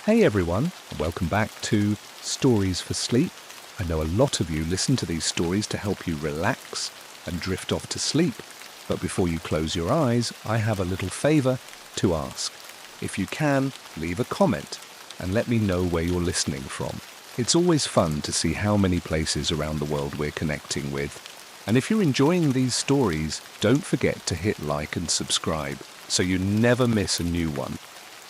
Hey everyone, and welcome back to Stories for Sleep. I know a lot of you listen to these stories to help you relax and drift off to sleep. But before you close your eyes, I have a little favour to ask. If you can, leave a comment and let me know where you're listening from. It's always fun to see how many places around the world we're connecting with. And if you're enjoying these stories, don't forget to hit like and subscribe so you never miss a new one.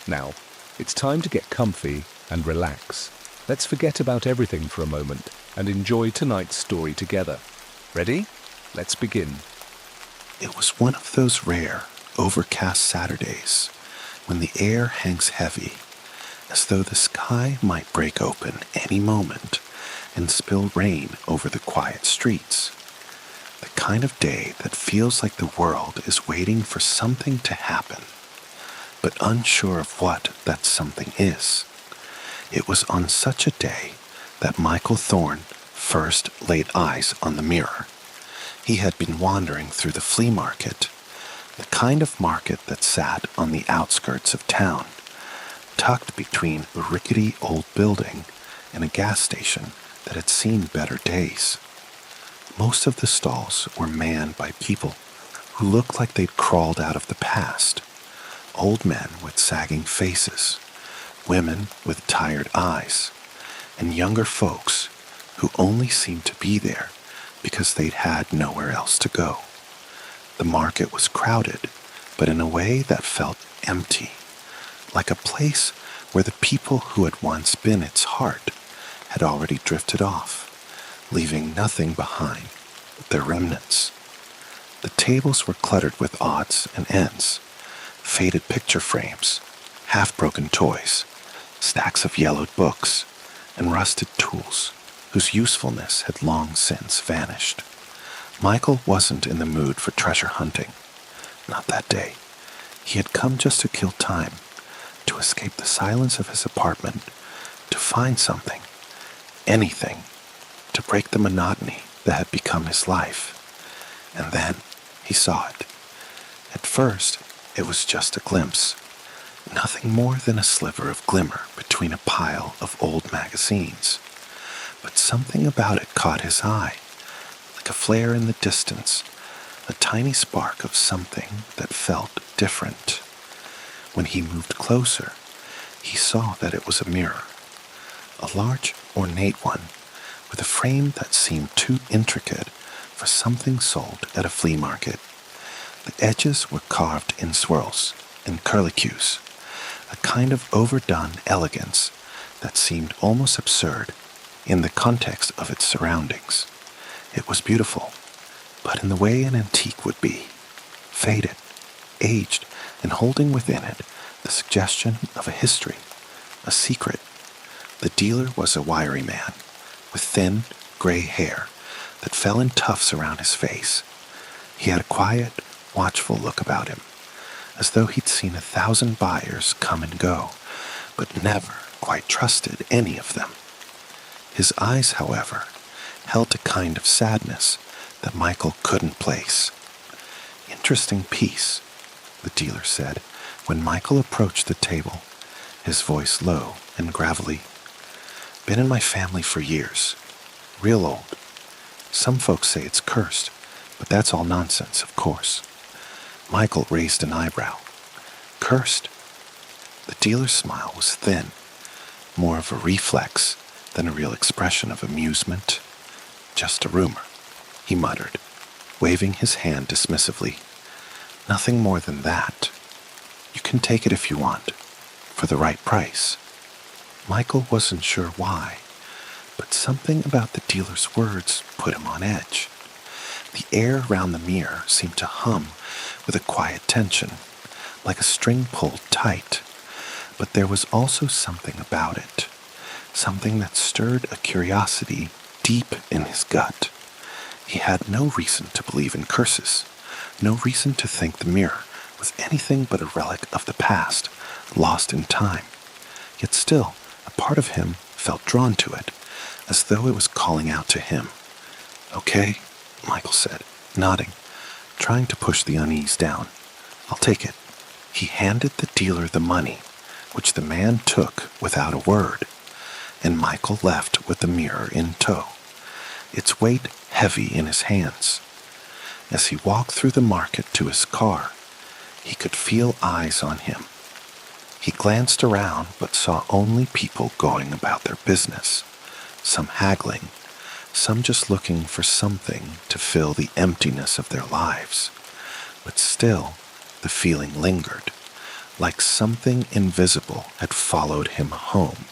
Now, it's time to get comfy and relax. Let's forget about everything for a moment and enjoy tonight's story together. Ready? Let's begin. It was one of those rare, overcast Saturdays when the air hangs heavy, as though the sky might break open any moment and spill rain over the quiet streets. The kind of day that feels like the world is waiting for something to happen, but unsure of what that something is. It was on such a day that Michael Thorne first laid eyes on the mirror. He had been wandering through the flea market, the kind of market that sat on the outskirts of town, tucked between a rickety old building and a gas station that had seen better days. Most of the stalls were manned by people who looked like they'd crawled out of the past. Old men with sagging faces, women with tired eyes, and younger folks who only seemed to be there because they'd had nowhere else to go. The market was crowded, but in a way that felt empty, like a place where the people who had once been its heart had already drifted off, leaving nothing behind but their remnants. The tables were cluttered with odds and ends, faded picture frames, half-broken toys, stacks of yellowed books, and rusted tools whose usefulness had long since vanished. Michael wasn't in the mood for treasure hunting. Not that day. He had come just to kill time, to escape the silence of his apartment, to find something, anything, to break the monotony that had become his life. And then he saw it. At first, it was just a glimpse, nothing more than a sliver of glimmer between a pile of old magazines. But something about it caught his eye, like a flare in the distance, a tiny spark of something that felt different. When he moved closer, he saw that it was a mirror, a large, ornate one, with a frame that seemed too intricate for something sold at a flea market. The edges were carved in swirls and curlicues, a kind of overdone elegance that seemed almost absurd in the context of its surroundings. It was beautiful, but in the way an antique would be, faded, aged, and holding within it the suggestion of a history, a secret. The dealer was a wiry man, with thin, gray hair that fell in tufts around his face. He had a quiet, watchful look about him, as though he'd seen 1,000 buyers come and go, but never quite trusted any of them. His eyes, however, held a kind of sadness that Michael couldn't place. "Interesting piece," the dealer said, when Michael approached the table, his voice low and gravelly. "Been in my family for years. Real old. Some folks say it's cursed, but that's all nonsense, of course." Michael raised an eyebrow. "Cursed?" The dealer's smile was thin, more of a reflex than a real expression of amusement. "Just a rumor," he muttered, waving his hand dismissively. "Nothing more than that. You can take it if you want, for the right price." Michael wasn't sure why, but something about the dealer's words put him on edge. The air around the mirror seemed to hum with a quiet tension, like a string pulled tight. But there was also something about it, something that stirred a curiosity deep in his gut. He had no reason to believe in curses, no reason to think the mirror was anything but a relic of the past, lost in time. Yet still, a part of him felt drawn to it, as though it was calling out to him. "Okay," Michael said, nodding, trying to push the unease down. "I'll take it." He handed the dealer the money, which the man took without a word, and Michael left with the mirror in tow, its weight heavy in his hands. As he walked through the market to his car, he could feel eyes on him. He glanced around but saw only people going about their business, some haggling, some just looking for something to fill the emptiness of their lives. But still, the feeling lingered, like something invisible had followed him home.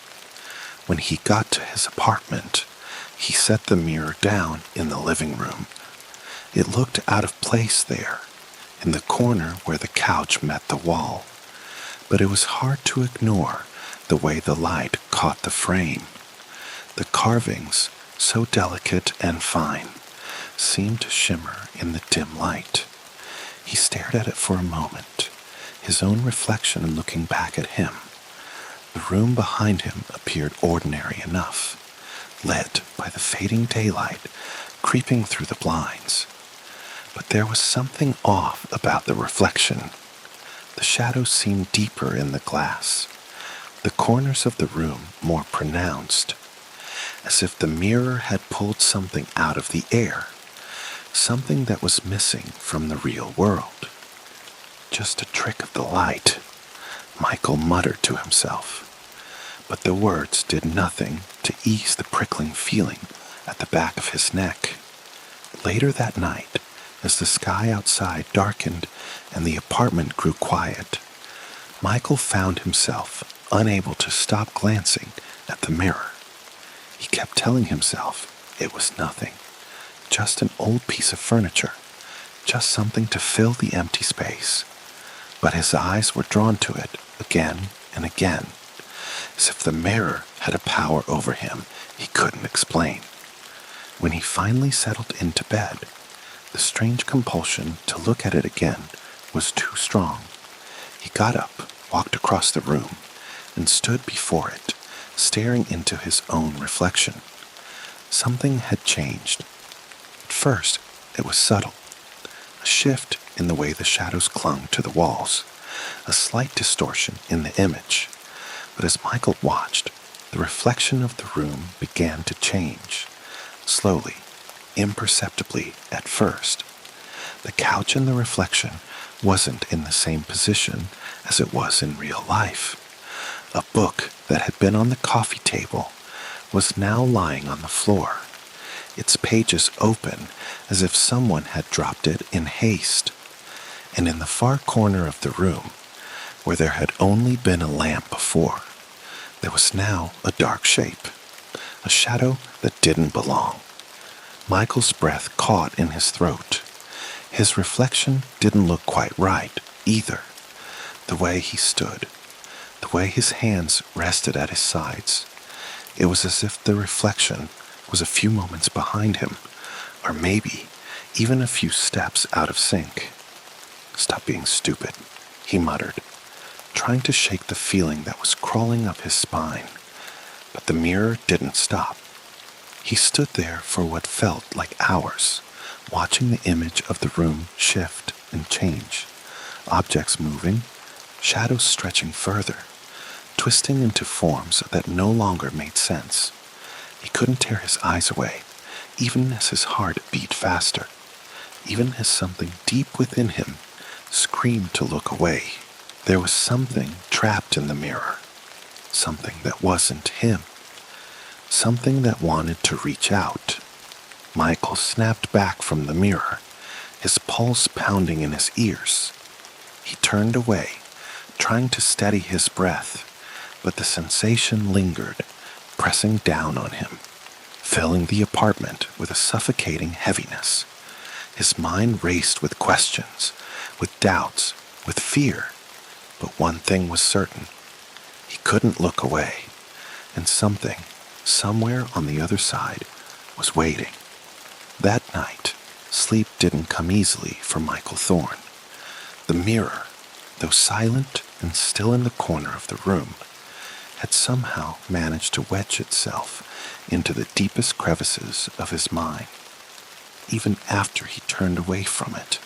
When he got to his apartment, he set the mirror down in the living room. It looked out of place there, in the corner where the couch met the wall, but it was hard to ignore the way the light caught the frame. The carvings, so delicate and fine, seemed to shimmer in the dim light. He stared at it for a moment, his own reflection looking back at him. The room behind him appeared ordinary enough, lit by the fading daylight creeping through the blinds. But there was something off about the reflection. The shadows seemed deeper in the glass, the corners of the room more pronounced, as if the mirror had pulled something out of the air, something that was missing from the real world. Just a trick of the light, Michael muttered to himself, but the words did nothing to ease the prickling feeling at the back of his neck. Later that night, as the sky outside darkened and the apartment grew quiet, Michael found himself unable to stop glancing at the mirror. He kept telling himself it was nothing, just an old piece of furniture, just something to fill the empty space. But his eyes were drawn to it again and again, as if the mirror had a power over him he couldn't explain. When he finally settled into bed, the strange compulsion to look at it again was too strong. He got up, walked across the room, and stood before it, staring into his own reflection. Something had changed. At first, it was subtle. A shift in the way the shadows clung to the walls, a slight distortion in the image. But as Michael watched, the reflection of the room began to change, slowly, imperceptibly at first. The couch in the reflection wasn't in the same position as it was in real life. A book that had been on the coffee table was now lying on the floor, its pages open as if someone had dropped it in haste. And in the far corner of the room, where there had only been a lamp before, there was now a dark shape, a shadow that didn't belong. Michael's breath caught in his throat. His reflection didn't look quite right, either. The way he stood, the way his hands rested at his sides, it was as if the reflection was a few moments behind him, or maybe even a few steps out of sync. "Stop being stupid," he muttered, trying to shake the feeling that was crawling up his spine. But the mirror didn't stop. He stood there for what felt like hours, watching the image of the room shift and change, objects moving, shadows stretching further, twisting into forms that no longer made sense. He couldn't tear his eyes away, even as his heart beat faster, even as something deep within him screamed to look away. There was something trapped in the mirror, something that wasn't him, something that wanted to reach out. Michael snapped back from the mirror, his pulse pounding in his ears. He turned away, trying to steady his breath, but the sensation lingered, pressing down on him, filling the apartment with a suffocating heaviness. His mind raced with questions, with doubts, with fear, but one thing was certain. He couldn't look away, and something, somewhere on the other side, was waiting. That night, sleep didn't come easily for Michael Thorne. The mirror, though silent and still in the corner of the room, had somehow managed to wedge itself into the deepest crevices of his mind. Even after he turned away from it,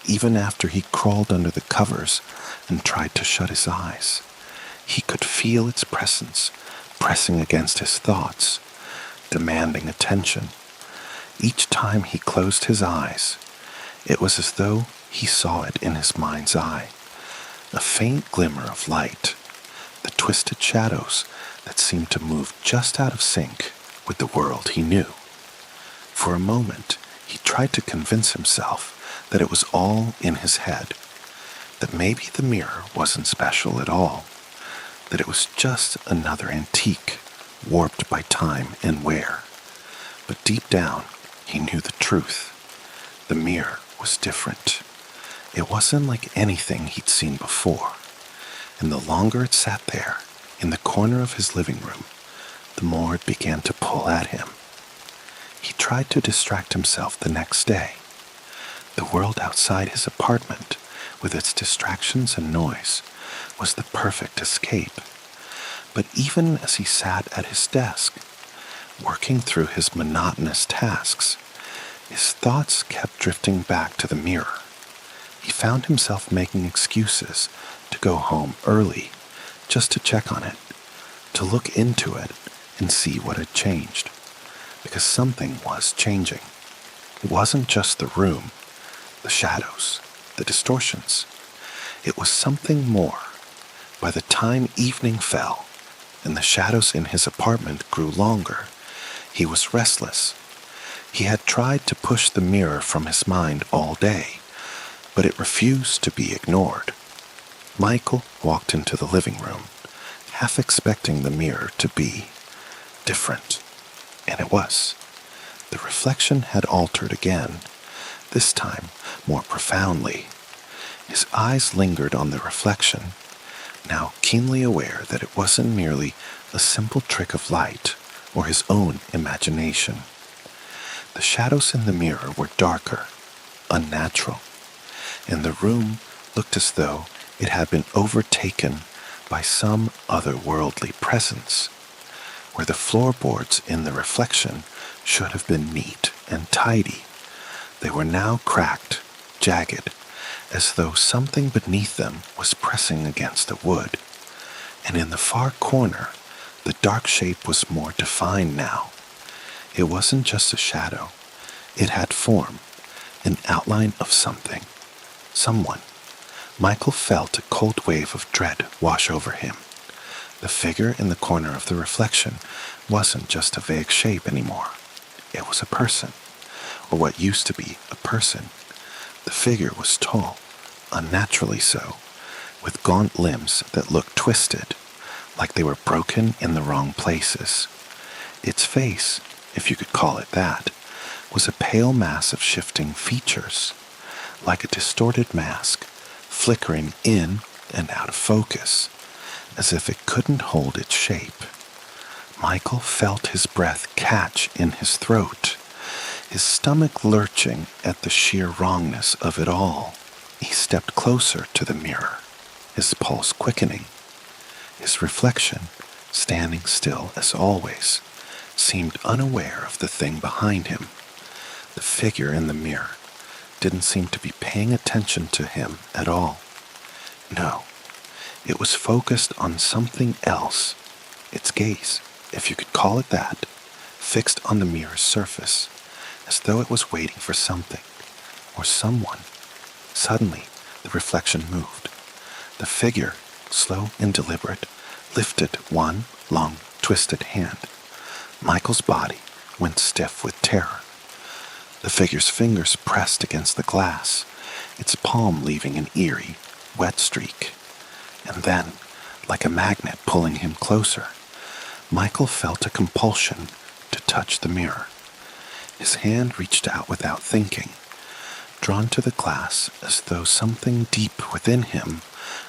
even after he crawled under the covers and tried to shut his eyes, He could feel its presence pressing against his thoughts, demanding attention. Each time he closed his eyes, it was as though he saw it in his mind's eye, a faint glimmer of light, the twisted shadows that seemed to move just out of sync with the world he knew. For a moment, he tried to convince himself that it was all in his head, that maybe the mirror wasn't special at all, that it was just another antique, warped by time and wear. But deep down, he knew the truth. The mirror was different. It wasn't like anything he'd seen before, and the longer it sat there, in the corner of his living room, the more it began to pull at him. He tried to distract himself the next day. The world outside his apartment, with its distractions and noise, was the perfect escape. But even as he sat at his desk, working through his monotonous tasks, his thoughts kept drifting back to the mirror. He found himself making excuses to go home early, just to check on it, to look into it and see what had changed. Because something was changing. It wasn't just the room, the shadows, the distortions. It was something more. By the time evening fell and the shadows in his apartment grew longer, he was restless. He had tried to push the mirror from his mind all day, but it refused to be ignored. Michael walked into the living room, half expecting the mirror to be different. And it was. The reflection had altered again, this time more profoundly. His eyes lingered on the reflection, now keenly aware that it wasn't merely a simple trick of light or his own imagination. The shadows in the mirror were darker, unnatural, and the room looked as though it had been overtaken by some otherworldly presence. Where the floorboards in the reflection should have been neat and tidy, they were now cracked, jagged, as though something beneath them was pressing against the wood. And in the far corner, the dark shape was more defined now. It wasn't just a shadow. It had form, an outline of something, someone. Michael felt a cold wave of dread wash over him. The figure in the corner of the reflection wasn't just a vague shape anymore. It was a person, or what used to be a person. The figure was tall, unnaturally so, with gaunt limbs that looked twisted, like they were broken in the wrong places. Its face, if you could call it that, was a pale mass of shifting features, like a distorted mask, flickering in and out of focus, as if it couldn't hold its shape. Michael felt his breath catch in his throat, his stomach lurching at the sheer wrongness of it all. He stepped closer to the mirror, his pulse quickening. His reflection, standing still as always, seemed unaware of the thing behind him. The figure in the mirror didn't seem to be paying attention to him at all. No. It was focused on something else, its gaze, if you could call it that, fixed on the mirror's surface, as though it was waiting for something, or someone. Suddenly, the reflection moved. The figure, slow and deliberate, lifted one long, twisted hand. Michael's body went stiff with terror. The figure's fingers pressed against the glass, its palm leaving an eerie, wet streak. And then, like a magnet pulling him closer, Michael felt a compulsion to touch the mirror. His hand reached out without thinking, drawn to the glass as though something deep within him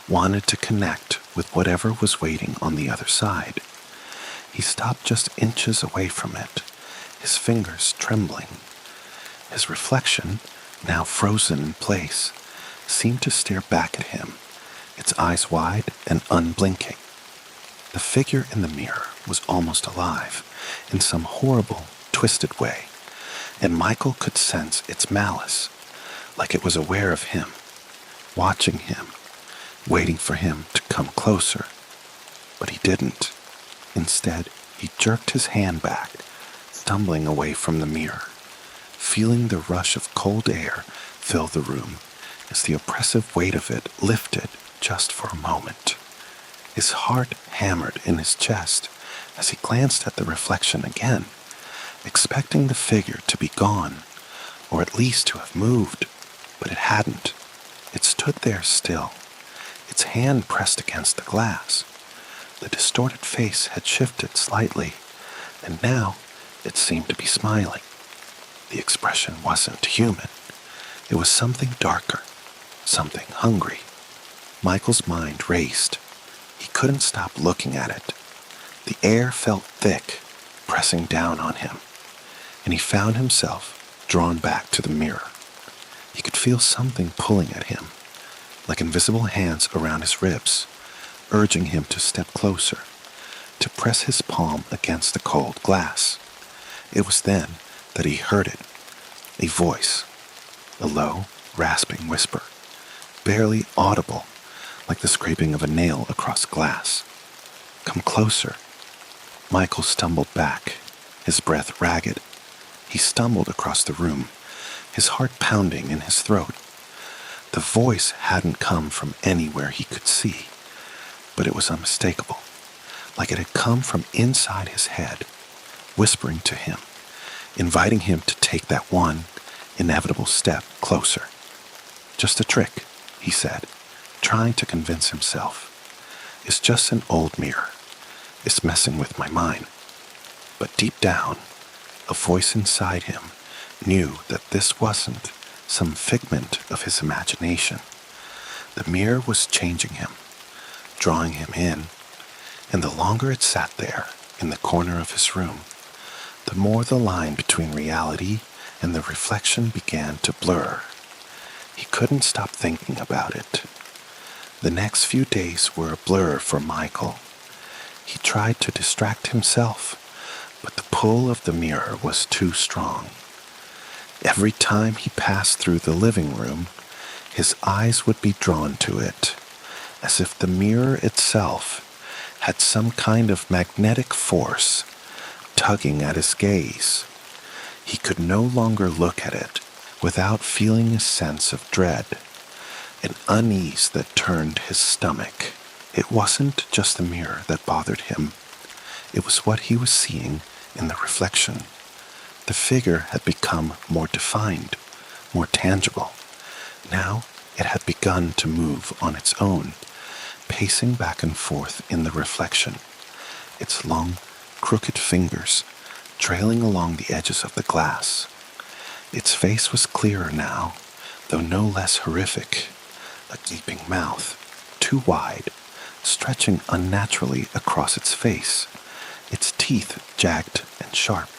wanted to connect with whatever was waiting on the other side. He stopped just inches away from it, his fingers trembling. His reflection, now frozen in place, seemed to stare back at him, its eyes wide and unblinking. The figure in the mirror was almost alive, in some horrible, twisted way, and Michael could sense its malice, like it was aware of him, watching him, waiting for him to come closer. But he didn't. Instead, he jerked his hand back, stumbling away from the mirror, feeling the rush of cold air fill the room as the oppressive weight of it lifted just for a moment. His heart hammered in his chest as he glanced at the reflection again, expecting the figure to be gone, or at least to have moved, but it hadn't. It stood there still, its hand pressed against the glass. The distorted face had shifted slightly, and now it seemed to be smiling. The expression wasn't human. It was something darker, something hungry. Michael's mind raced. He couldn't stop looking at it. The air felt thick, pressing down on him, and he found himself drawn back to the mirror. He could feel something pulling at him, like invisible hands around his ribs, urging him to step closer, to press his palm against the cold glass. It was then that he heard it, a voice, a low, rasping whisper, barely audible, like the scraping of a nail across glass. "Come closer." Michael stumbled back, his breath ragged. He stumbled across the room, his heart pounding in his throat. The voice hadn't come from anywhere he could see, but it was unmistakable, like it had come from inside his head, whispering to him, inviting him to take that one inevitable step closer. "Just a trick," he said, trying to convince himself. "It's just an old mirror. It's messing with my mind." But deep down, a voice inside him knew that this wasn't some figment of his imagination. The mirror was changing him, drawing him in, and the longer it sat there in the corner of his room, the more the line between reality and the reflection began to blur. He couldn't stop thinking about it. The next few days were a blur for Michael. He tried to distract himself, but the pull of the mirror was too strong. Every time he passed through the living room, his eyes would be drawn to it, as if the mirror itself had some kind of magnetic force tugging at his gaze. He could no longer look at it without feeling a sense of dread, an unease that turned his stomach. It wasn't just the mirror that bothered him. It was what he was seeing in the reflection. The figure had become more defined, more tangible. Now it had begun to move on its own, pacing back and forth in the reflection, its long, crooked fingers trailing along the edges of the glass. Its face was clearer now, though no less horrific, a gaping mouth, too wide, stretching unnaturally across its face, its teeth jagged and sharp.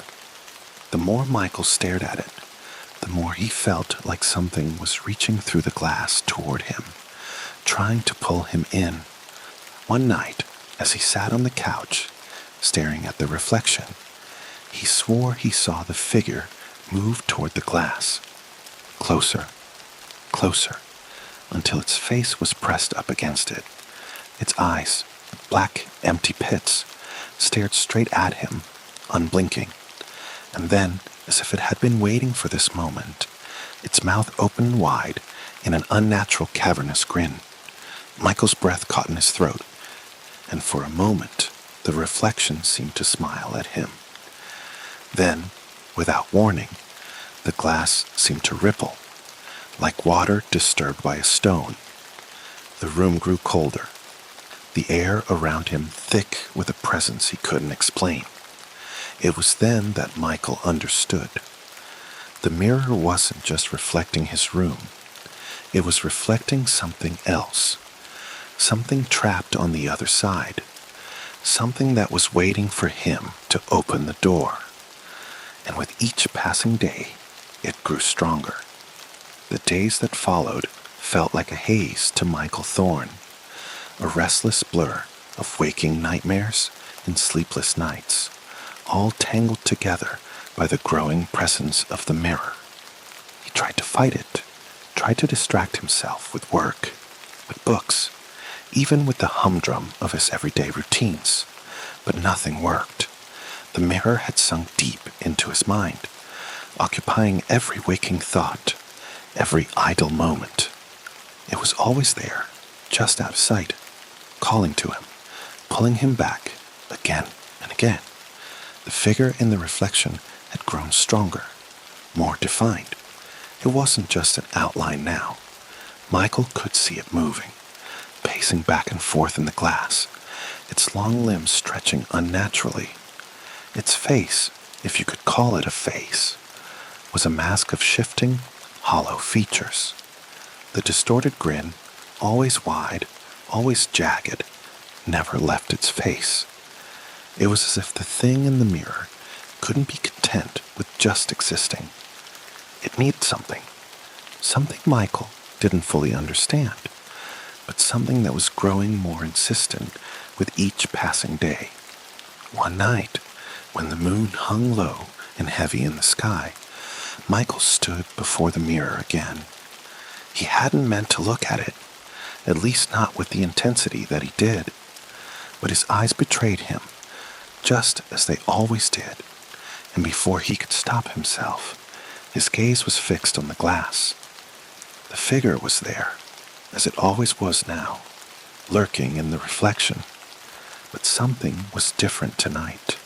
The more Michael stared at it, the more he felt like something was reaching through the glass toward him, trying to pull him in. One night, as he sat on the couch, staring at the reflection, he swore he saw the figure move toward the glass, closer, closer, until its face was pressed up against it. Its eyes, black, empty pits, stared straight at him, unblinking. And then, as if it had been waiting for this moment, its mouth opened wide in an unnatural cavernous grin. Michael's breath caught in his throat, and for a moment, the reflection seemed to smile at him. Then, without warning, the glass seemed to ripple, like water disturbed by a stone. The room grew colder, the air around him thick with a presence he couldn't explain. It was then that Michael understood. The mirror wasn't just reflecting his room. It was reflecting something else, something trapped on the other side, something that was waiting for him to open the door. And with each passing day, it grew stronger. The days that followed felt like a haze to Michael Thorne, a restless blur of waking nightmares and sleepless nights, all tangled together by the growing presence of the mirror. He tried to fight it, tried to distract himself with work, with books, even with the humdrum of his everyday routines. But nothing worked. The mirror had sunk deep into his mind, occupying every waking thought, every idle moment. It was always there, just out of sight, calling to him, pulling him back, again and again. The figure in the reflection had grown stronger, more defined. It wasn't just an outline now. Michael could see it moving, pacing back and forth in the glass, its long limbs stretching unnaturally. Its face, if you could call it a face, was a mask of shifting, hollow features. The distorted grin, always wide, always jagged, never left its face. It was as if the thing in the mirror couldn't be content with just existing. It needed something Michael didn't fully understand, but something that was growing more insistent with each passing day. One night, when the moon hung low and heavy in the sky, Michael stood before the mirror again. He hadn't meant to look at it, at least not with the intensity that he did, but his eyes betrayed him, just as they always did, and before he could stop himself, his gaze was fixed on the glass. The figure was there, as it always was now, lurking in the reflection, but something was different tonight.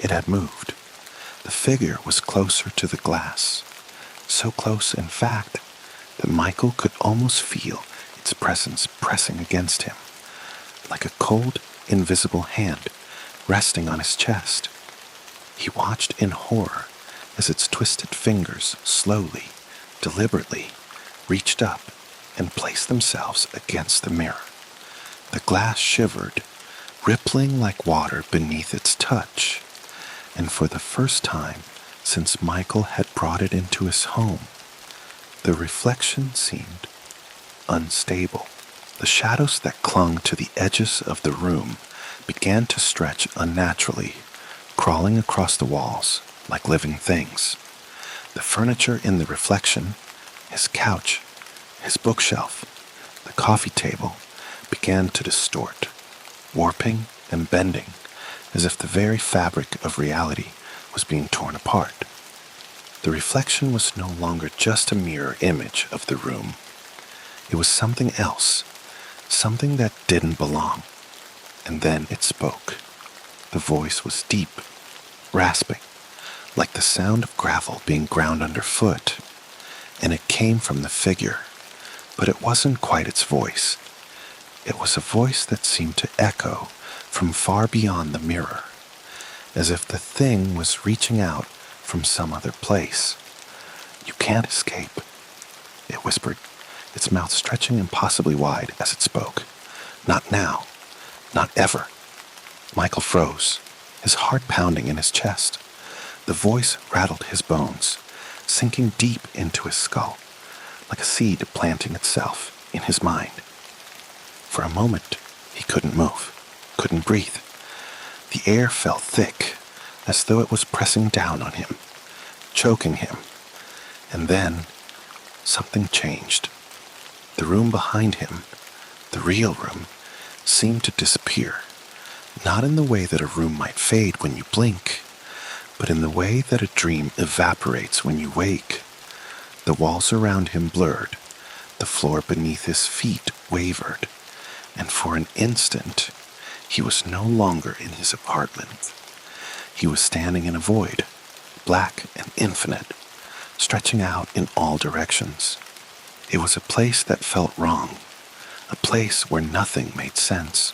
It had moved. The figure was closer to the glass, so close, in fact, that Michael could almost feel its presence pressing against him, like a cold, invisible hand resting on his chest. He watched in horror as its twisted fingers slowly, deliberately, reached up and placed themselves against the mirror. The glass shivered, rippling like water beneath its touch, and for the first time since Michael had brought it into his home, the reflection seemed unstable. The shadows that clung to the edges of the room began to stretch unnaturally, crawling across the walls like living things. The furniture in the reflection, his couch, his bookshelf, the coffee table, began to distort, warping and bending as if the very fabric of reality was being torn apart. The reflection was no longer just a mirror image of the room. It was something else, something that didn't belong. And then it spoke. The voice was deep, rasping, like the sound of gravel being ground underfoot, and it came from the figure, but it wasn't quite its voice. It was a voice that seemed to echo from far beyond the mirror, as if the thing was reaching out from some other place. "You can't escape," it whispered, its mouth stretching impossibly wide as it spoke. "Not now. Not ever." Michael froze, his heart pounding in his chest. The voice rattled his bones, sinking deep into his skull, like a seed planting itself in his mind. For a moment, he couldn't move, couldn't breathe. The air felt thick, as though it was pressing down on him, choking him. And then, something changed. The room behind him, the real room, seemed to disappear, not in the way that a room might fade when you blink, but in the way that a dream evaporates when you wake. The walls around him blurred, the floor beneath his feet wavered, and for an instant, he was no longer in his apartment. He was standing in a void, black and infinite, stretching out in all directions. It was a place that felt wrong, a place where nothing made sense,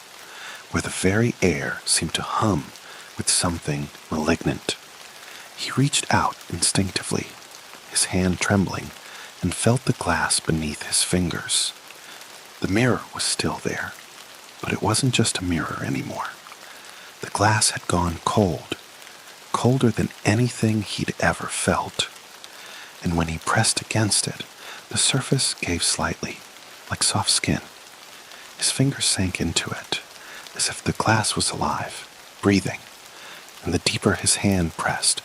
where the very air seemed to hum with something malignant. He reached out instinctively, his hand trembling, and felt the glass beneath his fingers. The mirror was still there, but it wasn't just a mirror anymore. The glass had gone cold, colder than anything he'd ever felt. And when he pressed against it, the surface gave slightly, like soft skin. His fingers sank into it, as if the glass was alive, breathing, and the deeper his hand pressed,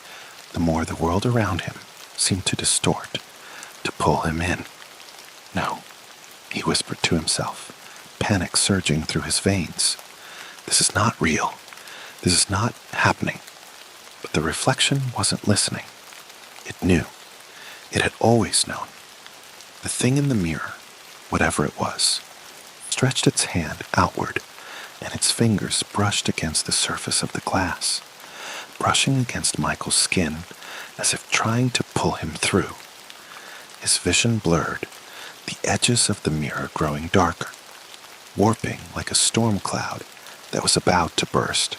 the more the world around him seemed to distort, to pull him in. "No," he whispered to himself, panic surging through his veins. This is not real. This is not happening. But the reflection wasn't listening. It knew. It had always known. The thing in the mirror, whatever it was, stretched its hand outward, and its fingers brushed against the surface of the glass, brushing against Michael's skin as if trying to pull him through. His vision blurred, the edges of the mirror growing darker, warping like a storm cloud that was about to burst.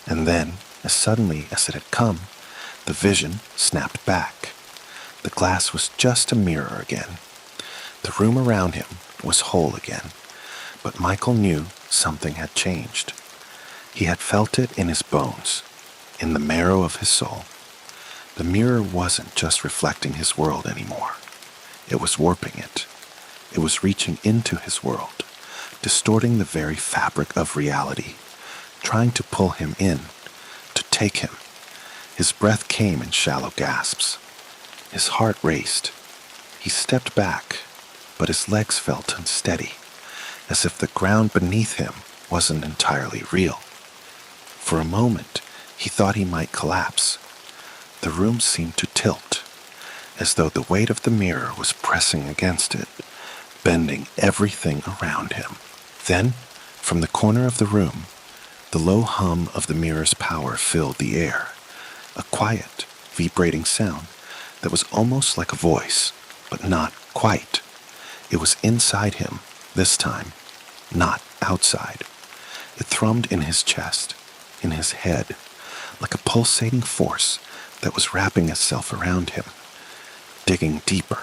And then, as suddenly as it had come, the vision snapped back. The glass was just a mirror again. The room around him was whole again, but Michael knew something had changed. He had felt it in his bones, in the marrow of his soul. The mirror wasn't just reflecting his world anymore. It was warping it. It was reaching into his world, distorting the very fabric of reality, trying to pull him in, to take him. His breath came in shallow gasps. His heart raced. He stepped back, but his legs felt unsteady, as if the ground beneath him wasn't entirely real. For a moment, he thought he might collapse. The room seemed to tilt, as though the weight of the mirror was pressing against it, bending everything around him. Then, from the corner of the room, the low hum of the mirror's power filled the air, a quiet, vibrating sound that was almost like a voice, but not quite. It was inside him, this time, not outside. It thrummed in his chest, in his head, like a pulsating force that was wrapping itself around him, digging deeper,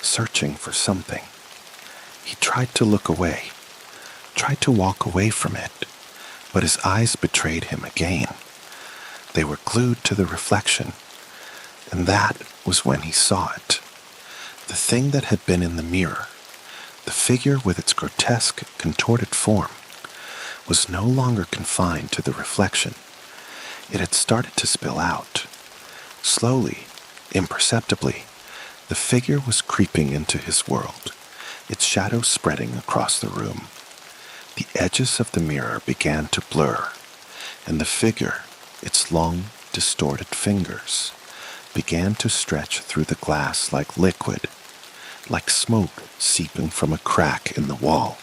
searching for something. He tried to look away, tried to walk away from it, but his eyes betrayed him again. They were glued to the reflection, and that was when he saw it. The thing that had been in the mirror, the figure with its grotesque, contorted form, was no longer confined to the reflection. It had started to spill out. Slowly, imperceptibly, the figure was creeping into his world, its shadow spreading across the room. The edges of the mirror began to blur, and the figure, its long, distorted fingers, began to stretch through the glass like liquid, like smoke seeping from a crack in the wall.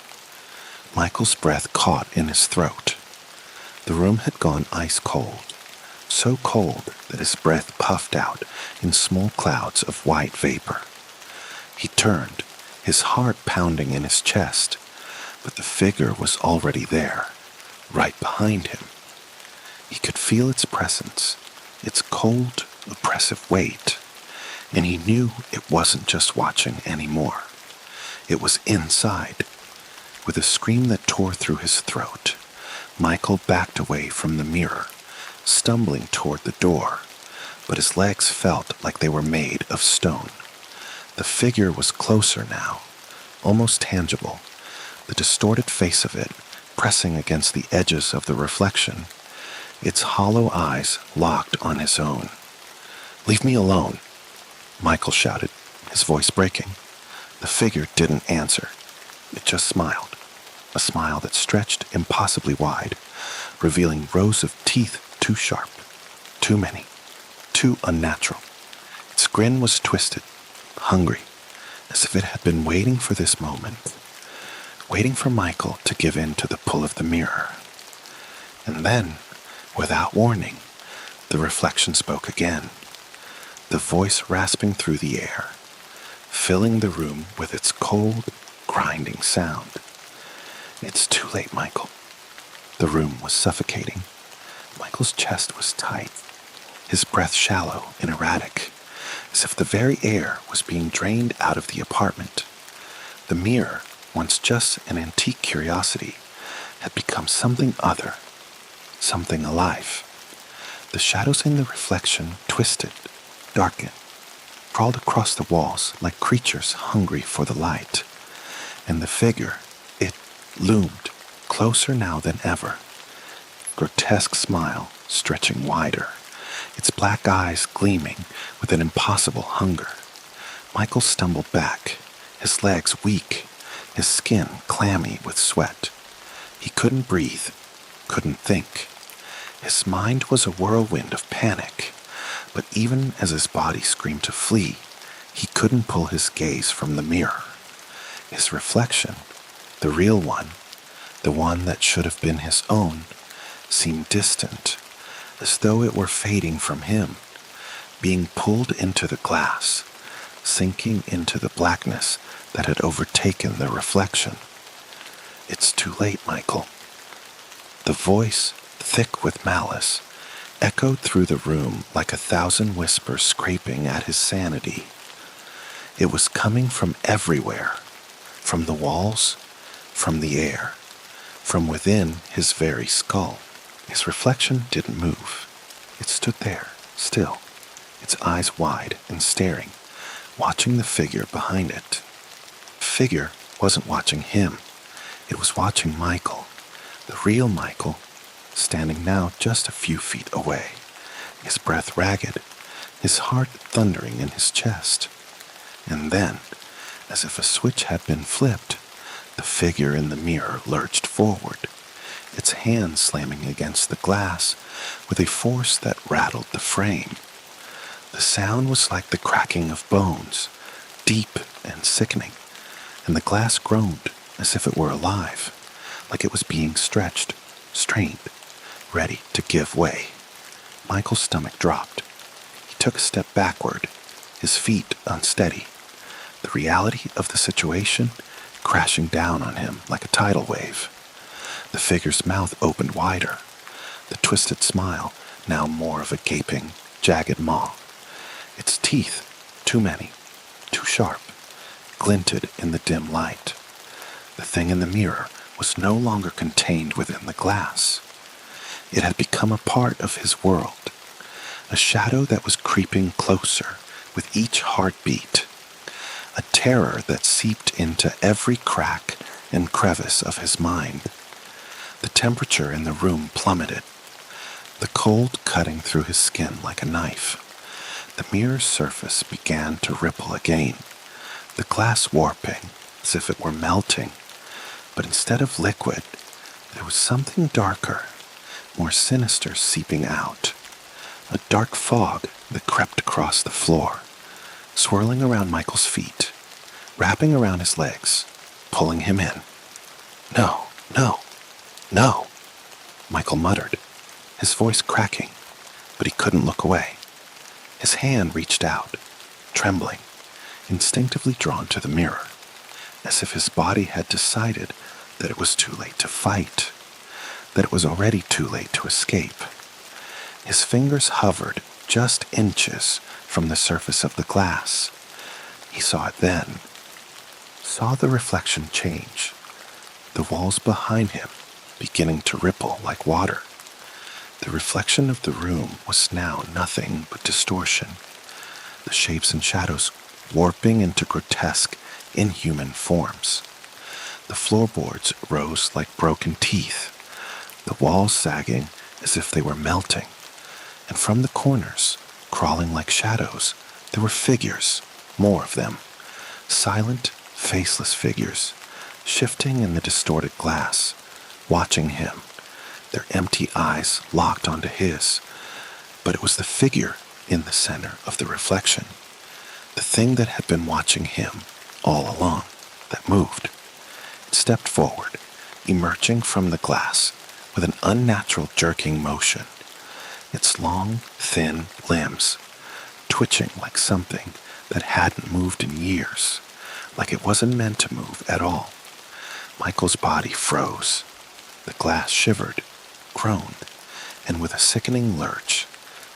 Michael's breath caught in his throat. The room had gone ice cold, so cold that his breath puffed out in small clouds of white vapor. He turned, his heart pounding in his chest, but the figure was already there, right behind him. He could feel its presence, its cold, oppressive weight, and he knew it wasn't just watching anymore. It was inside. With a scream that tore through his throat, Michael backed away from the mirror, stumbling toward the door, but his legs felt like they were made of stone. The figure was closer now, almost tangible, the distorted face of it pressing against the edges of the reflection, its hollow eyes locked on his own. "Leave me alone," Michael shouted, his voice breaking. The figure didn't answer. It just smiled, a smile that stretched impossibly wide, revealing rows of teeth too sharp, too many, too unnatural. Its grin was twisted, hungry, as if it had been waiting for this moment, waiting for Michael to give in to the pull of the mirror. And then, without warning, the reflection spoke again, the voice rasping through the air, filling the room with its cold, grinding sound. "It's too late, Michael." The room was suffocating. Michael's chest was tight, his breath shallow and erratic, as if the very air was being drained out of the apartment. The mirror, once just an antique curiosity, had become something other, something alive. The shadows in the reflection twisted, darkened, crawled across the walls like creatures hungry for the light. And the figure, it loomed, closer now than ever, grotesque smile stretching wider, its black eyes gleaming with an impossible hunger. Michael stumbled back, his legs weak, his skin clammy with sweat. He couldn't breathe, couldn't think. His mind was a whirlwind of panic, but even as his body screamed to flee, he couldn't pull his gaze from the mirror. His reflection, the real one, the one that should have been his own, seemed distant, as though it were fading from him, being pulled into the glass, sinking into the blackness that had overtaken the reflection. "It's too late, Michael." The voice, thick with malice, echoed through the room like 1,000 whispers scraping at his sanity. It was coming from everywhere, from the walls, from the air, from within his very skull. His reflection didn't move. It stood there, still, its eyes wide and staring, watching the figure behind it. The figure wasn't watching him. It was watching Michael, the real Michael, standing now just a few feet away, his breath ragged, his heart thundering in his chest. And then, as if a switch had been flipped, the figure in the mirror lurched forward, its hand slamming against the glass with a force that rattled the frame. The sound was like the cracking of bones, deep and sickening, and the glass groaned as if it were alive, like it was being stretched, strained, ready to give way. Michael's stomach dropped. He took a step backward, his feet unsteady, the reality of the situation crashing down on him like a tidal wave. The figure's mouth opened wider, the twisted smile now more of a gaping, jagged maw. Its teeth, too many, too sharp, glinted in the dim light. The thing in the mirror was no longer contained within the glass. It had become a part of his world, a shadow that was creeping closer with each heartbeat, a terror that seeped into every crack and crevice of his mind. The temperature in the room plummeted, the cold cutting through his skin like a knife. The mirror's surface began to ripple again, the glass warping as if it were melting. But instead of liquid, there was something darker, more sinister seeping out. A dark fog that crept across the floor, swirling around Michael's feet, wrapping around his legs, pulling him in. "No, no, no," Michael muttered, his voice cracking, but he couldn't look away. His hand reached out, trembling, instinctively drawn to the mirror, as if his body had decided that it was too late to fight, that it was already too late to escape. His fingers hovered just inches from the surface of the glass. He saw it then, saw the reflection change, the walls behind him beginning to ripple like water. The reflection of the room was now nothing but distortion, the shapes and shadows warping into grotesque, inhuman forms. The floorboards rose like broken teeth, the walls sagging as if they were melting, and from the corners, crawling like shadows, there were figures, more of them, silent, faceless figures, shifting in the distorted glass, watching him, their empty eyes locked onto his. But it was the figure in the center of the reflection, the thing that had been watching him all along, that moved. It stepped forward, emerging from the glass with an unnatural jerking motion, its long, thin limbs twitching like something that hadn't moved in years, like it wasn't meant to move at all. Michael's body froze. The glass shivered, groaned, and with a sickening lurch,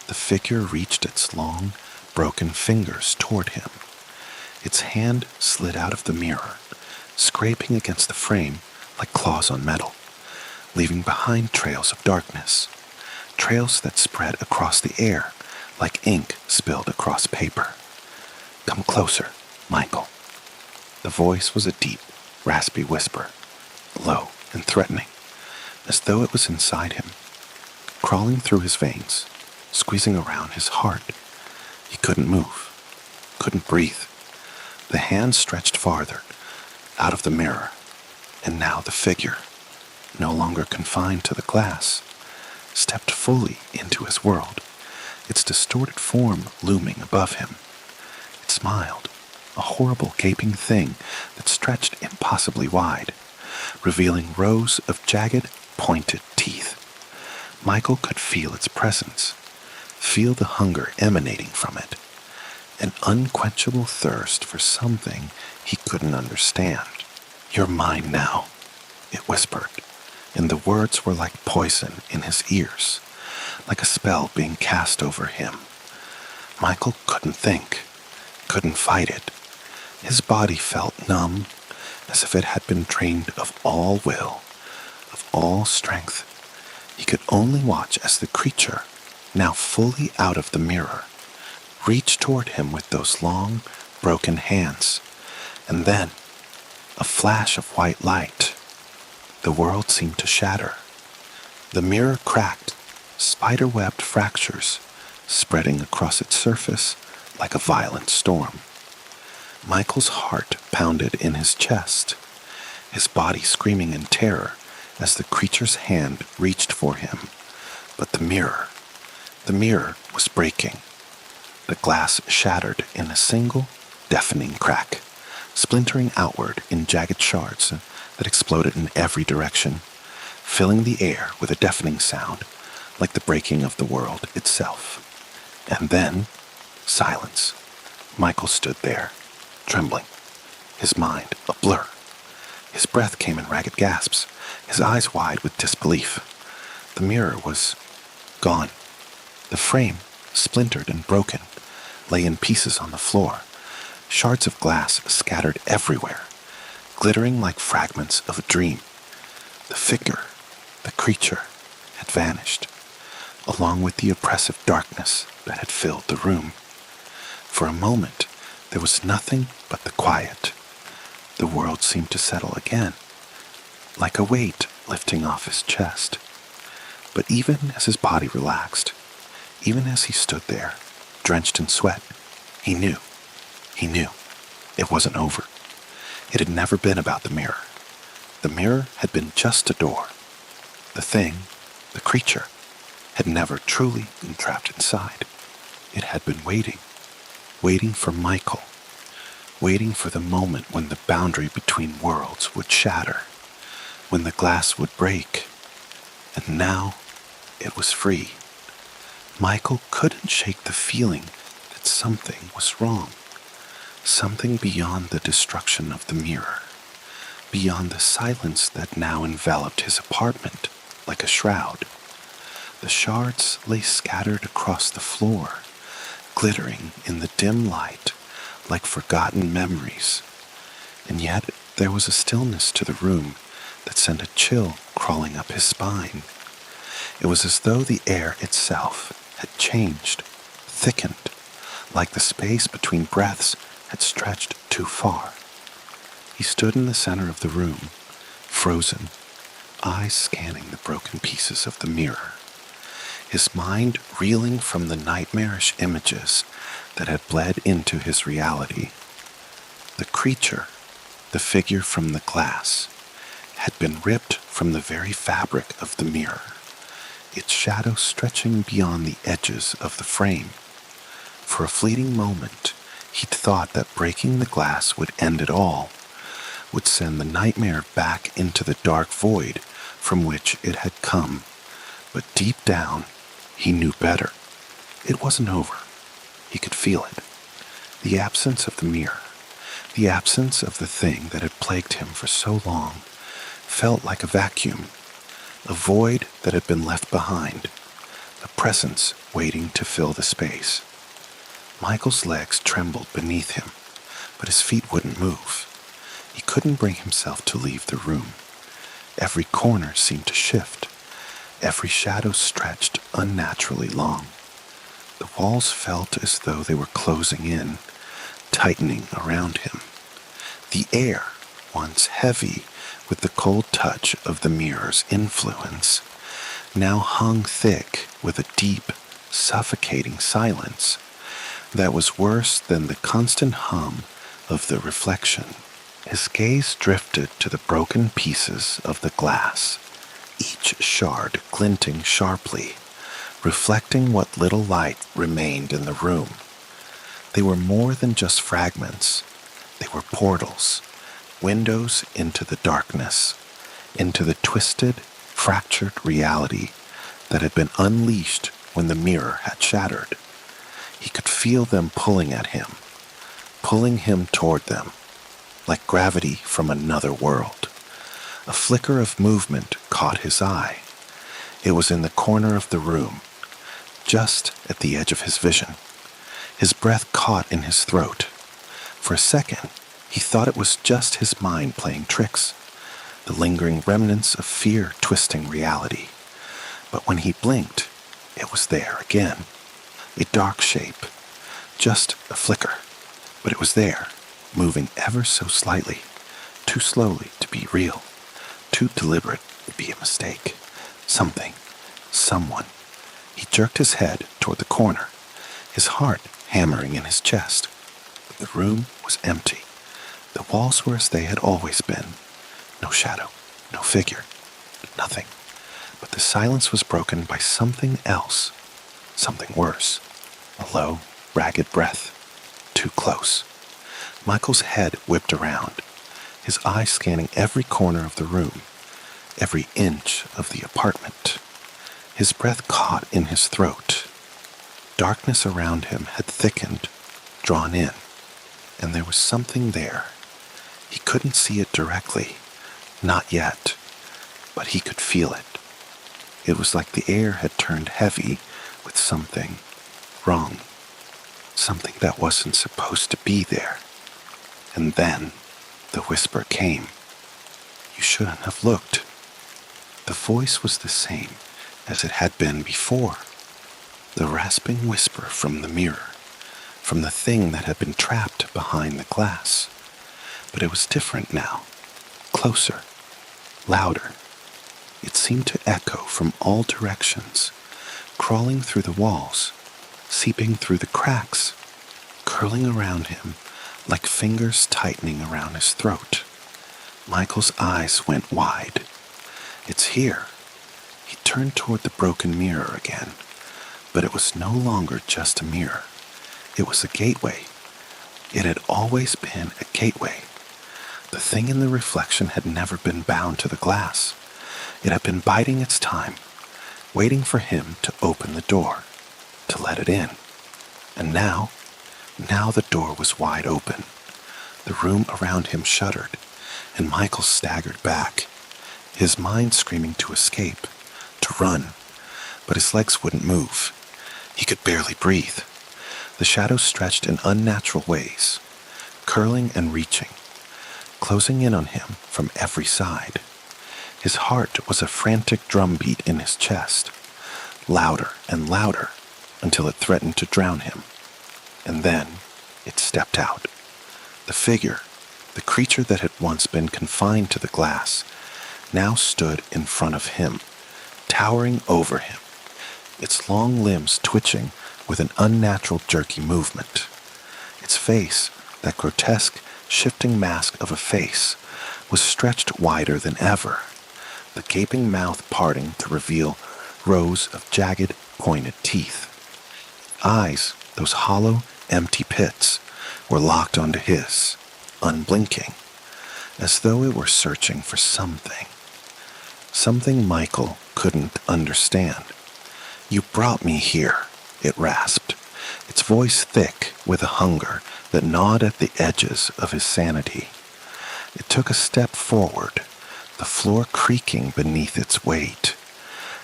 the figure reached its long, broken fingers toward him. Its hand slid out of the mirror, scraping against the frame like claws on metal, leaving behind trails of darkness, trails that spread across the air like ink spilled across paper. "Come closer, Michael." The voice was a deep, raspy whisper, low and threatening, as though it was inside him, crawling through his veins, squeezing around his heart. He couldn't move, couldn't breathe. The hand stretched farther, out of the mirror, and now the figure, no longer confined to the glass, stepped fully into his world, its distorted form looming above him. It smiled, a horrible gaping thing that stretched impossibly wide, revealing rows of jagged, pointed teeth. Michael could feel its presence, feel the hunger emanating from it, an unquenchable thirst for something he couldn't understand. "You're mine now," it whispered, and the words were like poison in his ears, like a spell being cast over him. Michael couldn't think, couldn't fight it. His body felt numb, as if it had been drained of all will, of all strength. He could only watch as the creature, now fully out of the mirror, reached toward him with those long, broken hands, and then, a flash of white light. The world seemed to shatter. The mirror cracked, spider-webbed fractures spreading across its surface like a violent storm. Michael's heart pounded in his chest, his body screaming in terror as the creature's hand reached for him. But the mirror was breaking. The glass shattered in a single, deafening crack, splintering outward in jagged shards that exploded in every direction, filling the air with a deafening sound like the breaking of the world itself. And then, silence. Michael stood there, trembling, his mind a blur. His breath came in ragged gasps, his eyes wide with disbelief. The mirror was gone. The frame, splintered and broken, lay in pieces on the floor, shards of glass scattered everywhere, glittering like fragments of a dream. The figure, the creature, had vanished, along with the oppressive darkness that had filled the room. For a moment, there was nothing but the quiet. The world seemed to settle again, like a weight lifting off his chest. But even as his body relaxed, even as he stood there, drenched in sweat, he knew it wasn't over. It had never been about the mirror. The mirror had been just a door. The thing, the creature, had never truly been trapped inside. It had been waiting for Michael, waiting for the moment when the boundary between worlds would shatter, when the glass would break. And now it was free. Michael couldn't shake the feeling that something was wrong, something beyond the destruction of the mirror, beyond the silence that now enveloped his apartment like a shroud. The shards lay scattered across the floor, glittering in the dim light like forgotten memories. And yet there was a stillness to the room that sent a chill crawling up his spine. It was as though the air itself had changed, thickened, like the space between breaths had stretched too far. He stood in the center of the room, frozen, eyes scanning the broken pieces of the mirror, his mind reeling from the nightmarish images that had bled into his reality. The creature, the figure from the glass, had been ripped from the very fabric of the mirror, its shadow stretching beyond the edges of the frame. For a fleeting moment, he'd thought that breaking the glass would end it all, would send the nightmare back into the dark void from which it had come. But deep down, he knew better. It wasn't over. He could feel it. The absence of the mirror, the absence of the thing that had plagued him for so long, felt like a vacuum, a void that had been left behind, a presence waiting to fill the space. Michael's legs trembled beneath him, but his feet wouldn't move. He couldn't bring himself to leave the room. Every corner seemed to shift. Every shadow stretched unnaturally long. The walls felt as though they were closing in, tightening around him. The air, once heavy with the cold touch of the mirror's influence, now hung thick with a deep, suffocating silence that was worse than the constant hum of the reflection. His gaze drifted to the broken pieces of the glass, each shard glinting sharply, reflecting what little light remained in the room. They were more than just fragments. They were portals, windows into the darkness, into the twisted, fractured reality that had been unleashed when the mirror had shattered. He could feel them pulling at him, pulling him toward them, like gravity from another world. A flicker of movement caught his eye. It was in the corner of the room, just at the edge of his vision. His breath caught in his throat. For a second, he thought it was just his mind playing tricks, the lingering remnants of fear twisting reality. But when he blinked, it was there again. A dark shape, just a flicker, but it was there, moving ever so slightly, too slowly to be real, too deliberate to be a mistake. Something, someone. He jerked his head toward the corner, his heart hammering in his chest. The room was empty. The walls were as they had always been. No shadow, no figure, nothing. But the silence was broken by something else, something worse. A low, ragged breath. Too close. Michael's head whipped around, his eye scanning every corner of the room, every inch of the apartment. His breath caught in his throat. Darkness around him had thickened, drawn in, and there was something there. He couldn't see it directly, not yet, but he could feel it. It was like the air had turned heavy with something wrong, something that wasn't supposed to be there. And then the whisper came. You shouldn't have looked. The voice was the same as it had been before. The rasping whisper from the mirror, from the thing that had been trapped behind the glass. But it was different now, closer, louder. It seemed to echo from all directions, crawling through the walls, seeping through the cracks, curling around him like fingers tightening around his throat. Michael's eyes went wide. It's here. He turned toward the broken mirror again, but it was no longer just a mirror. It was a gateway. It had always been a gateway. The thing in the reflection had never been bound to the glass. It had been biding its time, waiting for him to open the door, to let it in. And now the door was wide open. The room around him shuddered, and Michael staggered back, his mind screaming to escape, to run, but his legs wouldn't move. He could barely breathe. The shadows stretched in unnatural ways, curling and reaching, closing in on him from every side. His heart was a frantic drumbeat in his chest, louder and louder until it threatened to drown him. And then it stepped out. The figure, the creature that had once been confined to the glass, now stood in front of him, towering over him, its long limbs twitching with an unnatural jerky movement. Its face, that grotesque, shifting mask of a face, was stretched wider than ever, the gaping mouth parting to reveal rows of jagged, pointed teeth. Eyes, those hollow, empty pits, were locked onto his, unblinking, as though it were searching for something. Something Michael couldn't understand. You brought me here, it rasped, its voice thick with a hunger that gnawed at the edges of his sanity. It took a step forward, the floor creaking beneath its weight,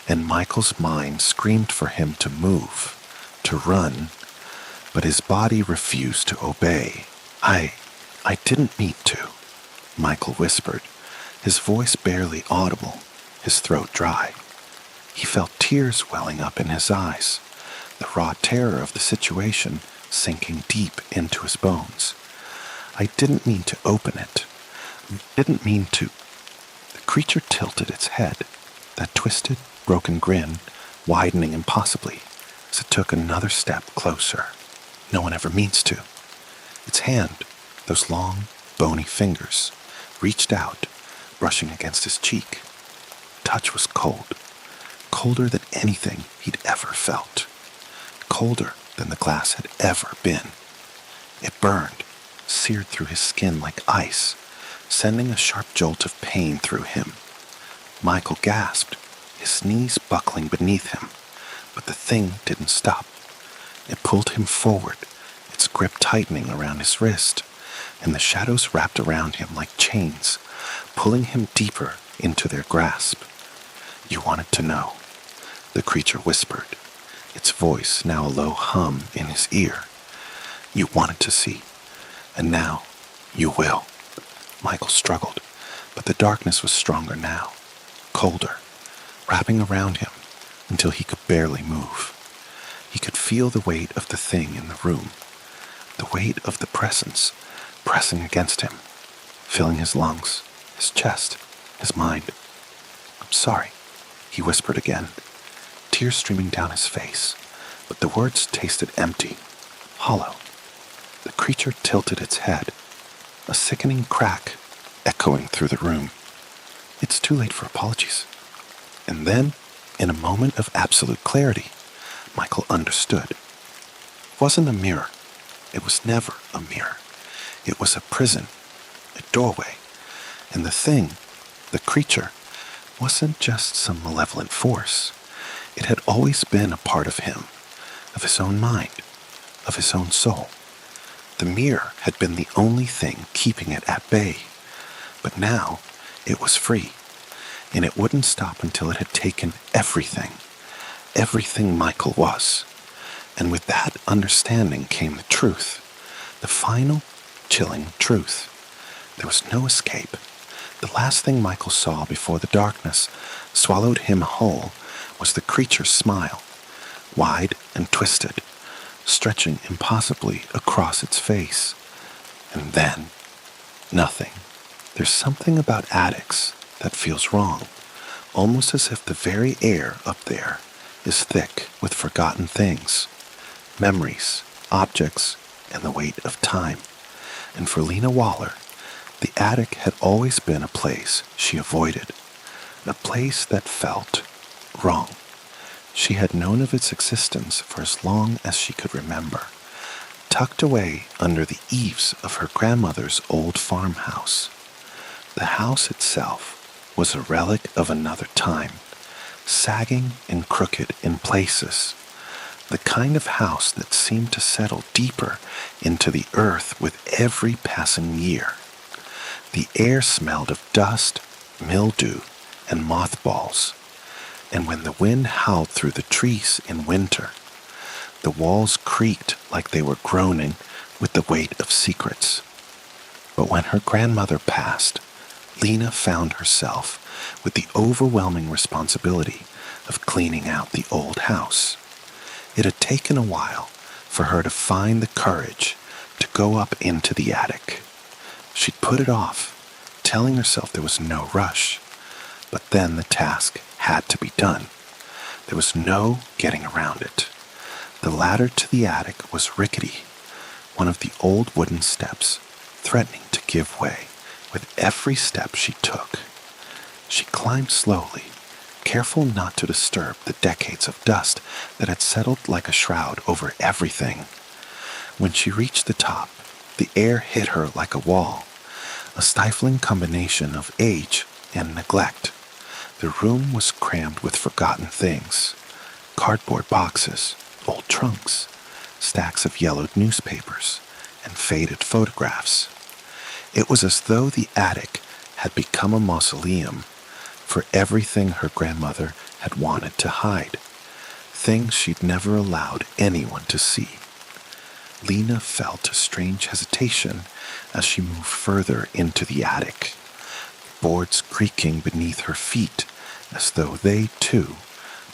and Michael's mind screamed for him to move, to run, but his body refused to obey. I didn't mean to, Michael whispered, his voice barely audible, his throat dry. He felt tears welling up in his eyes, the raw terror of the situation sinking deep into his bones. I didn't mean to open it. Didn't mean to. The creature tilted its head, that twisted, broken grin widening impossibly as it took another step closer. No one ever means to. Its hand, those long, bony fingers reached out, brushing against his cheek. Touch was cold, colder than anything he'd ever felt, colder than the glass had ever been. It burned, seared through his skin like ice, sending a sharp jolt of pain through him. Michael gasped, his knees buckling beneath him, but the thing didn't stop. It pulled him forward, its grip tightening around his wrist, and the shadows wrapped around him like chains, pulling him deeper into their grasp. "You wanted to know," the creature whispered, its voice now a low hum in his ear. "You wanted to see, and now you will." Michael struggled, but the darkness was stronger now, colder, wrapping around him until he could barely move. He could feel the weight of the thing in the room, the weight of the presence pressing against him, filling his lungs, his chest, his mind. "I'm sorry," he whispered again, tears streaming down his face, but the words tasted empty, hollow. The creature tilted its head, a sickening crack echoing through the room. "It's too late for apologies." And then, in a moment of absolute clarity, Michael understood. It wasn't a mirror. It was never a mirror. It was a prison, a doorway. And the thing, the creature, wasn't just some malevolent force. It had always been a part of him, of his own mind, of his own soul. The mirror had been the only thing keeping it at bay. But now it was free, and it wouldn't stop until it had taken everything Michael was. And with that understanding came the truth, the final, chilling truth. There was no escape. The last thing Michael saw before the darkness swallowed him whole was the creature's smile, wide and twisted, stretching impossibly across its face. And then, nothing. There's something about attics that feels wrong, almost as if the very air up there is thick with forgotten things, memories, objects, and the weight of time. And for Lena Waller, the attic had always been a place she avoided, a place that felt wrong. She had known of its existence for as long as she could remember, tucked away under the eaves of her grandmother's old farmhouse. The house itself was a relic of another time, sagging and crooked in places, the kind of house that seemed to settle deeper into the earth with every passing year. The air smelled of dust, mildew, and mothballs, and when the wind howled through the trees in winter, the walls creaked like they were groaning with the weight of secrets. But when her grandmother passed, Lena found herself with the overwhelming responsibility of cleaning out the old house. It had taken a while for her to find the courage to go up into the attic. She'd put it off, telling herself there was no rush, but then the task had to be done. There was no getting around it. The ladder to the attic was rickety, one of the old wooden steps threatening to give way with every step she took. She climbed slowly, careful not to disturb the decades of dust that had settled like a shroud over everything. When she reached the top, the air hit her like a wall, a stifling combination of age and neglect. The room was crammed with forgotten things, cardboard boxes, old trunks, stacks of yellowed newspapers, and faded photographs. It was as though the attic had become a mausoleum for everything her grandmother had wanted to hide, things she'd never allowed anyone to see. Lena felt a strange hesitation as she moved further into the attic, boards creaking beneath her feet as though they, too,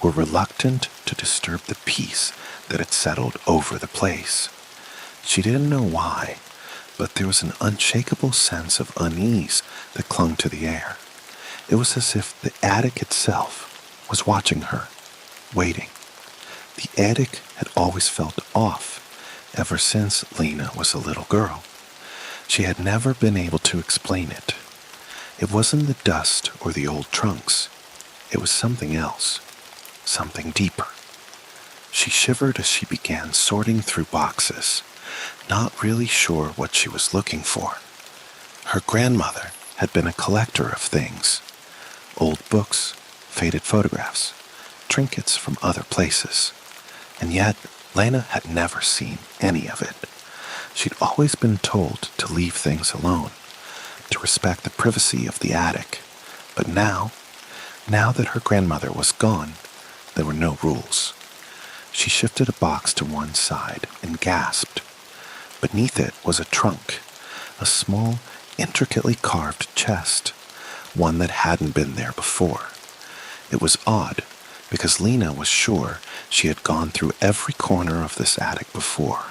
were reluctant to disturb the peace that had settled over the place. She didn't know why, but there was an unshakable sense of unease that clung to the air. It was as if the attic itself was watching her, waiting. The attic had always felt off, ever since Lena was a little girl. She had never been able to explain it. It wasn't the dust or the old trunks. It was something else, something deeper. She shivered as she began sorting through boxes, not really sure what she was looking for. Her grandmother had been a collector of things: old books, faded photographs, trinkets from other places. And yet, Lena had never seen any of it. She'd always been told to leave things alone, to respect the privacy of the attic. But now that her grandmother was gone, there were no rules. She shifted a box to one side and gasped. Beneath it was a trunk, a small, intricately carved chest, one that hadn't been there before. It was odd, because Lena was sure she had gone through every corner of this attic before.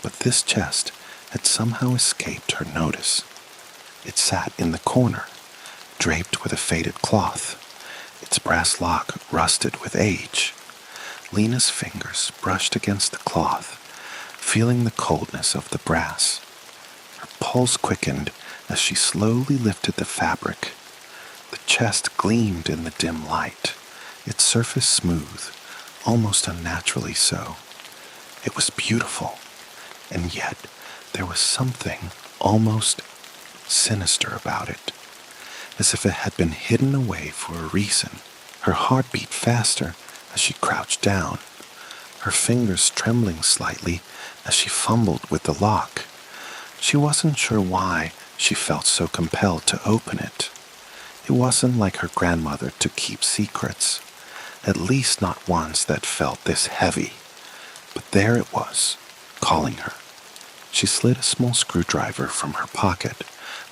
But this chest had somehow escaped her notice. It sat in the corner, draped with a faded cloth, its brass lock rusted with age. Lena's fingers brushed against the cloth, feeling the coldness of the brass. Her pulse quickened as she slowly lifted the fabric. The chest gleamed in the dim light, its surface smooth, almost unnaturally so. It was beautiful, and yet there was something almost sinister about it, as if it had been hidden away for a reason. Her heart beat faster as she crouched down, her fingers trembling slightly as she fumbled with the lock. She wasn't sure why she felt so compelled to open it. It wasn't like her grandmother to keep secrets, at least not ones that felt this heavy. But there it was, calling her. She slid a small screwdriver from her pocket,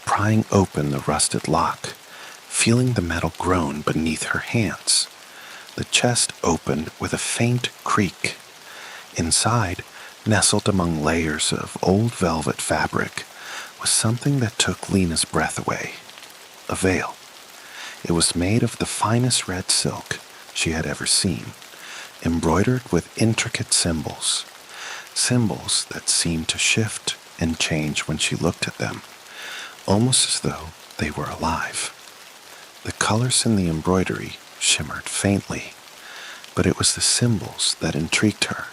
prying open the rusted lock, feeling the metal groan beneath her hands. The chest opened with a faint creak. Inside, nestled among layers of old velvet fabric, was something that took Lena's breath away. A veil. It was made of the finest red silk she had ever seen, embroidered with intricate symbols. Symbols that seemed to shift and change when she looked at them, almost as though they were alive. The colors in the embroidery shimmered faintly, but it was the symbols that intrigued her.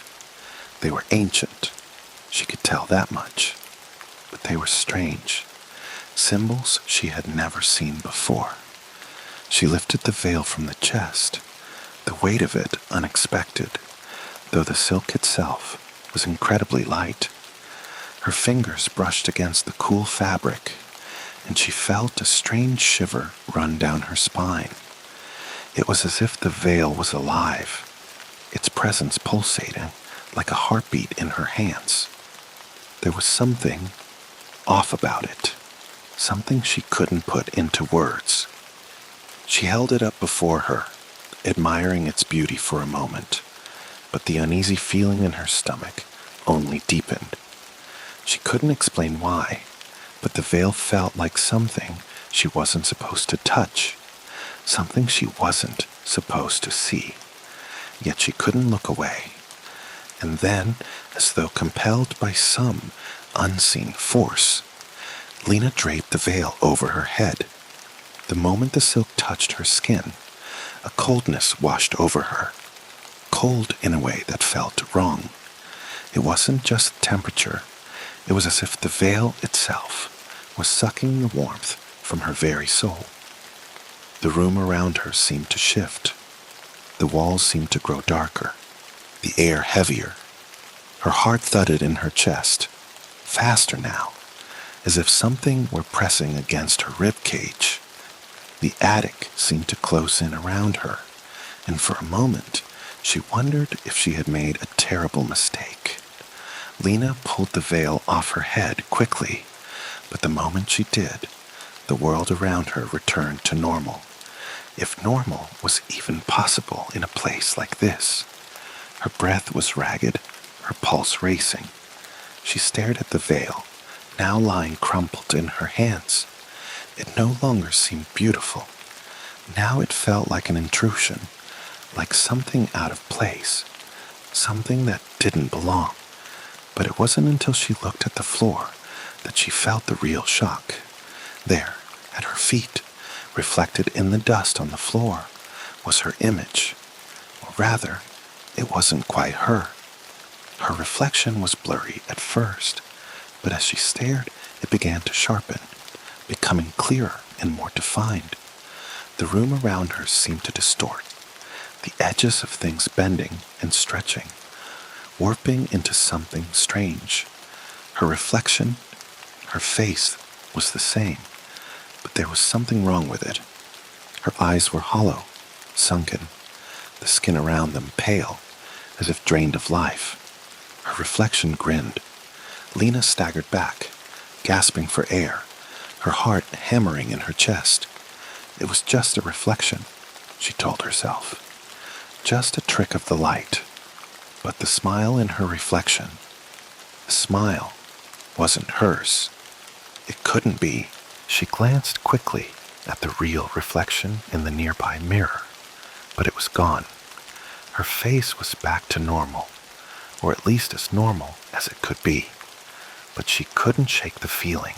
They were ancient, she could tell that much, but they were strange, symbols she had never seen before. She lifted the veil from the chest, the weight of it unexpected, though the silk itself was incredibly light. Her fingers brushed against the cool fabric, and she felt a strange shiver run down her spine. It was as if the veil was alive, its presence pulsating like a heartbeat in her hands. There was something off about it, something she couldn't put into words. She held it up before her, admiring its beauty for a moment, but the uneasy feeling in her stomach only deepened. She couldn't explain why, but the veil felt like something she wasn't supposed to touch, something she wasn't supposed to see. Yet she couldn't look away. And then, as though compelled by some unseen force, Lena draped the veil over her head. The moment the silk touched her skin, a coldness washed over her, cold in a way that felt wrong. It wasn't just temperature, it was as if the veil itself was sucking the warmth from her very soul. The room around her seemed to shift. The walls seemed to grow darker, the air heavier. Her heart thudded in her chest, faster now, as if something were pressing against her rib cage. The attic seemed to close in around her, and for a moment she wondered if she had made a terrible mistake. Lena pulled the veil off her head quickly, but the moment she did, the world around her returned to normal. If normal was even possible in a place like this. Her breath was ragged, her pulse racing. She stared at the veil, now lying crumpled in her hands. It no longer seemed beautiful. Now it felt like an intrusion, like something out of place, something that didn't belong. But it wasn't until she looked at the floor that she felt the real shock. There, at her feet, reflected in the dust on the floor, was her image. Or rather, it wasn't quite her. Her reflection was blurry at first, but as she stared, it began to sharpen, becoming clearer and more defined. The room around her seemed to distort, the edges of things bending and stretching, warping into something strange. Her reflection, her face, was the same, but there was something wrong with it. Her eyes were hollow, sunken, the skin around them pale, as if drained of life. Her reflection grinned. Lena staggered back, gasping for air, her heart hammering in her chest. It was just a reflection, she told herself. Just a trick of the light. But the smile in her reflection, the smile, wasn't hers. It couldn't be. She glanced quickly at the real reflection in the nearby mirror, but it was gone. Her face was back to normal, or at least as normal as it could be. But she couldn't shake the feeling.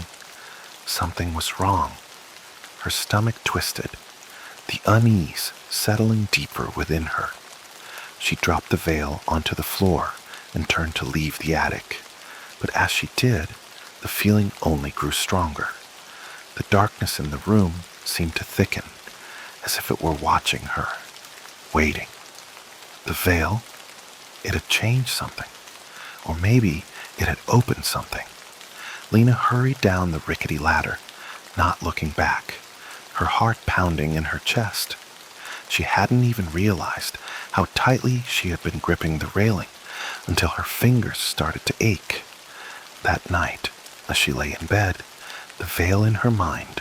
Something was wrong. Her stomach twisted, the unease settling deeper within her. She dropped the veil onto the floor and turned to leave the attic. But as she did, the feeling only grew stronger. The darkness in the room seemed to thicken, as if it were watching her, waiting. The veil, it had changed something. Or maybe it had opened something. Lena hurried down the rickety ladder, not looking back, her heart pounding in her chest. She hadn't even realized how tightly she had been gripping the railing until her fingers started to ache. That night, as she lay in bed, the veil in her mind,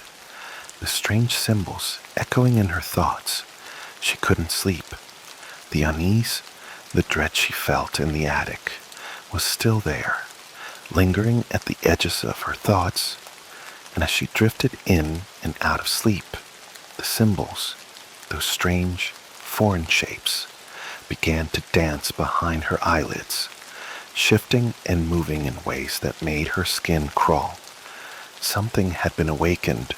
the strange symbols echoing in her thoughts, she couldn't sleep. The unease, the dread she felt in the attic, was still there, lingering at the edges of her thoughts, and as she drifted in and out of sleep, the symbols, those strange, foreign shapes, began to dance behind her eyelids, shifting and moving in ways that made her skin crawl. Something had been awakened,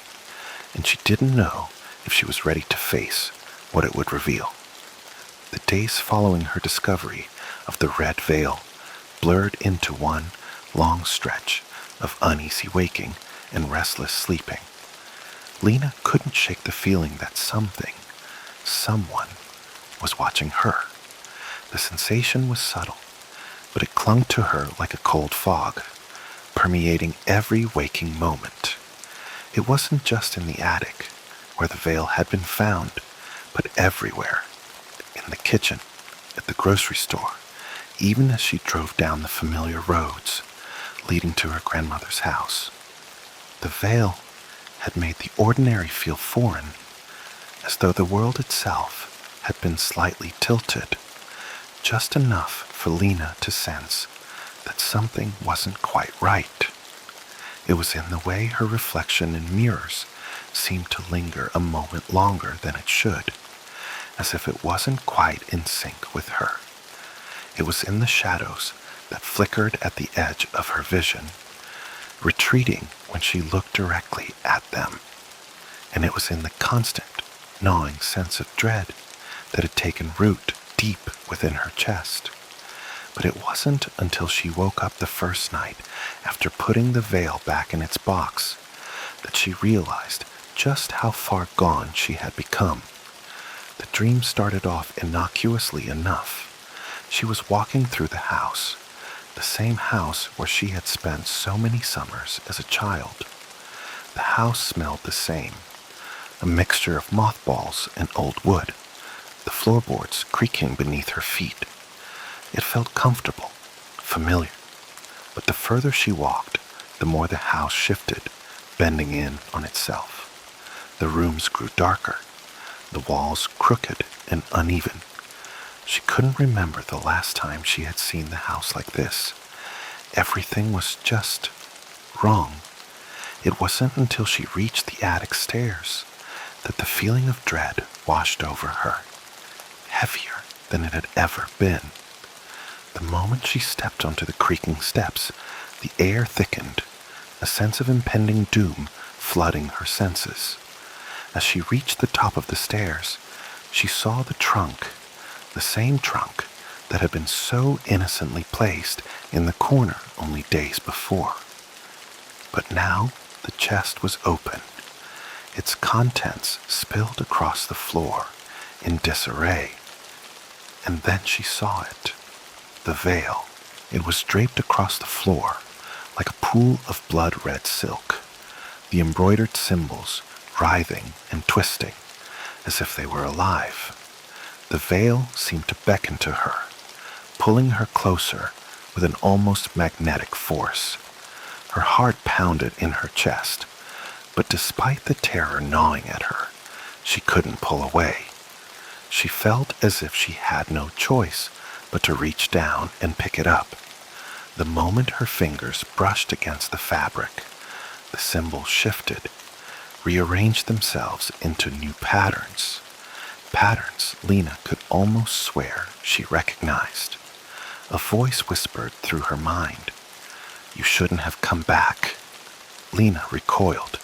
and she didn't know if she was ready to face what it would reveal. The days following her discovery of the red veil blurred into one long stretch of uneasy waking and restless sleeping. Lena couldn't shake the feeling that something, someone, was watching her. The sensation was subtle, but it clung to her like a cold fog, permeating every waking moment. It wasn't just in the attic, where the veil had been found, but everywhere. In the kitchen, at the grocery store, even as she drove down the familiar roads leading to her grandmother's house. The veil had made the ordinary feel foreign, as though the world itself had been slightly tilted, just enough for Lena to sense that something wasn't quite right. It was in the way her reflection in mirrors seemed to linger a moment longer than it should, as if it wasn't quite in sync with her. It was in the shadows that flickered at the edge of her vision, retreating when she looked directly at them. And it was in the constant, gnawing sense of dread that had taken root deep within her chest. But it wasn't until she woke up the first night after putting the veil back in its box that she realized just how far gone she had become. The dream started off innocuously enough. She was walking through the house, the same house where she had spent so many summers as a child. The house smelled the same, a mixture of mothballs and old wood, the floorboards creaking beneath her feet. It felt comfortable, familiar, but the further she walked, the more the house shifted, bending in on itself. The rooms grew darker, the walls crooked and uneven. She couldn't remember the last time she had seen the house like this. Everything was just wrong. It wasn't until she reached the attic stairs that the feeling of dread washed over her, heavier than it had ever been. The moment she stepped onto the creaking steps, the air thickened, a sense of impending doom flooding her senses. As she reached the top of the stairs, she saw the trunk, the same trunk that had been so innocently placed in the corner only days before. But now the chest was open, its contents spilled across the floor in disarray. And then she saw it, the veil. It was draped across the floor like a pool of blood-red silk, the embroidered symbols writhing and twisting as if they were alive. The veil seemed to beckon to her, pulling her closer with an almost magnetic force. Her heart pounded in her chest, but despite the terror gnawing at her, she couldn't pull away. She felt as if she had no choice but to reach down and pick it up. The moment her fingers brushed against the fabric, the symbols shifted, rearranged themselves into new patterns. Patterns Lena could almost swear she recognized. A voice whispered through her mind, "You shouldn't have come back." Lena recoiled,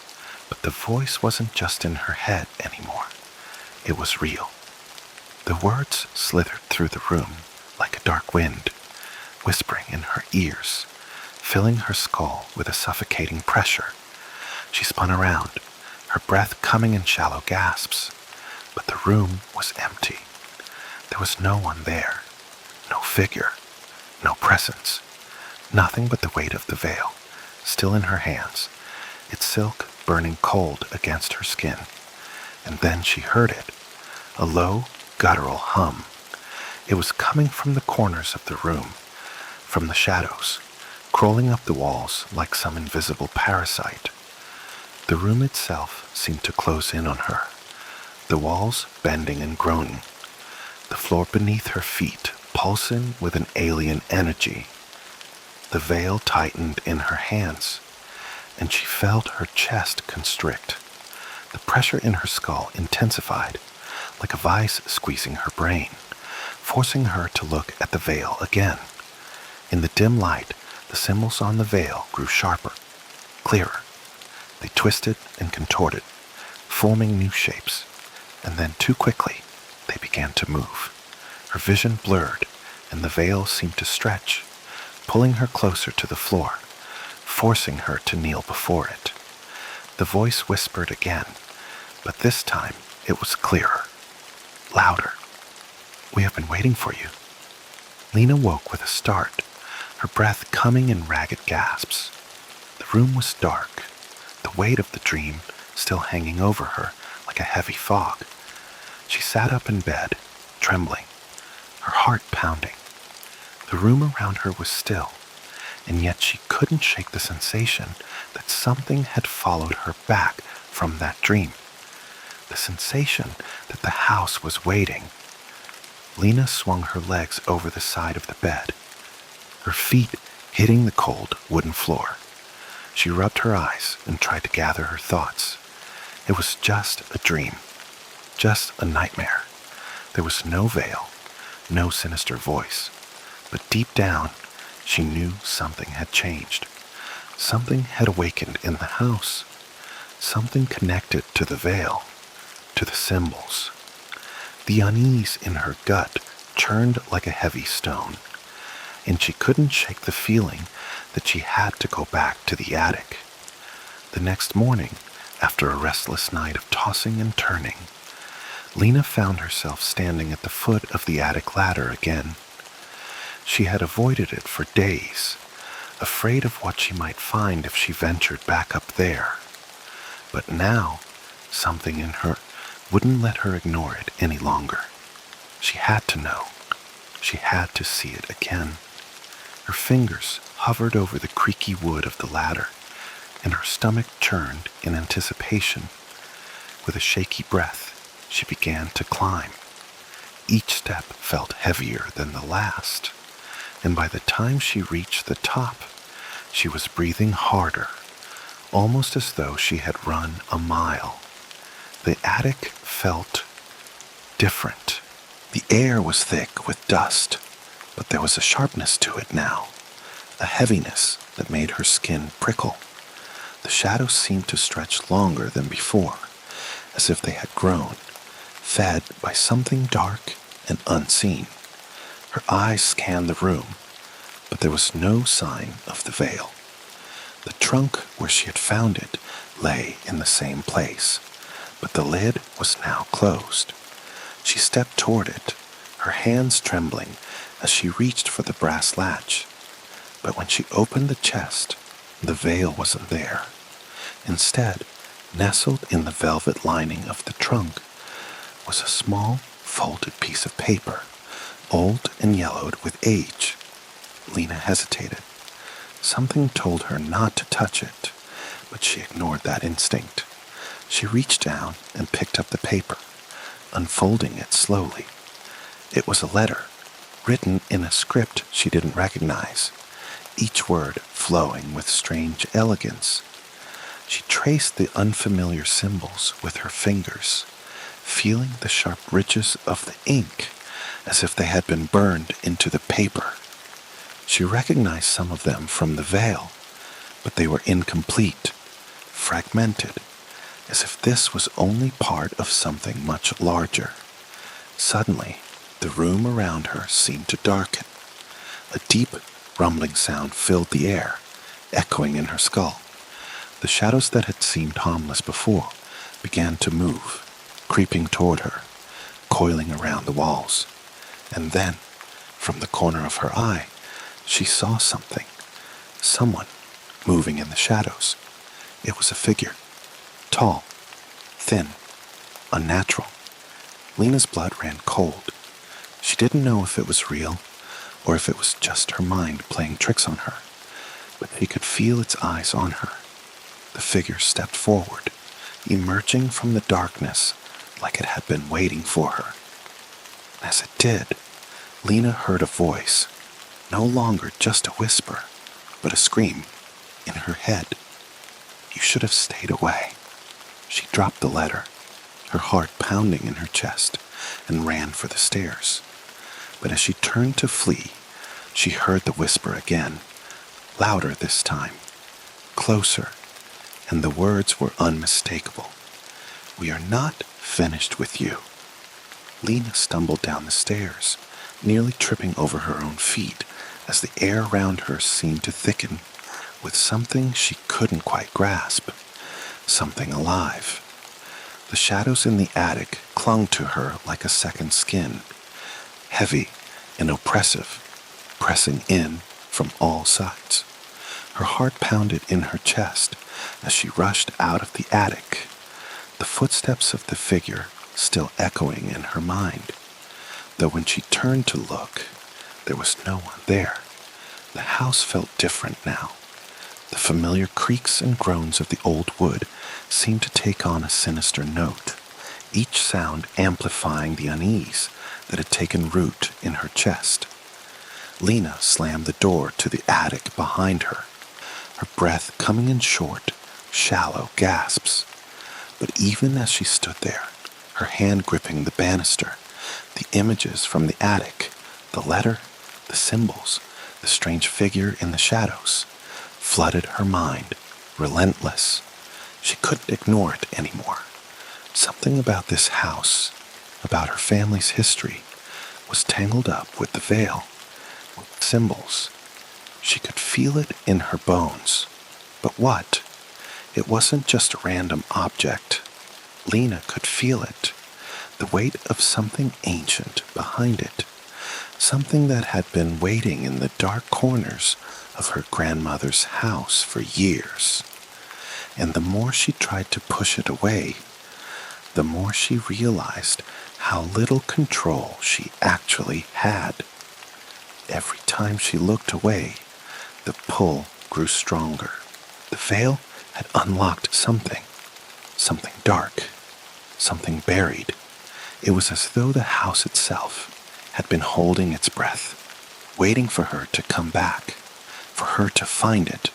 but the voice wasn't just in her head anymore. It was real. The words slithered through the room like a dark wind, whispering in her ears, filling her skull with a suffocating pressure. She spun around, her breath coming in shallow gasps, but the room was empty. There was no one there, no figure, no presence, nothing but the weight of the veil, still in her hands, its silk burning cold against her skin. And then she heard it, a low, guttural hum. It was coming from the corners of the room, from the shadows, crawling up the walls like some invisible parasite. The room itself seemed to close in on her, the walls bending and groaning, the floor beneath her feet pulsing with an alien energy. The veil tightened in her hands, and she felt her chest constrict. The pressure in her skull intensified, like a vice squeezing her brain, forcing her to look at the veil again. In the dim light, the symbols on the veil grew sharper, clearer. They twisted and contorted, forming new shapes, and then too quickly, they began to move. Her vision blurred, and the veil seemed to stretch, pulling her closer to the floor, forcing her to kneel before it. The voice whispered again, but this time it was clearer, louder. "We have been waiting for you." Lena woke with a start, her breath coming in ragged gasps. The room was dark, the weight of the dream still hanging over her like a heavy fog. She sat up in bed, trembling, her heart pounding. The room around her was still, and yet she couldn't shake the sensation that something had followed her back from that dream. The sensation that the house was waiting. Lena swung her legs over the side of the bed, her feet hitting the cold wooden floor. She rubbed her eyes and tried to gather her thoughts. It was just a dream, just a nightmare. There was no veil, no sinister voice, but deep down, she knew something had changed. Something had awakened in the house, something connected to the veil, to the symbols. The unease in her gut churned like a heavy stone, and she couldn't shake the feeling that she had to go back to the attic. The next morning, after a restless night of tossing and turning, Lena found herself standing at the foot of the attic ladder again. She had avoided it for days, afraid of what she might find if she ventured back up there. But now, something in her wouldn't let her ignore it any longer. She had to know. She had to see it again. Her fingers hovered over the creaky wood of the ladder, and her stomach churned in anticipation. With a shaky breath, she began to climb. Each step felt heavier than the last, and by the time she reached the top, she was breathing harder, almost as though she had run a mile. The attic felt different. The air was thick with dust, but there was a sharpness to it now, a heaviness that made her skin prickle. The shadows seemed to stretch longer than before, as if they had grown, fed by something dark and unseen. Her eyes scanned the room, but there was no sign of the veil. The trunk where she had found it lay in the same place, but the lid was now closed. She stepped toward it, her hands trembling as she reached for the brass latch. But when she opened the chest, the veil wasn't there. Instead, nestled in the velvet lining of the trunk, was a small, folded piece of paper, old and yellowed with age. Lena hesitated. Something told her not to touch it, but she ignored that instinct. She reached down and picked up the paper, unfolding it slowly. It was a letter, written in a script she didn't recognize, each word flowing with strange elegance. She traced the unfamiliar symbols with her fingers, feeling the sharp ridges of the ink as if they had been burned into the paper. She recognized some of them from the veil, but they were incomplete, fragmented, as if this was only part of something much larger. Suddenly, the room around her seemed to darken. A deep, rumbling sound filled the air, echoing in her skull. The shadows that had seemed harmless before began to move, creeping toward her, coiling around the walls. And then, from the corner of her eye, she saw something, someone moving in the shadows. It was a figure, tall, thin, unnatural. Lena's blood ran cold. She didn't know if it was real or if it was just her mind playing tricks on her, but she could feel its eyes on her. The figure stepped forward, emerging from the darkness like it had been waiting for her. As it did, Lena heard a voice, no longer just a whisper, but a scream in her head. "You should have stayed away." She dropped the letter, her heart pounding in her chest, and ran for the stairs. But as she turned to flee, she heard the whisper again, louder this time, closer, and the words were unmistakable. "We are not finished with you." Lena stumbled down the stairs, nearly tripping over her own feet as the air around her seemed to thicken with something she couldn't quite grasp, something alive. The shadows in the attic clung to her like a second skin, heavy and oppressive, pressing in from all sides. Her heart pounded in her chest as she rushed out of the attic, the footsteps of the figure still echoing in her mind. Though when she turned to look, there was no one there. The house felt different now. The familiar creaks and groans of the old wood seemed to take on a sinister note, each sound amplifying the unease that had taken root in her chest. Lena slammed the door to the attic behind her, her breath coming in short, shallow gasps. But even as she stood there, her hand gripping the banister, the images from the attic, the letter, the symbols, the strange figure in the shadows, flooded her mind, relentless. She couldn't ignore it anymore. Something about this house, about her family's history, was tangled up with the veil, with symbols. She could feel it in her bones. But what? It wasn't just a random object. Lena could feel it, the weight of something ancient behind it, something that had been waiting in the dark corners of her grandmother's house for years. And the more she tried to push it away, the more she realized how little control she actually had. Every time she looked away, the pull grew stronger. The veil had unlocked something dark, something buried. It was as though the house itself had been holding its breath, waiting for her to come back, for her to find it.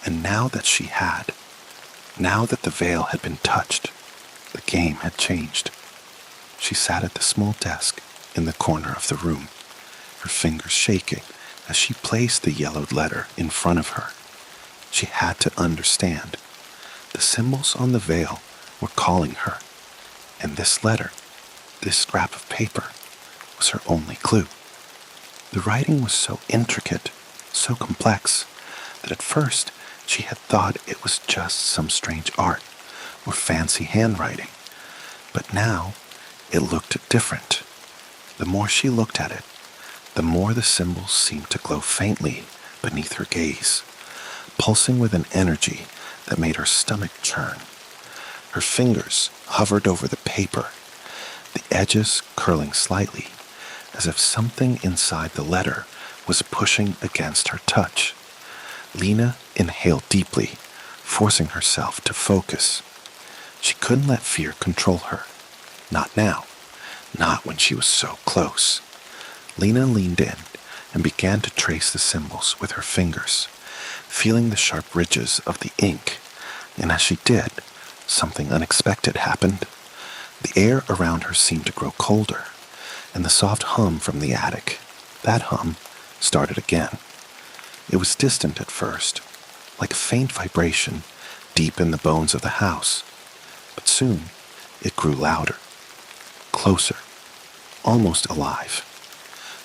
And now that she had, now that the veil had been touched, the game had changed. She sat at the small desk in the corner of the room, her fingers shaking as she placed the yellowed letter in front of her. She had to understand. The symbols on the veil were calling her, and this letter, this scrap of paper, was her only clue. The writing was so intricate, so complex, that at first she had thought it was just some strange art or fancy handwriting. But now it looked different. The more she looked at it, the more the symbols seemed to glow faintly beneath her gaze, pulsing with an energy that made her stomach churn. Her fingers hovered over the paper, the edges curling slightly, as if something inside the letter was pushing against her touch. Lena inhaled deeply, forcing herself to focus. She couldn't let fear control her. Not now. Not when she was so close. Lena leaned in and began to trace the symbols with her fingers, feeling the sharp ridges of the ink. And as she did, something unexpected happened. The air around her seemed to grow colder, and the soft hum from the attic, that hum, started again. It was distant at first, like a faint vibration deep in the bones of the house, but soon it grew louder, closer, almost alive.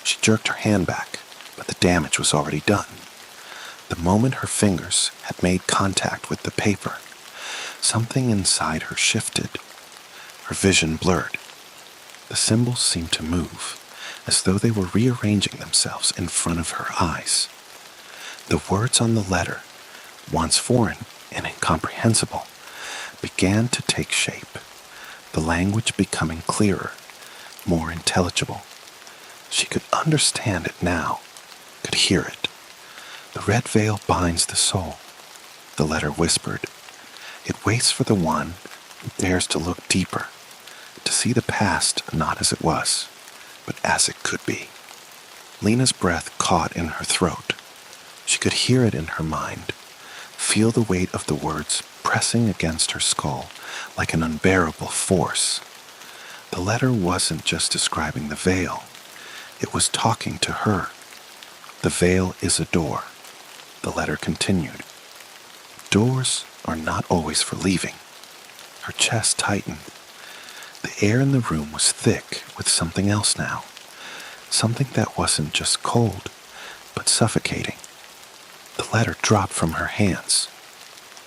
She jerked her hand back, but the damage was already done. The moment her fingers had made contact with the paper, something inside her shifted. Her vision blurred. The symbols seemed to move, as though they were rearranging themselves in front of her eyes. The words on the letter, once foreign and incomprehensible, began to take shape, the language becoming clearer, more intelligible. She could understand it now, could hear it. The red veil binds the soul, the letter whispered. It waits for the one who dares to look deeper, to see the past not as it was, but as it could be. Lena's breath caught in her throat. She could hear it in her mind, feel the weight of the words pressing against her skull like an unbearable force. The letter wasn't just describing the veil. It was talking to her. The veil is a door, the letter continued. Doors are not always for leaving. Her chest tightened. The air in the room was thick with something else now, something that wasn't just cold, but suffocating. The letter dropped from her hands.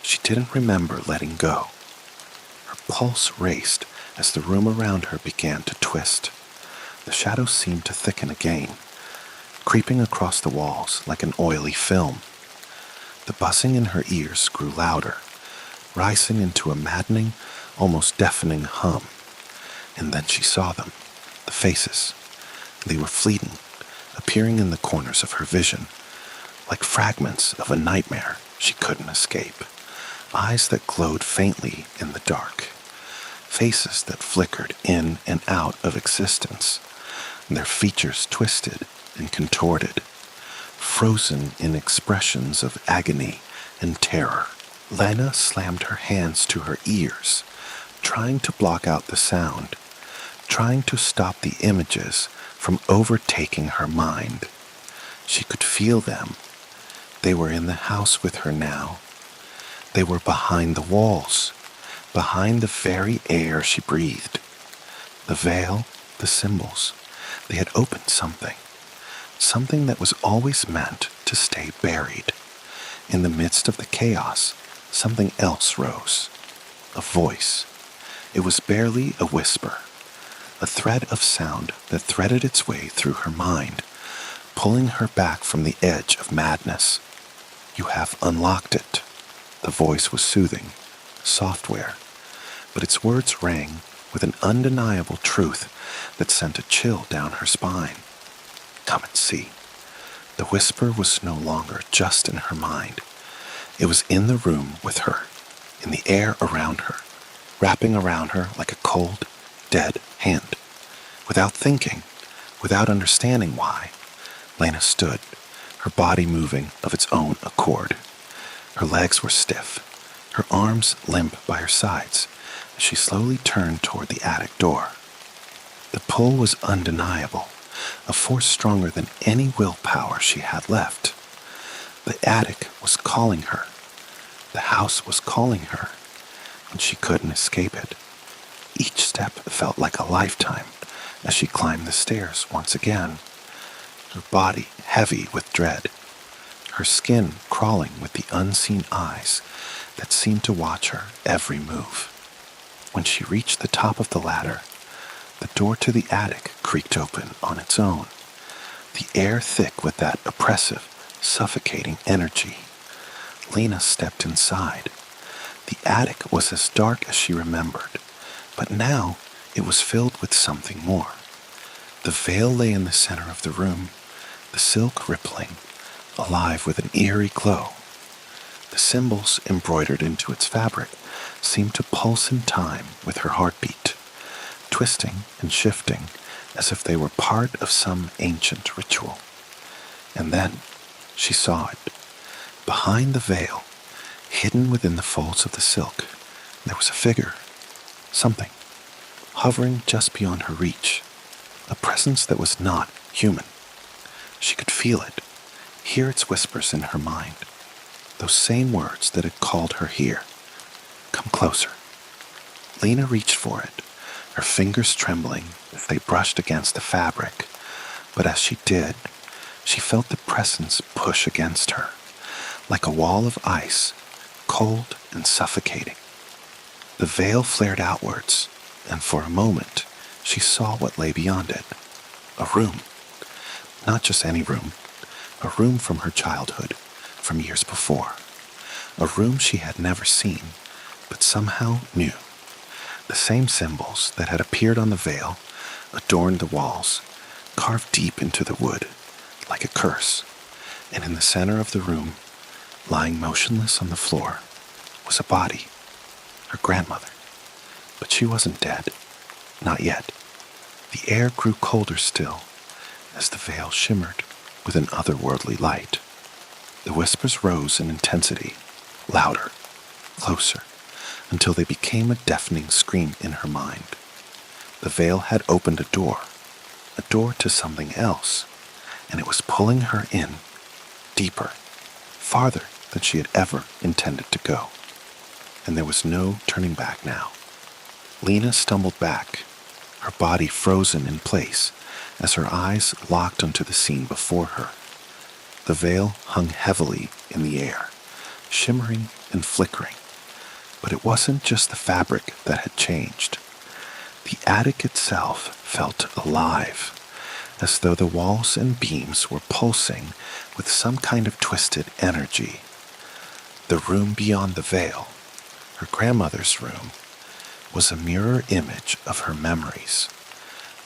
She didn't remember letting go. Her pulse raced as the room around her began to twist. The shadows seemed to thicken again, creeping across the walls like an oily film. The buzzing in her ears grew louder, rising into a maddening, almost deafening hum. And then she saw them, the faces. They were fleeting, appearing in the corners of her vision, like fragments of a nightmare she couldn't escape. Eyes that glowed faintly in the dark. Faces that flickered in and out of existence, their features twisted and contorted, frozen in expressions of agony and terror. Lena slammed her hands to her ears, trying to block out the sound, trying to stop the images from overtaking her mind. She could feel them. They were in the house with her now. They were behind the walls, behind the very air she breathed. The veil, the symbols, they had opened something that was always meant to stay buried. In the midst of the chaos, something else rose. A voice. It was barely a whisper, a thread of sound that threaded its way through her mind, pulling her back from the edge of madness. You have unlocked it. The voice was soothing, software, but its words rang with an undeniable truth that sent a chill down her spine. Come and see. The whisper was no longer just in her mind. It was in the room with her, in the air around her, wrapping around her like a cold, dead hand. Without thinking, without understanding why, Lena stood, her body moving of its own accord. Her legs were stiff, her arms limp by her sides, as she slowly turned toward the attic door. The pull was undeniable, a force stronger than any willpower she had left. The attic was calling her. The house was calling her. and she couldn't escape it. Each step felt like a lifetime as she climbed the stairs once again, her body heavy with dread, her skin crawling with the unseen eyes that seemed to watch her every move. When she reached the top of the ladder, the door to the attic creaked open on its own, the air thick with that oppressive, suffocating energy. Lena stepped inside. The attic was as dark as she remembered, but now it was filled with something more. The veil lay in the center of the room, the silk rippling, alive with an eerie glow. The symbols embroidered into its fabric seemed to pulse in time with her heartbeat, twisting and shifting as if they were part of some ancient ritual. And then she saw it. Behind the veil, hidden within the folds of the silk, there was a figure, something, hovering just beyond her reach, a presence that was not human. She could feel it, hear its whispers in her mind, those same words that had called her here. Come closer. Lena reached for it, her fingers trembling as they brushed against the fabric, but as she did, she felt the presence push against her, like a wall of ice, cold and suffocating. The veil flared outwards, and for a moment she saw what lay beyond it. A room. Not just any room. A room from her childhood, from years before. A room she had never seen, but somehow knew. The same symbols that had appeared on the veil adorned the walls, carved deep into the wood, like a curse. And in the center of the room, lying motionless on the floor, was a body. Her grandmother. But she wasn't dead. Not yet. The air grew colder still, as the veil shimmered with an otherworldly light. The whispers rose in intensity, louder, closer, until they became a deafening scream in her mind. The veil had opened a door to something else, and it was pulling her in, deeper, farther than she had ever intended to go. And there was no turning back now. Lena stumbled back, her body frozen in place as her eyes locked onto the scene before her. The veil hung heavily in the air, shimmering and flickering. But it wasn't just the fabric that had changed. The attic itself felt alive, as though the walls and beams were pulsing with some kind of twisted energy. The room beyond the veil, her grandmother's room, was a mirror image of her memories.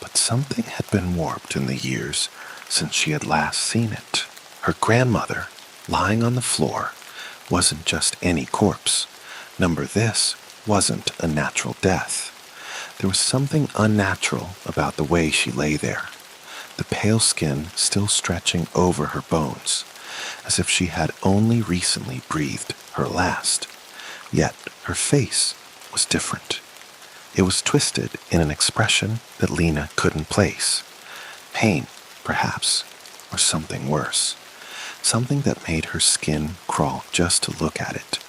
But something had been warped in the years since she had last seen it. Her grandmother, lying on the floor, wasn't just any corpse. This wasn't a natural death. There was something unnatural about the way she lay there, the pale skin still stretching over her bones, as if she had only recently breathed her last. Yet her face was different. It was twisted in an expression that Lena couldn't place. Pain, perhaps, or something worse. Something that made her skin crawl just to look at it.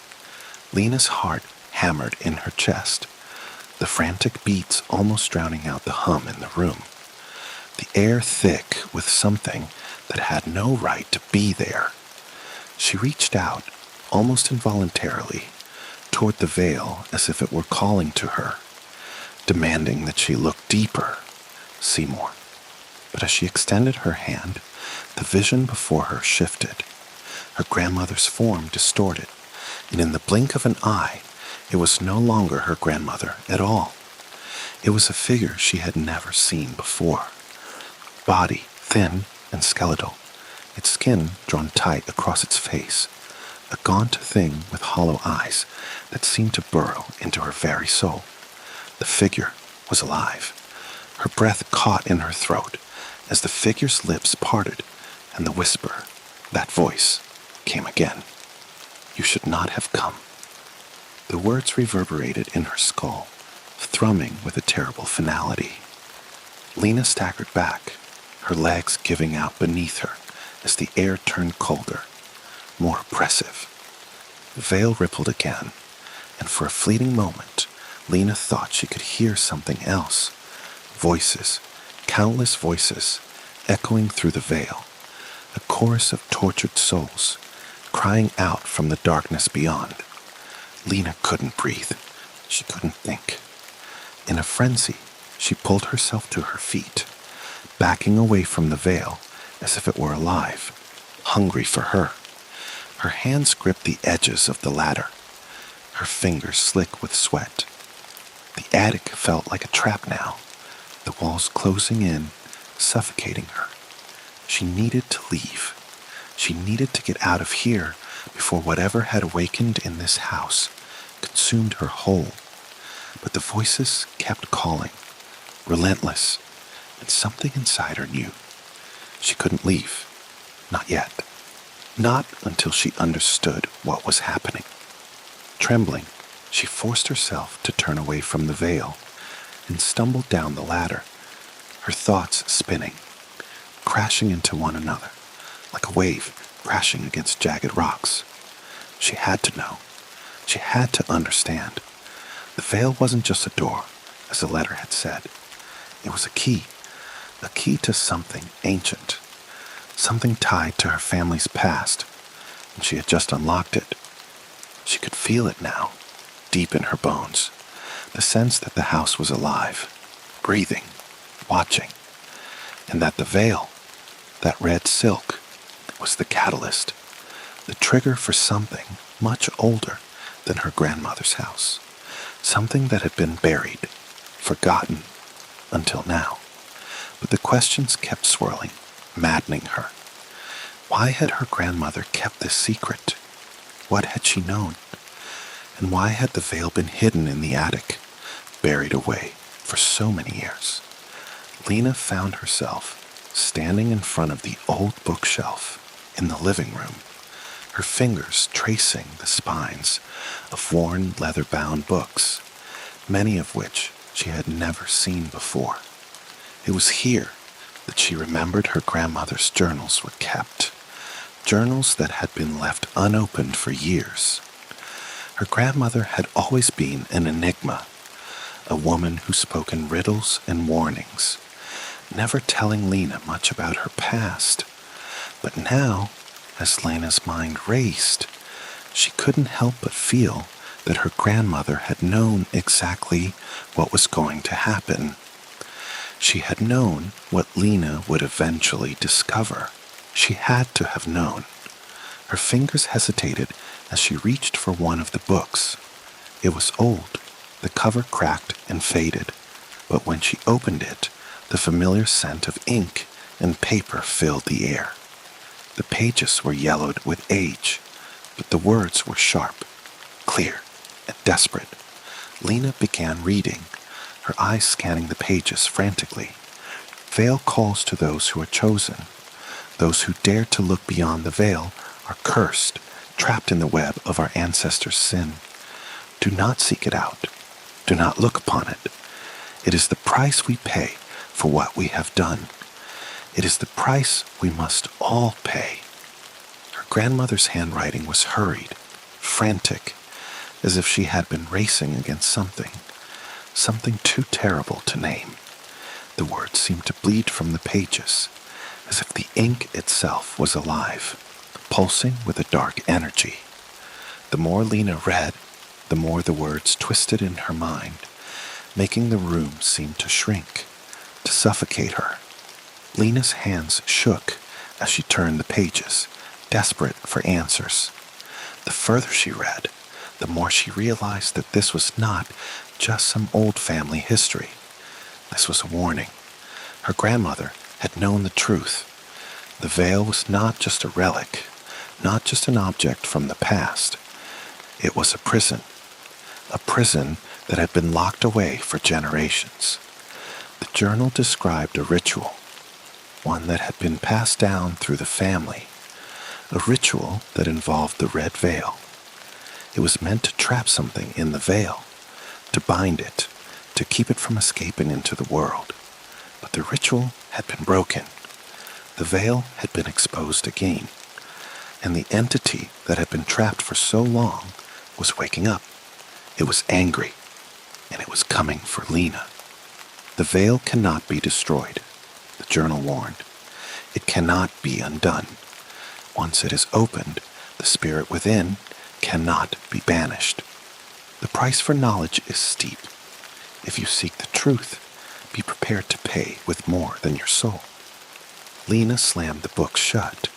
Lena's heart hammered in her chest, the frantic beats almost drowning out the hum in the room. The air thick with something that had no right to be there. She reached out, almost involuntarily, toward the veil as if it were calling to her, demanding that she look deeper, see more. But as she extended her hand, the vision before her shifted. Her grandmother's form distorted, and in the blink of an eye, it was no longer her grandmother at all. It was a figure she had never seen before. Body thin and skeletal, its skin drawn tight across its face, a gaunt thing with hollow eyes that seemed to burrow into her very soul. The figure was alive. Her breath caught in her throat as the figure's lips parted and the whisper, that voice, came again. You should not have come. The words reverberated in her skull, thrumming with a terrible finality. Lena staggered back, her legs giving out beneath her as the air turned colder, more oppressive. The veil rippled again, and for a fleeting moment, Lena thought she could hear something else. Voices, countless voices, echoing through the veil, a chorus of tortured souls, crying out from the darkness beyond. Lena couldn't breathe. She couldn't think. In a frenzy, she pulled herself to her feet, backing away from the veil as if it were alive, hungry for her. Her hands gripped the edges of the ladder, her fingers slick with sweat. The attic felt like a trap now, the walls closing in, suffocating her. She needed to leave. She needed to get out of here before whatever had awakened in this house consumed her whole. But the voices kept calling, relentless, and something inside her knew. She couldn't leave. Not yet. Not until she understood what was happening. Trembling, she forced herself to turn away from the veil and stumbled down the ladder, her thoughts spinning, crashing into one another, like a wave crashing against jagged rocks. She had to know. She had to understand. The veil wasn't just a door, as the letter had said. It was a key to something ancient, something tied to her family's past, and she had just unlocked it. She could feel it now, deep in her bones, the sense that the house was alive, breathing, watching, and that the veil, that red silk, was the catalyst, the trigger for something much older than her grandmother's house, something that had been buried, forgotten, until now. But the questions kept swirling, maddening her. Why had her grandmother kept this secret? What had she known? And why had the veil been hidden in the attic, buried away for so many years? Lena found herself standing in front of the old bookshelf in the living room, her fingers tracing the spines of worn leather-bound books, many of which she had never seen before. It was here that she remembered her grandmother's journals were kept, journals that had been left unopened for years. Her grandmother had always been an enigma, a woman who spoke in riddles and warnings, never telling Lena much about her past. But now, as Lena's mind raced, she couldn't help but feel that her grandmother had known exactly what was going to happen. She had known what Lena would eventually discover. She had to have known. Her fingers hesitated as she reached for one of the books. It was old, the cover cracked and faded, but when she opened it, the familiar scent of ink and paper filled the air. The pages were yellowed with age, but the words were sharp, clear, and desperate. Lena began reading, her eyes scanning the pages frantically. Veil calls to those who are chosen. Those who dare to look beyond the veil are cursed, trapped in the web of our ancestors' sin. Do not seek it out. Do not look upon it. It is the price we pay for what we have done. It is the price we must all pay. Her grandmother's handwriting was hurried, frantic, as if she had been racing against something too terrible to name. The words seemed to bleed from the pages, as if the ink itself was alive, pulsing with a dark energy. The more Lena read, the more the words twisted in her mind, making the room seem to shrink, to suffocate her. Lena's hands shook as she turned the pages, desperate for answers. The further she read, the more she realized that this was not just some old family history. This was a warning. Her grandmother had known the truth. The veil was not just a relic, not just an object from the past. It was a prison that had been locked away for generations. The journal described a ritual, one that had been passed down through the family, a ritual that involved the red veil. It was meant to trap something in the veil, to bind it, to keep it from escaping into the world. But the ritual had been broken. The veil had been exposed again, and the entity that had been trapped for so long was waking up. It was angry, and it was coming for Lena. The veil cannot be destroyed, the journal warned. It cannot be undone. Once it is opened, the spirit within cannot be banished. The price for knowledge is steep. If you seek the truth, be prepared to pay with more than your soul. Lena slammed the book shut,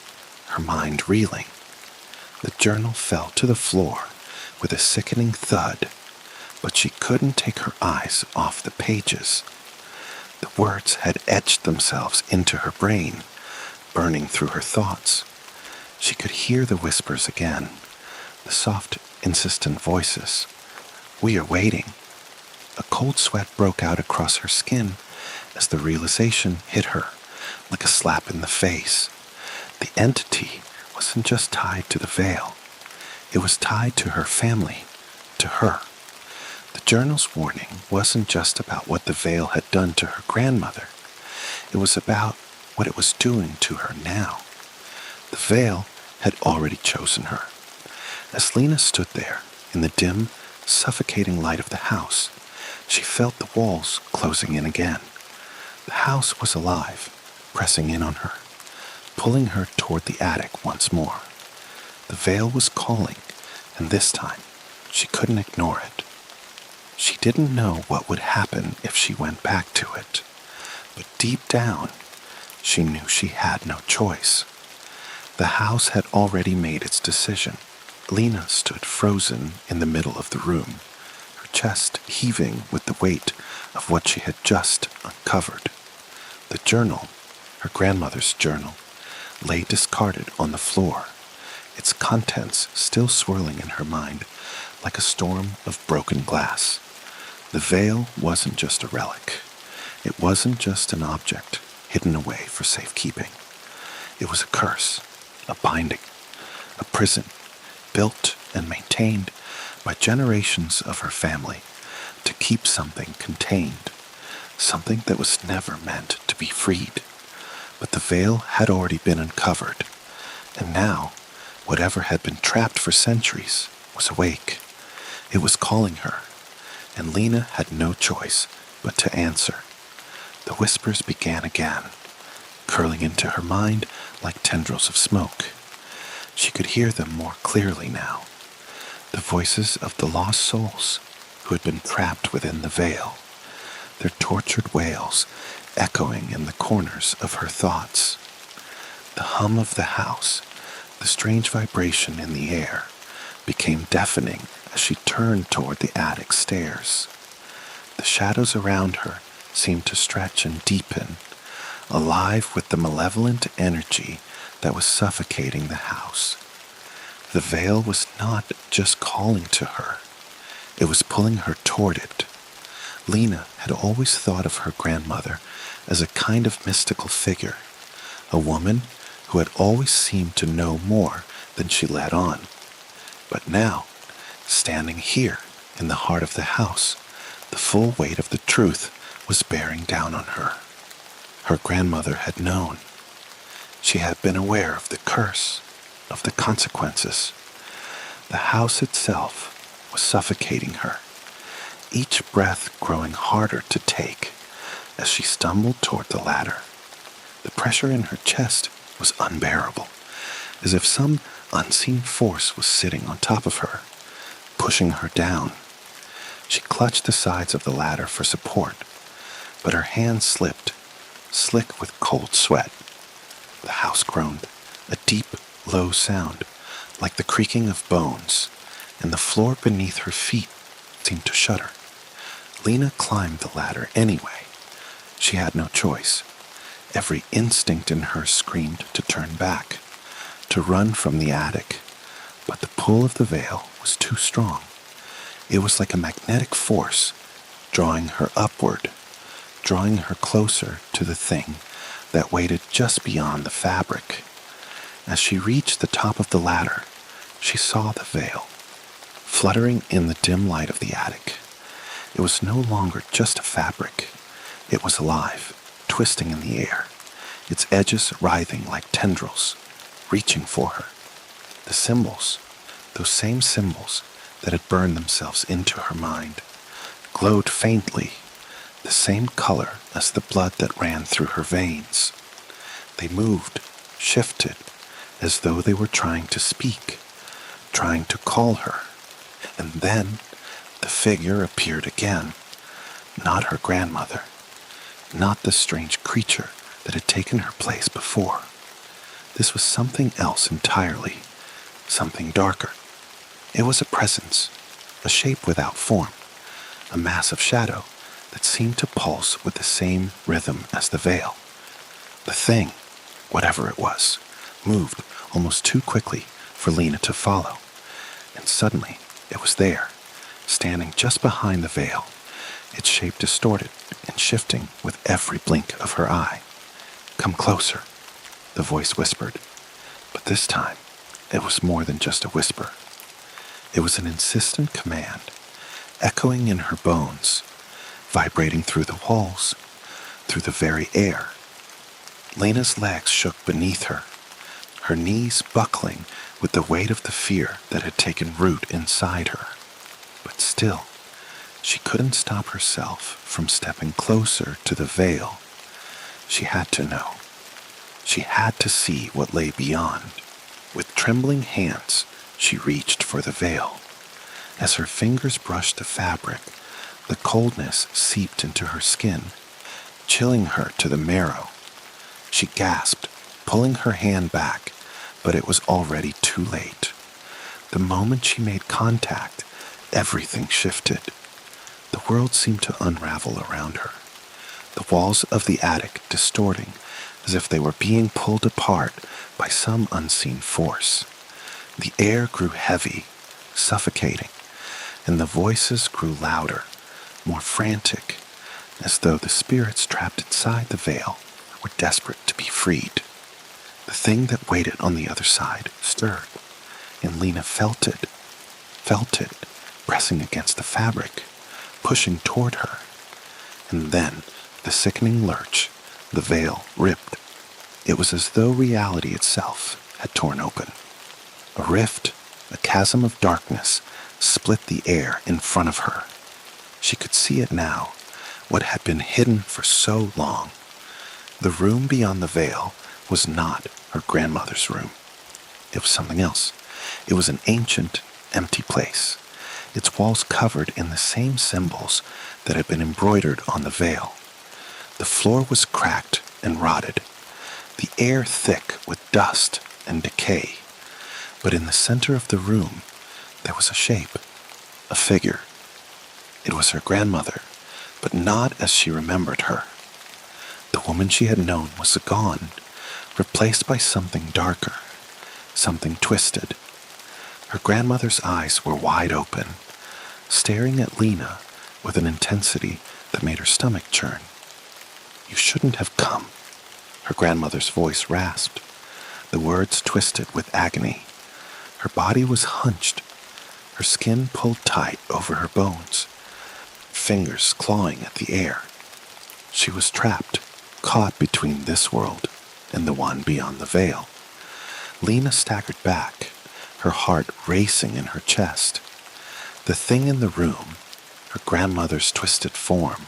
her mind reeling. The journal fell to the floor with a sickening thud, but she couldn't take her eyes off the pages. The words had etched themselves into her brain, burning through her thoughts. She could hear the whispers again, the soft, insistent voices. "We are waiting." A cold sweat broke out across her skin as the realization hit her like a slap in the face. The entity wasn't just tied to the veil. It was tied to her family, to her. The journal's warning wasn't just about what the veil had done to her grandmother. It was about what it was doing to her now. The veil had already chosen her. As Lena stood there in the dim, suffocating light of the house, she felt the walls closing in again. The house was alive, pressing in on her, pulling her toward the attic once more. The veil was calling, and this time she couldn't ignore it. She didn't know what would happen if she went back to it, but deep down, she knew she had no choice. The house had already made its decision. Lena stood frozen in the middle of the room, her chest heaving with the weight of what she had just uncovered. The journal, her grandmother's journal, lay discarded on the floor, its contents still swirling in her mind like a storm of broken glass. The veil wasn't just a relic. It wasn't just an object hidden away for safekeeping. It was a curse, a binding, a prison, built and maintained by generations of her family to keep something contained, something that was never meant to be freed. But the veil had already been uncovered, and now, whatever had been trapped for centuries was awake. It was calling her, and Lena had no choice but to answer. The whispers began again, curling into her mind like tendrils of smoke. She could hear them more clearly now, the voices of the lost souls who had been trapped within the veil, their tortured wails echoing in the corners of her thoughts. The hum of the house, the strange vibration in the air, became deafening as she turned toward the attic stairs. The shadows around her seemed to stretch and deepen, alive with the malevolent energy that was suffocating the house. The veil was not just calling to her, it was pulling her toward it. Lena had always thought of her grandmother as a kind of mystical figure, a woman who had always seemed to know more than she let on. But now, standing here in the heart of the house, the full weight of the truth was bearing down on her. Her grandmother had known. She had been aware of the curse, of the consequences. The house itself was suffocating her, each breath growing harder to take as she stumbled toward the ladder. The pressure in her chest was unbearable, as if some unseen force was sitting on top of her, pushing her down. She clutched the sides of the ladder for support, but her hands slipped, slick with cold sweat. The house groaned, a deep, low sound, like the creaking of bones, and the floor beneath her feet seemed to shudder. Lena climbed the ladder anyway. She had no choice. Every instinct in her screamed to turn back, to run from the attic, but the pull of the veil was too strong. It was like a magnetic force, drawing her upward, drawing her closer to the thing that waited just beyond the fabric. As she reached the top of the ladder, she saw the veil, fluttering in the dim light of the attic. It was no longer just a fabric. It was alive, twisting in the air, its edges writhing like tendrils, reaching for her. The symbols, those same symbols that had burned themselves into her mind glowed faintly, the same color as the blood that ran through her veins. They moved, shifted, as though they were trying to speak, trying to call her. And then the figure appeared again. Not her grandmother, not the strange creature that had taken her place before. This was something else entirely, something darker. It was a presence, a shape without form, a mass of shadow that seemed to pulse with the same rhythm as the veil. The thing, whatever it was, moved almost too quickly for Lena to follow. And suddenly, it was there, standing just behind the veil, its shape distorted and shifting with every blink of her eye. "Come closer," the voice whispered. But this time, it was more than just a whisper. It was an insistent command, echoing in her bones, vibrating through the walls, through the very air. Lena's legs shook beneath her, her knees buckling with the weight of the fear that had taken root inside her. But still, she couldn't stop herself from stepping closer to the veil. She had to know. She had to see what lay beyond. With trembling hands, she reached for the veil. As her fingers brushed the fabric, the coldness seeped into her skin, chilling her to the marrow. She gasped, pulling her hand back, but it was already too late. The moment she made contact, everything shifted. The world seemed to unravel around her, the walls of the attic distorting as if they were being pulled apart by some unseen force. The air grew heavy, suffocating, and the voices grew louder, more frantic, as though the spirits trapped inside the veil were desperate to be freed. The thing that waited on the other side stirred, and Lena felt it, pressing against the fabric, pushing toward her. And then, the sickening lurch, the veil ripped. It was as though reality itself had torn open. A rift, a chasm of darkness, split the air in front of her. She could see it now, what had been hidden for so long. The room beyond the veil was not her grandmother's room. It was something else. It was an ancient, empty place, its walls covered in the same symbols that had been embroidered on the veil. The floor was cracked and rotted, the air thick with dust and decay. But in the center of the room, there was a shape, a figure. It was her grandmother, but not as she remembered her. The woman she had known was gone, replaced by something darker, something twisted. Her grandmother's eyes were wide open, staring at Lena with an intensity that made her stomach churn. "You shouldn't have come," her grandmother's voice rasped, the words twisted with agony. Her body was hunched, her skin pulled tight over her bones, fingers clawing at the air. She was trapped, caught between this world and the one beyond the veil. Lena staggered back, her heart racing in her chest. The thing in the room, her grandmother's twisted form,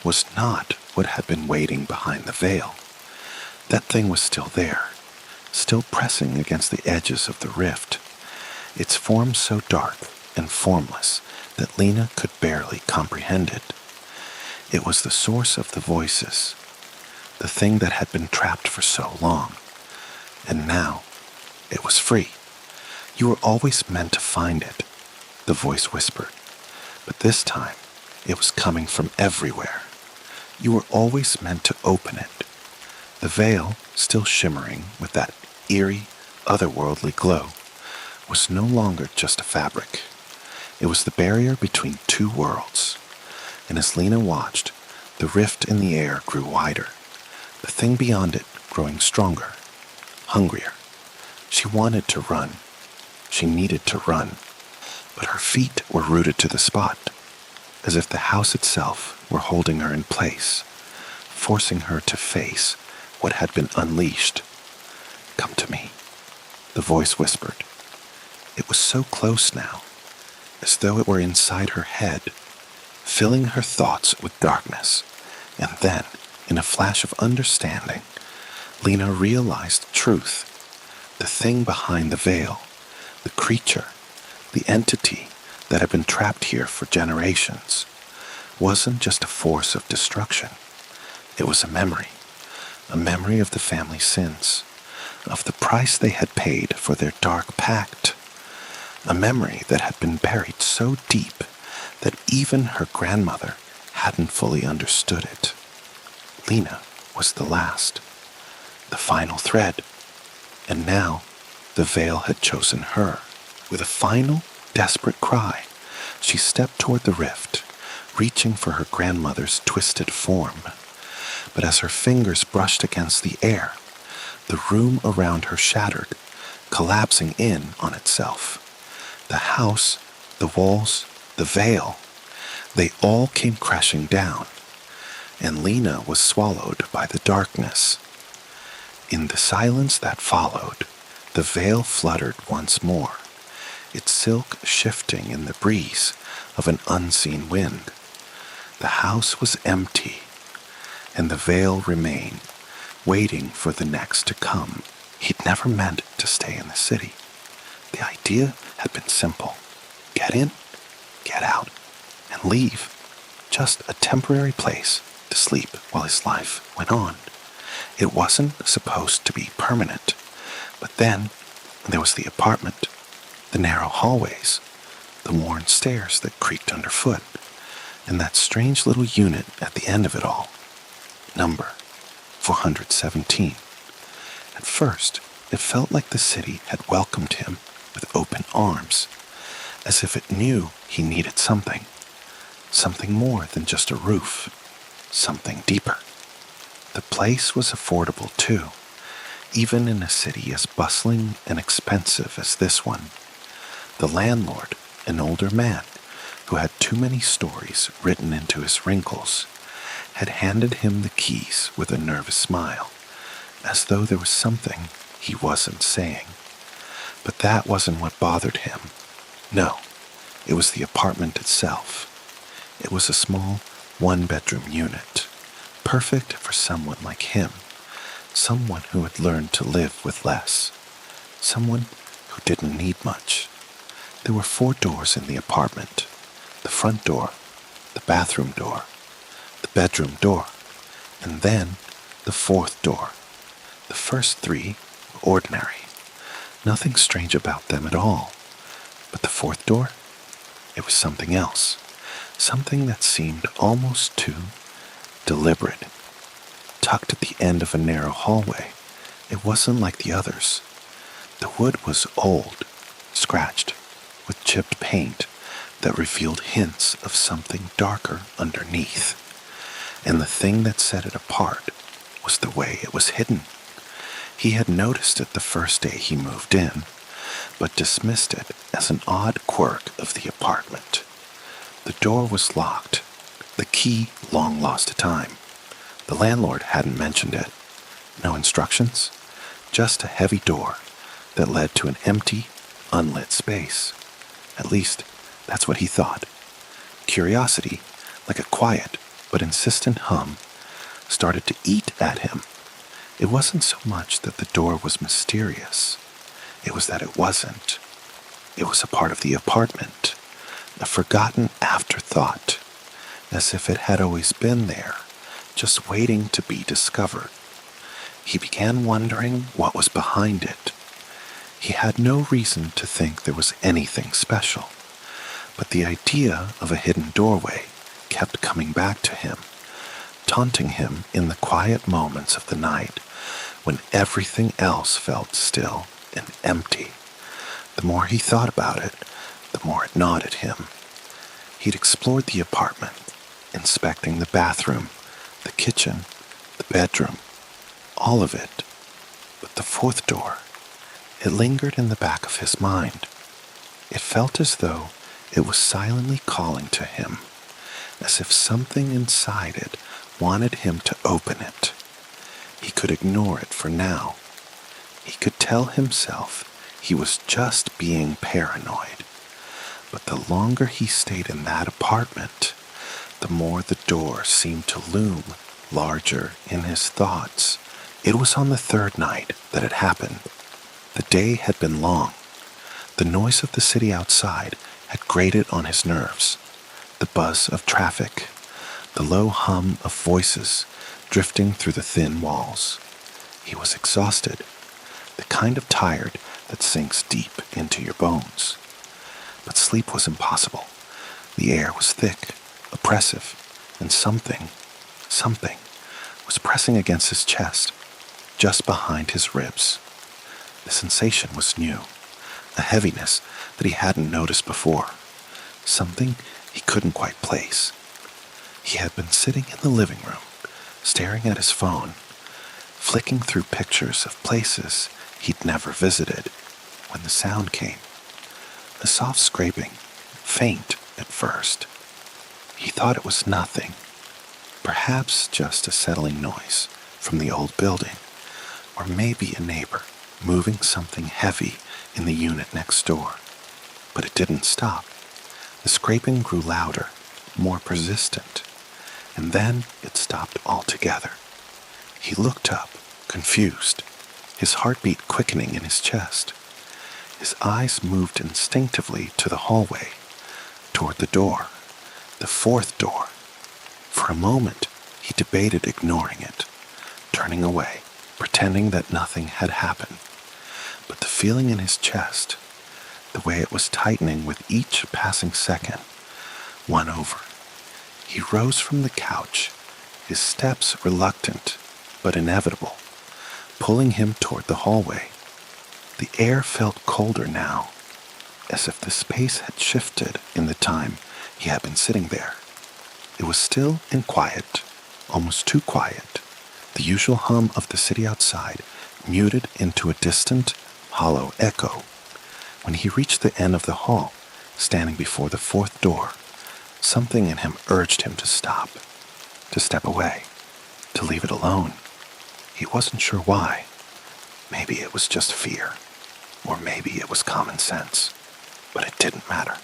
was not what had been waiting behind the veil. That thing was still there, still pressing against the edges of the rift, its form so dark and formless that Lena could barely comprehend it. It was the source of the voices, the thing that had been trapped for so long. And now, it was free. "You were always meant to find it," the voice whispered. But this time, it was coming from everywhere. "You were always meant to open it." The veil, still shimmering with that eerie, otherworldly glow, was no longer just a fabric. It was the barrier between two worlds. And as Lena watched, the rift in the air grew wider, the thing beyond it growing stronger, hungrier. She wanted to run. She needed to run. But her feet were rooted to the spot, as if the house itself were holding her in place, forcing her to face what had been unleashed. "Come to me," the voice whispered. It was so close now, as though it were inside her head, filling her thoughts with darkness. And then, in a flash of understanding, Lena realized truth. The thing behind the veil, the creature, the entity that had been trapped here for generations, wasn't just a force of destruction. It was a memory of the family's sins, of the price they had paid for their dark pact, a memory that had been buried so deep that even her grandmother hadn't fully understood it. Lena was the last, the final thread, and now the veil had chosen her. With a final, desperate cry, she stepped toward the rift, reaching for her grandmother's twisted form. But as her fingers brushed against the air, the room around her shattered, collapsing in on itself. The house, the walls, the veil, they all came crashing down, and Lena was swallowed by the darkness. In the silence that followed, the veil fluttered once more, its silk shifting in the breeze of an unseen wind. The house was empty, and the veil remained, waiting for the next to come. He'd never meant to stay in the city. The idea had been simple. Get in, get out, and leave. Just a temporary place to sleep while his life went on. It wasn't supposed to be permanent. But then there was the apartment, the narrow hallways, the worn stairs that creaked underfoot, and that strange little unit at the end of it all. Number 417. At first, it felt like the city had welcomed him with open arms, as if it knew he needed something more than just a roof, something deeper. The place was affordable too, even in a city as bustling and expensive as this one. The landlord, an older man who had too many stories written into his wrinkles, had handed him the keys with a nervous smile, as though there was something he wasn't saying. But that wasn't what bothered him. No, it was the apartment itself. It was a small, one-bedroom unit, perfect for someone like him, someone who had learned to live with less, someone who didn't need much. There were 4 doors in the apartment: the front door, the bathroom door, the bedroom door, and then the 4th door. The first 3 were ordinary, nothing strange about them at all. But the 4th door, it was something else, something that seemed almost too deliberate. Tucked at the end of a narrow hallway, it wasn't like the others. The wood was old, scratched, with chipped paint that revealed hints of something darker underneath. And the thing that set it apart was the way it was hidden. He had noticed it the first day he moved in, but dismissed it as an odd quirk of the apartment. The door was locked, the key long lost to time. The landlord hadn't mentioned it. No instructions, just a heavy door that led to an empty, unlit space. At least, that's what he thought. Curiosity, like a quiet but insistent hum, started to eat at him. It wasn't so much that the door was mysterious. It was that it wasn't. It was a part of the apartment, a forgotten afterthought, as if it had always been there, just waiting to be discovered. He began wondering what was behind it. He had no reason to think there was anything special, but the idea of a hidden doorway kept coming back to him, taunting him in the quiet moments of the night when everything else felt still and empty. The more he thought about it, the more it gnawed at him. He'd explored the apartment, inspecting the bathroom, the kitchen, the bedroom, all of it. But the 4th door, it lingered in the back of his mind. It felt as though it was silently calling to him, as if something inside it wanted him to open it. He could ignore it for now. He could tell himself he was just being paranoid. But the longer he stayed in that apartment, the more the door seemed to loom larger in his thoughts. It was on the third night that it happened. The day had been long. The noise of the city outside had grated on his nerves. The buzz of traffic, the low hum of voices drifting through the thin walls. He was exhausted, the kind of tired that sinks deep into your bones. But sleep was impossible. The air was thick, oppressive, and something was pressing against his chest, just behind his ribs. The sensation was new, a heaviness that he hadn't noticed before, something he couldn't quite place. He had been sitting in the living room, staring at his phone, flicking through pictures of places he'd never visited, when the sound came. A soft scraping, faint at first. He thought it was nothing, perhaps just a settling noise from the old building, or maybe a neighbor moving something heavy in the unit next door. But it didn't stop. The scraping grew louder, more persistent, and then it stopped altogether. He looked up, confused, his heartbeat quickening in his chest. His eyes moved instinctively to the hallway, toward the door, the fourth door. For a moment, he debated ignoring it, turning away, pretending that nothing had happened. But the feeling in his chest, the way it was tightening with each passing second, won over. He rose from the couch, his steps reluctant but inevitable, pulling him toward the hallway. The air felt colder now, as if the space had shifted in the time he had been sitting there. It was still and quiet, almost too quiet. The usual hum of the city outside muted into a distant, hollow echo. When he reached the end of the hall, standing before the fourth door, something in him urged him to stop, to step away, to leave it alone. He wasn't sure why. Maybe it was just fear, or maybe it was common sense, but it didn't matter.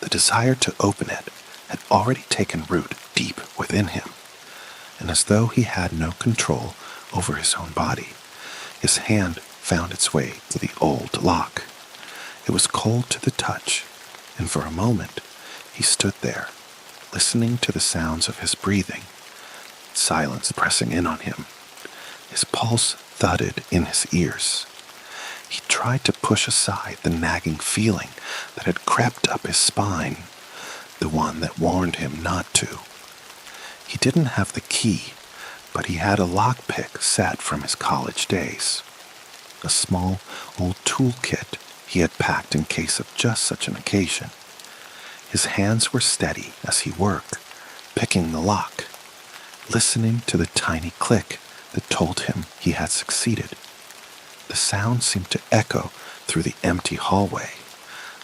The desire to open it had already taken root deep within him, and as though he had no control over his own body, his hand found its way to the old lock. It was cold to the touch, and for a moment he stood there, listening to the sounds of his breathing, silence pressing in on him. His pulse thudded in his ears. He tried to push aside the nagging feeling that had crept up his spine, the one that warned him not to. He didn't have the key, but he had a lockpick set from his college days, a small old toolkit he had packed in case of just such an occasion. His hands were steady as he worked, picking the lock, listening to the tiny click that told him he had succeeded. The sound seemed to echo through the empty hallway,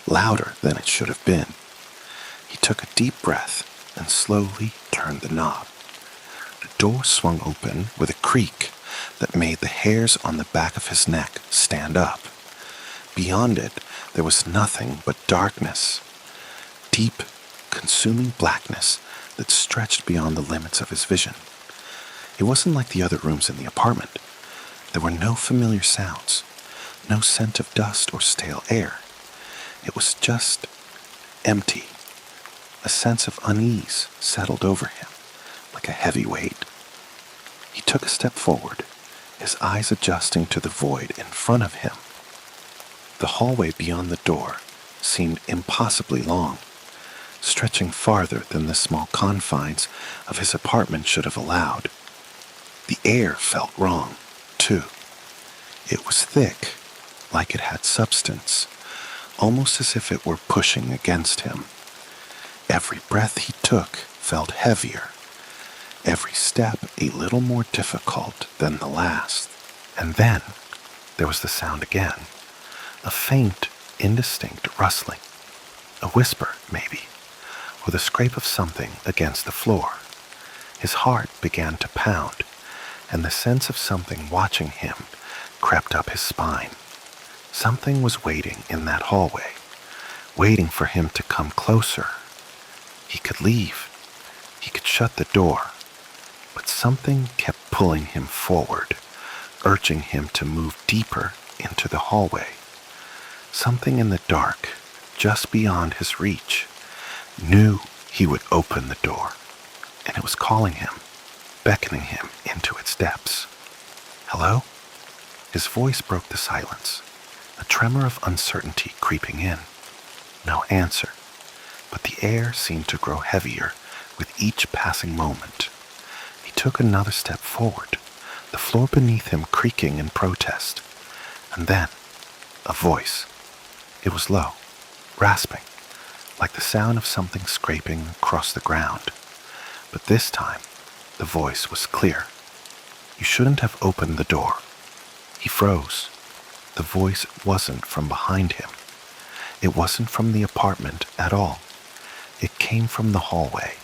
louder than it should have been. He took a deep breath and slowly turned the knob. The door swung open with a creak that made the hairs on the back of his neck stand up. Beyond it, there was nothing but darkness, deep, consuming blackness that stretched beyond the limits of his vision. It wasn't like the other rooms in the apartment. There were no familiar sounds, no scent of dust or stale air. It was just empty. A sense of unease settled over him, like a heavy weight. He took a step forward, his eyes adjusting to the void in front of him. The hallway beyond the door seemed impossibly long, stretching farther than the small confines of his apartment should have allowed. The air felt wrong, too. It was thick, like it had substance, almost as if it were pushing against him. Every breath he took felt heavier, every step a little more difficult than the last. And then there was the sound again, a faint, indistinct rustling, a whisper, maybe, or the scrape of something against the floor. His heart began to pound, and the sense of something watching him crept up his spine. Something was waiting in that hallway, waiting for him to come closer. He could leave. He could shut the door. But something kept pulling him forward, urging him to move deeper into the hallway. Something in the dark, just beyond his reach, knew he would open the door, and it was calling him, beckoning him into its depths. "Hello?" His voice broke the silence, a tremor of uncertainty creeping in. No answer, but the air seemed to grow heavier with each passing moment. He took another step forward, the floor beneath him creaking in protest. And then, a voice. It was low, rasping, like the sound of something scraping across the ground. But this time, the voice was clear. "You shouldn't have opened the door." He froze. The voice wasn't from behind him. It wasn't from the apartment at all. It came from the hallway,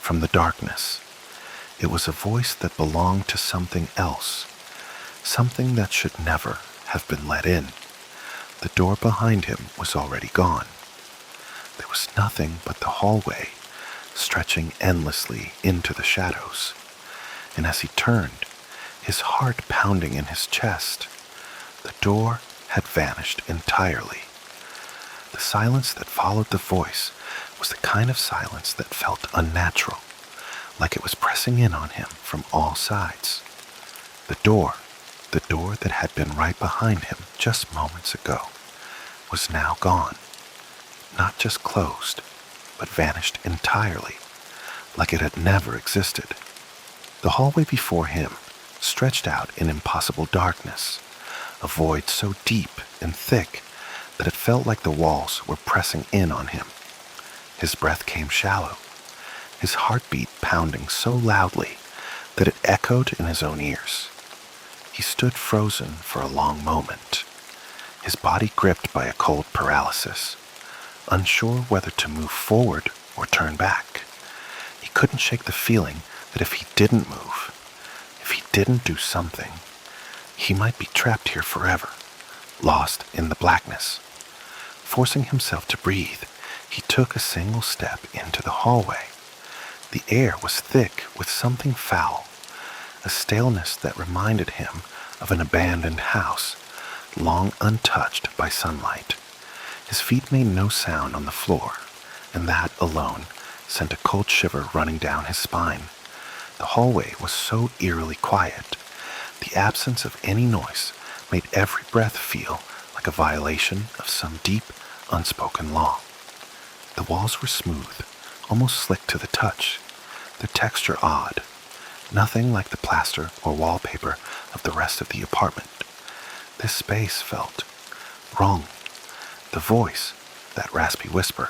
from the darkness. It was a voice that belonged to something else, something that should never have been let in. The door behind him was already gone. There was nothing but the hallway, stretching endlessly into the shadows. And as he turned, his heart pounding in his chest, the door had vanished entirely. The silence that followed the voice was the kind of silence that felt unnatural, like it was pressing in on him from all sides. The door that had been right behind him just moments ago, was now gone. Not just closed, but vanished entirely, like it had never existed. The hallway before him stretched out in impossible darkness, a void so deep and thick that it felt like the walls were pressing in on him. His breath came shallow, his heartbeat pounding so loudly that it echoed in his own ears. He stood frozen for a long moment, his body gripped by a cold paralysis, unsure whether to move forward or turn back. He couldn't shake the feeling that if he didn't move, if he didn't do something, he might be trapped here forever, lost in the blackness. Forcing himself to breathe, he took a single step into the hallway. The air was thick with something foul, a staleness that reminded him of an abandoned house, long untouched by sunlight. His feet made no sound on the floor, and that alone sent a cold shiver running down his spine. The hallway was so eerily quiet. The absence of any noise made every breath feel like a violation of some deep, unspoken law. The walls were smooth, almost slick to the touch, their texture odd, nothing like the plaster or wallpaper of the rest of the apartment. This space felt wrong. The voice, that raspy whisper,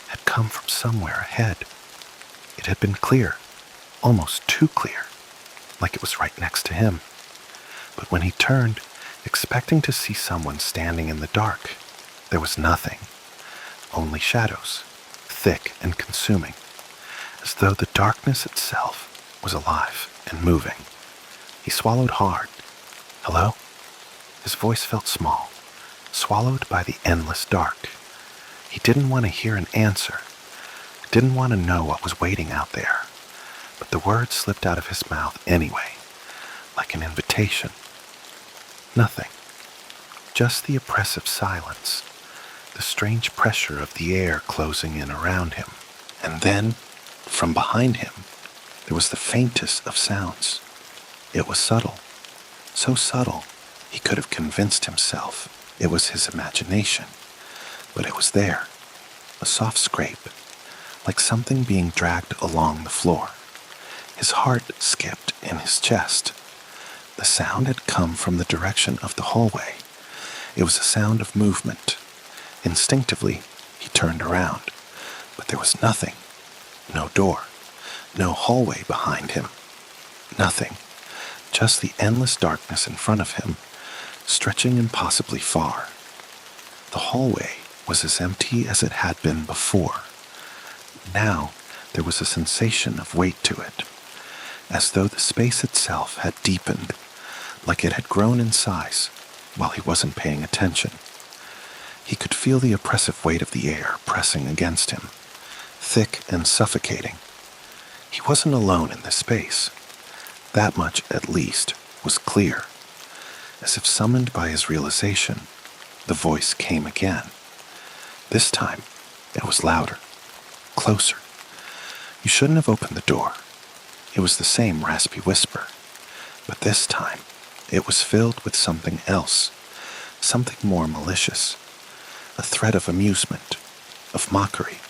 had come from somewhere ahead. It had been clear, almost too clear, like it was right next to him. But when he turned, expecting to see someone standing in the dark, there was nothing, only shadows, thick and consuming, as though the darkness itself was alive and moving. He swallowed hard. "Hello?" His voice felt small, swallowed by the endless dark. He didn't want to hear an answer, didn't want to know what was waiting out there, but the words slipped out of his mouth anyway, like an invitation. Nothing, just the oppressive silence, the strange pressure of the air closing in around him. And then, from behind him, there was the faintest of sounds. It was subtle, so subtle he could have convinced himself it was his imagination. But it was there, a soft scrape, like something being dragged along the floor. His heart skipped in his chest. The sound had come from the direction of the hallway. It was a sound of movement. Instinctively, he turned around, but there was nothing. No door, no hallway behind him. Nothing, just the endless darkness in front of him, stretching impossibly far. The hallway was as empty as it had been before. Now there was a sensation of weight to it, as though the space itself had deepened, like it had grown in size while he wasn't paying attention. He could feel the oppressive weight of the air pressing against him, thick and suffocating. He wasn't alone in this space. That much, at least, was clear. As if summoned by his realization, the voice came again. This time, it was louder, closer. "You shouldn't have opened the door." It was the same raspy whisper, but this time, it was filled with something else, something more malicious, a threat of amusement, of mockery,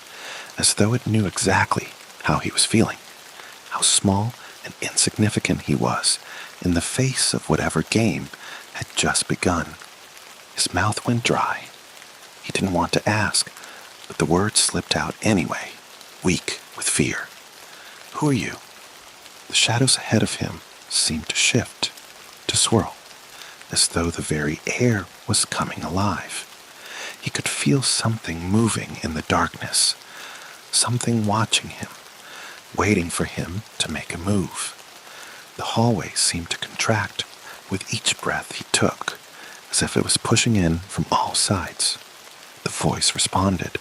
as though it knew exactly how he was feeling, how small and insignificant he was in the face of whatever game had just begun. His mouth went dry. He didn't want to ask, but the words slipped out anyway, weak with fear. "Who are you?" The shadows ahead of him seemed to shift, to swirl, as though the very air was coming alive. He could feel something moving in the darkness, something watching him, waiting for him to make a move. The hallway seemed to contract with each breath he took, as if it was pushing in from all sides. The voice responded.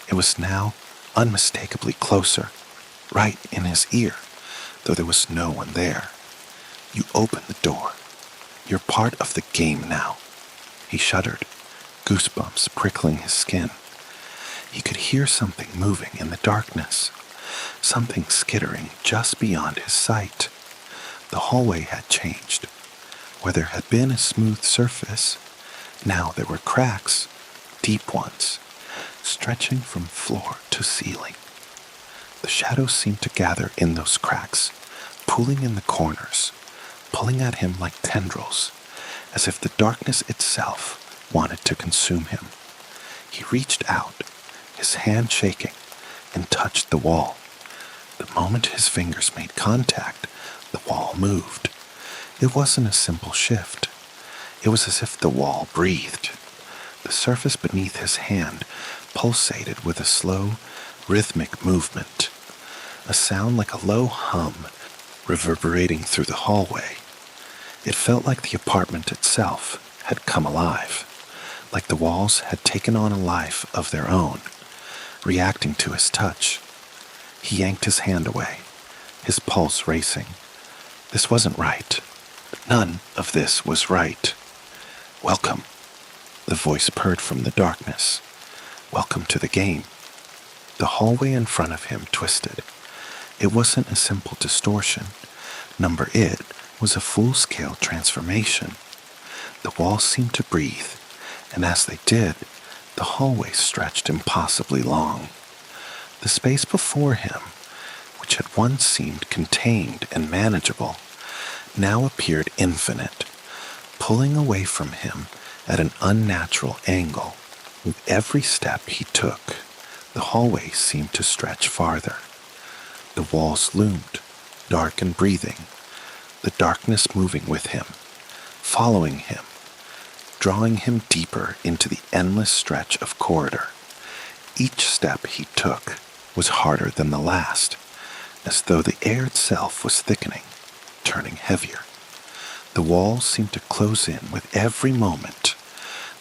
It was now unmistakably closer, right in his ear, though there was no one there. "You opened the door. You're part of the game now." He shuddered, goosebumps prickling his skin. He could hear something moving in the darkness, something skittering just beyond his sight. The hallway had changed. Where there had been a smooth surface, now there were cracks, deep ones, stretching from floor to ceiling. The shadows seemed to gather in those cracks, pooling in the corners, pulling at him like tendrils, as if the darkness itself wanted to consume him. He reached out, his hand shaking, and touched the wall. The moment his fingers made contact, the wall moved. It wasn't a simple shift. It was as if the wall breathed. The surface beneath his hand pulsated with a slow, rhythmic movement, a sound like a low hum reverberating through the hallway. It felt like the apartment itself had come alive, like the walls had taken on a life of their own, reacting to his touch. He yanked his hand away, his pulse racing. This wasn't right. None of this was right. "Welcome," the voice purred from the darkness. "Welcome to the game." The hallway in front of him twisted. It wasn't a simple distortion. Number it was a full-scale transformation. The walls seemed to breathe, and as they did, the hallway stretched impossibly long. The space before him, which had once seemed contained and manageable, now appeared infinite, pulling away from him at an unnatural angle. With every step he took, the hallway seemed to stretch farther. The walls loomed, dark and breathing, the darkness moving with him, following him, drawing him deeper into the endless stretch of corridor. Each step he took was harder than the last, as though the air itself was thickening, turning heavier. The walls seemed to close in with every moment,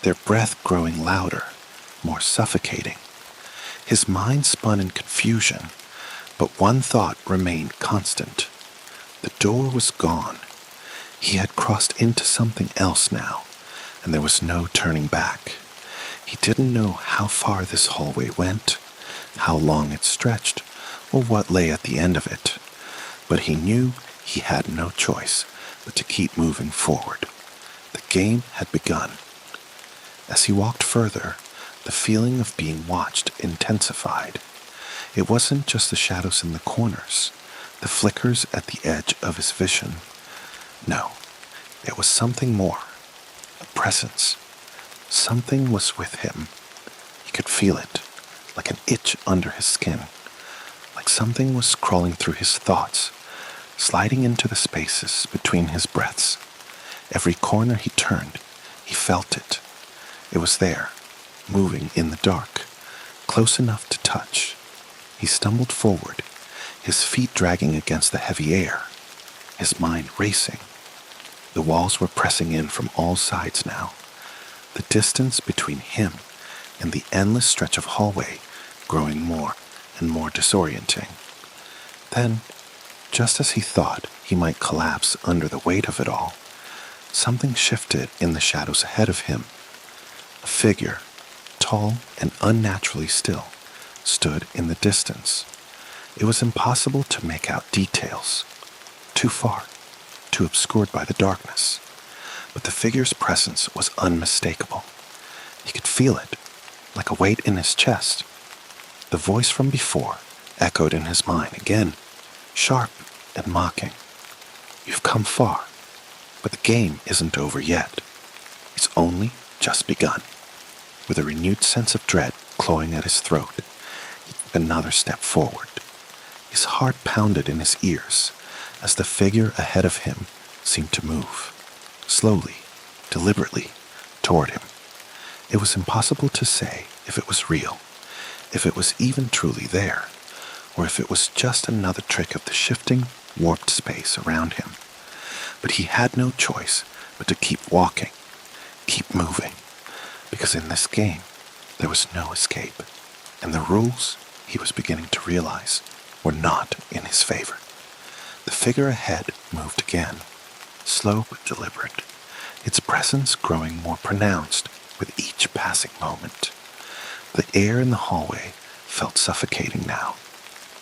their breath growing louder, more suffocating. His mind spun in confusion, but one thought remained constant. The door was gone. He had crossed into something else now, and there was no turning back. He didn't know how far this hallway went, how long it stretched, or what lay at the end of it, but he knew he had no choice but to keep moving forward. The game had begun. As he walked further, the feeling of being watched intensified. It wasn't just the shadows in the corners, the flickers at the edge of his vision. No, it was something more, a presence. Something was with him. He could feel it, like an itch under his skin, like something was crawling through his thoughts, sliding into the spaces between his breaths. Every corner he turned, he felt it. It was there, moving in the dark, close enough to touch. He stumbled forward, his feet dragging against the heavy air, his mind racing. The walls were pressing in from all sides now. The distance between him and the endless stretch of hallway growing more and more disorienting. Then, just as he thought he might collapse under the weight of it all, something shifted in the shadows ahead of him. A figure, tall and unnaturally still, stood in the distance. It was impossible to make out details. Too far, too obscured by the darkness. But the figure's presence was unmistakable. He could feel it, like a weight in his chest. The voice from before echoed in his mind again, sharp and mocking. You've come far, but the game isn't over yet. It's only just begun. With a renewed sense of dread clawing at his throat, he took another step forward. His heart pounded in his ears as the figure ahead of him seemed to move, slowly, deliberately, toward him. It was impossible to say if it was real, if it was even truly there, or if it was just another trick of the shifting, warped space around him. But he had no choice but to keep walking, keep moving, because in this game there was no escape, and the rules, he was beginning to realize, were not in his favor. The figure ahead moved again, slow but deliberate, its presence growing more pronounced with each passing moment. The air in the hallway felt suffocating now,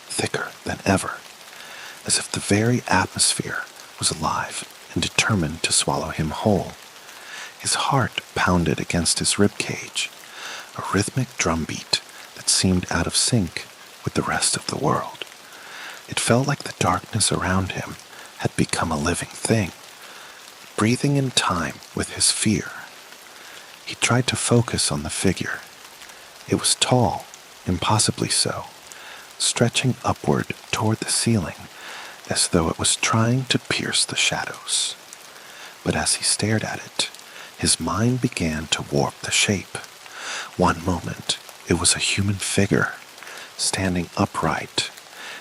thicker than ever, as if the very atmosphere was alive and determined to swallow him whole. His heart pounded against his ribcage, a rhythmic drumbeat that seemed out of sync with the rest of the world. It felt like the darkness around him had become a living thing, breathing in time with his fear. He tried to focus on the figure. It was tall, impossibly so, stretching upward toward the ceiling as though it was trying to pierce the shadows. But as he stared at it, his mind began to warp the shape. One moment, it was a human figure, standing upright,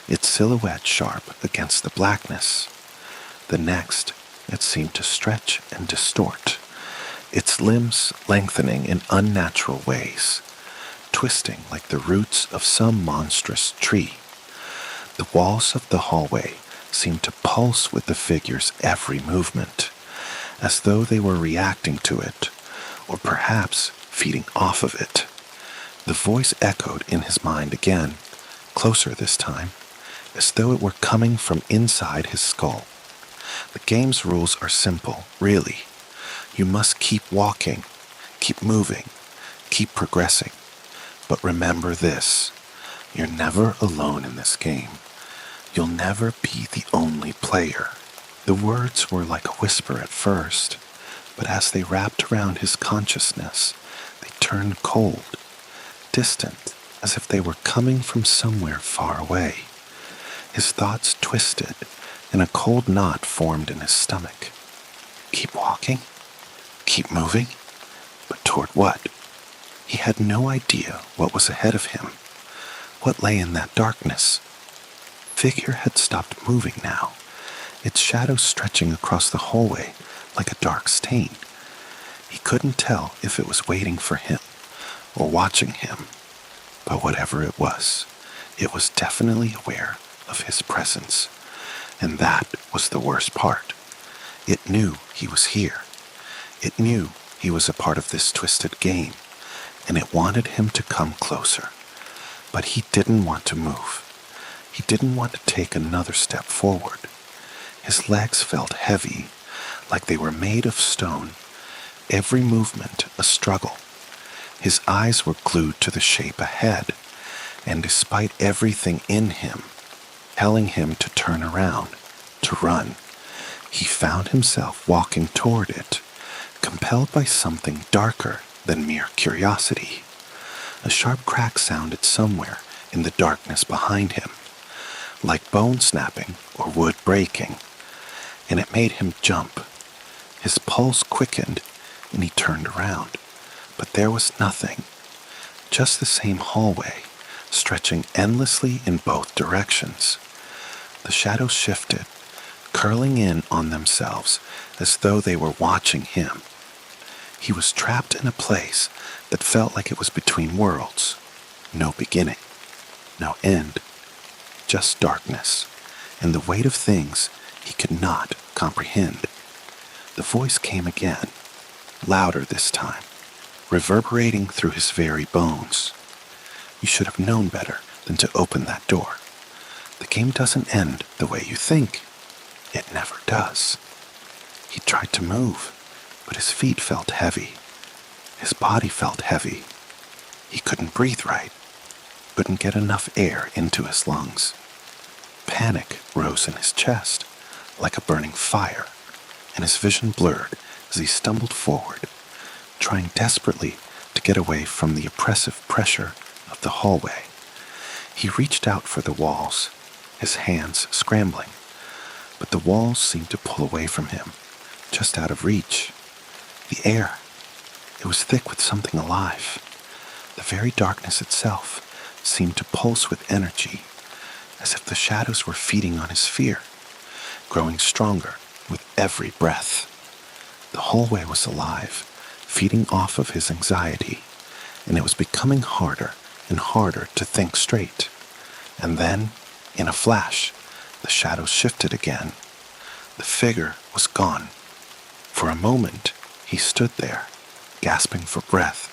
its silhouette sharp against the blackness. The next, it seemed to stretch and distort, its limbs lengthening in unnatural ways, twisting like the roots of some monstrous tree. The walls of the hallway seemed to pulse with the figure's every movement, as though they were reacting to it, or perhaps feeding off of it. The voice echoed in his mind again, closer this time, as though it were coming from inside his skull. The game's rules are simple, really. You must keep walking, keep moving, keep progressing. But remember this, you're never alone in this game. You'll never be the only player. The words were like a whisper at first, but as they wrapped around his consciousness, they turned cold, distant, as if they were coming from somewhere far away. His thoughts twisted, and a cold knot formed in his stomach. Keep walking? Keep moving? But toward what? He had no idea what was ahead of him. What lay in that darkness? Figure had stopped moving now, its shadow stretching across the hallway like a dark stain. He couldn't tell if it was waiting for him or watching him, but whatever it was definitely aware of his presence, and that was the worst part. It knew he was here. It knew he was a part of this twisted game, and it wanted him to come closer. But he didn't want to move. He didn't want to take another step forward. His legs felt heavy, like they were made of stone, every movement a struggle. His eyes were glued to the shape ahead, and despite everything in him, telling him to turn around, to run, he found himself walking toward it, compelled by something darker than mere curiosity. A sharp crack sounded somewhere in the darkness behind him, like bone snapping or wood breaking, and it made him jump. His pulse quickened, and he turned around, but there was nothing, just the same hallway, stretching endlessly in both directions. The shadows shifted, curling in on themselves as though they were watching him. He was trapped in a place that felt like it was between worlds. No beginning, no end, just darkness, and the weight of things he could not comprehend. The voice came again, louder this time, reverberating through his very bones. You should have known better than to open that door. The game doesn't end the way you think. It never does. He tried to move, but his feet felt heavy. His body felt heavy. He couldn't breathe right, couldn't get enough air into his lungs. Panic rose in his chest like a burning fire, and his vision blurred as he stumbled forward, trying desperately to get away from the oppressive pressure of the hallway. He reached out for the walls, his hands scrambling, but the walls seemed to pull away from him, just out of reach. The air, it was thick with something alive. The very darkness itself seemed to pulse with energy, as if the shadows were feeding on his fear, growing stronger with every breath. The hallway was alive, feeding off of his anxiety, and it was becoming harder and harder to think straight. And then, in a flash, the shadows shifted again. The figure was gone. For a moment, he stood there, gasping for breath,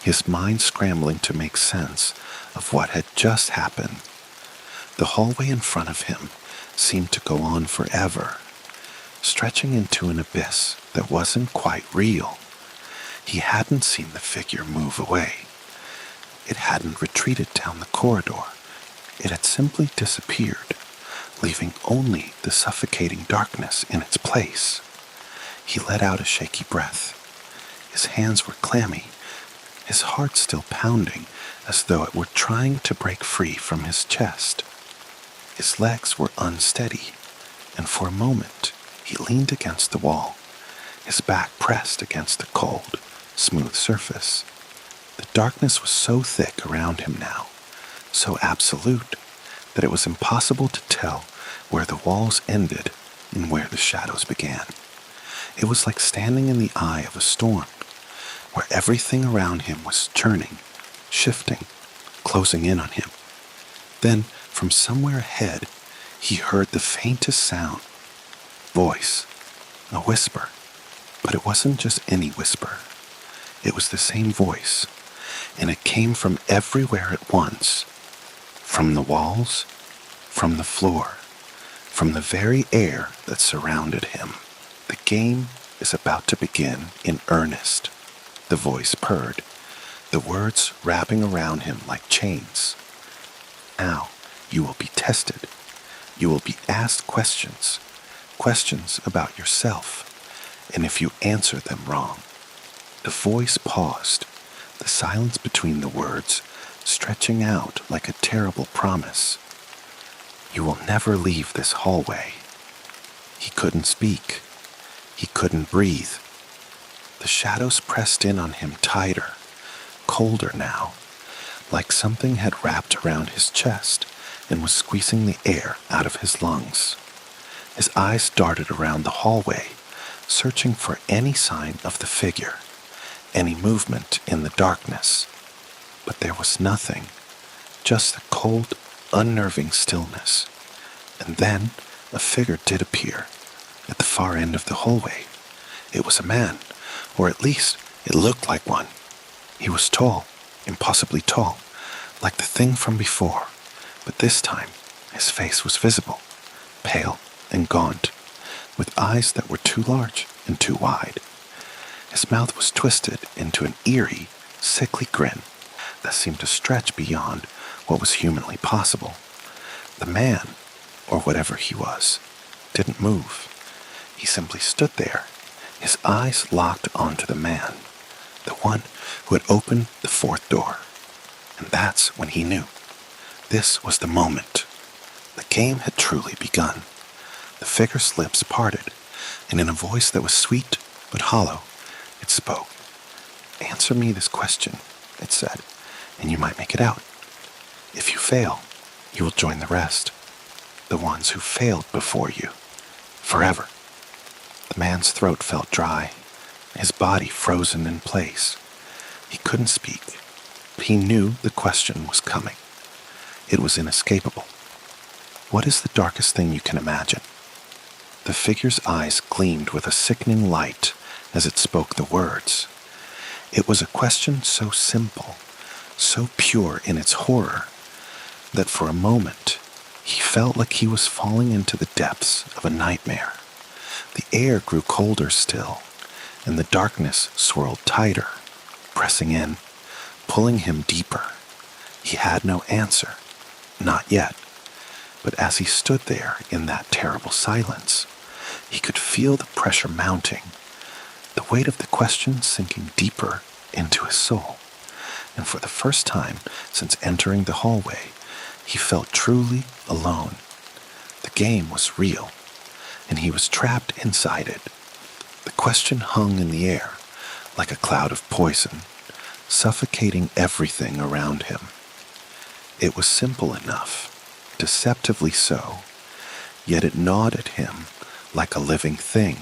his mind scrambling to make sense of what had just happened. The hallway in front of him seemed to go on forever, stretching into an abyss that wasn't quite real. He hadn't seen the figure move away. It hadn't retreated down the corridor. It had simply disappeared, leaving only the suffocating darkness in its place. He let out a shaky breath. His hands were clammy, his heart still pounding as though it were trying to break free from his chest. His legs were unsteady, and for a moment he leaned against the wall, his back pressed against the cold, smooth surface. The darkness was so thick around him now, so absolute, that it was impossible to tell where the walls ended and where the shadows began. It was like standing in the eye of a storm, where everything around him was churning, shifting, closing in on him. Then, from somewhere ahead, he heard the faintest sound. Voice. A whisper. But it wasn't just any whisper. It was the same voice, and it came from everywhere at once. From the walls, from the floor, from the very air that surrounded him. The game is about to begin in earnest, the voice purred, the words wrapping around him like chains. Now you will be tested. You will be asked questions about yourself, and if you answer them wrong. The voice paused, the silence between the words stretching out like a terrible promise. You will never leave this hallway. He couldn't speak. He couldn't breathe. The shadows pressed in on him tighter, colder now, like something had wrapped around his chest and was squeezing the air out of his lungs. His eyes darted around the hallway, searching for any sign of the figure, any movement in the darkness. But there was nothing, just a cold, unnerving stillness. And then a figure did appear at the far end of the hallway. It was a man, or at least it looked like one. He was tall, impossibly tall, like the thing from before, but this time his face was visible, pale and gaunt, with eyes that were too large and too wide. His mouth was twisted into an eerie, sickly grin that seemed to stretch beyond what was humanly possible. The man, or whatever he was, didn't move. He simply stood there, his eyes locked onto the man, the one who had opened the fourth door. And that's when he knew. This was the moment. The game had truly begun. The figure's lips parted, and in a voice that was sweet but hollow, it spoke. Answer me this question, it said, and you might make it out. If you fail, you will join the rest, the ones who failed before you, forever. The man's throat felt dry, his body frozen in place. He couldn't speak. He knew the question was coming. It was inescapable. What is the darkest thing you can imagine? The figure's eyes gleamed with a sickening light as it spoke the words. It was a question so simple, so pure in its horror, that for a moment he felt like he was falling into the depths of a nightmare. The air grew colder still, and the darkness swirled tighter, pressing in, pulling him deeper. He had no answer, not yet, but as he stood there in that terrible silence, he could feel the pressure mounting, the weight of the question sinking deeper into his soul. And for the first time since entering the hallway, he felt truly alone. The game was real, and he was trapped inside it. The question hung in the air like a cloud of poison, suffocating everything around him. It was simple enough, deceptively so, yet it gnawed at him like a living thing,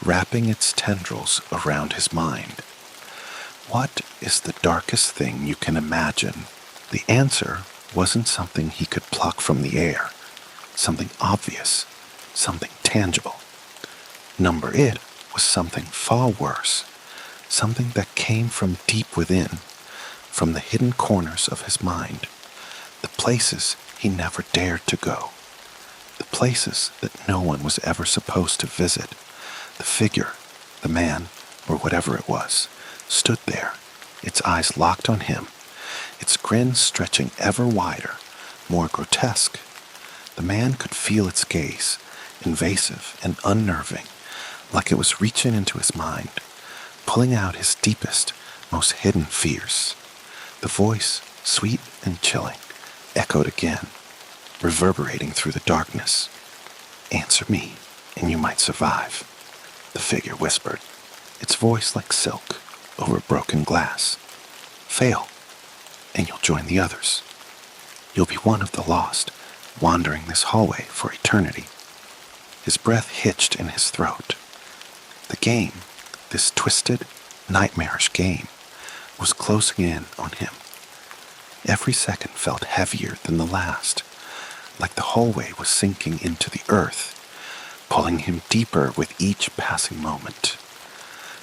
wrapping its tendrils around his mind. What is the darkest thing you can imagine? The answer wasn't something he could pluck from the air, something obvious, something tangible. It was something far worse, something that came from deep within, from the hidden corners of his mind, the places he never dared to go, the places that no one was ever supposed to visit. The figure, the man, or whatever it was, stood there, its eyes locked on him, its grin stretching ever wider, more grotesque. The man could feel its gaze, invasive and unnerving, like it was reaching into his mind, pulling out his deepest, most hidden fears. The voice, sweet and chilling, echoed again, reverberating through the darkness. "Answer me, and you might survive," the figure whispered, its voice like silk over broken glass. "Fail, and you'll join the others. You'll be one of the lost, wandering this hallway for eternity." His breath hitched in his throat. The game, this twisted, nightmarish game, was closing in on him. Every second felt heavier than the last, like the hallway was sinking into the earth, pulling him deeper with each passing moment.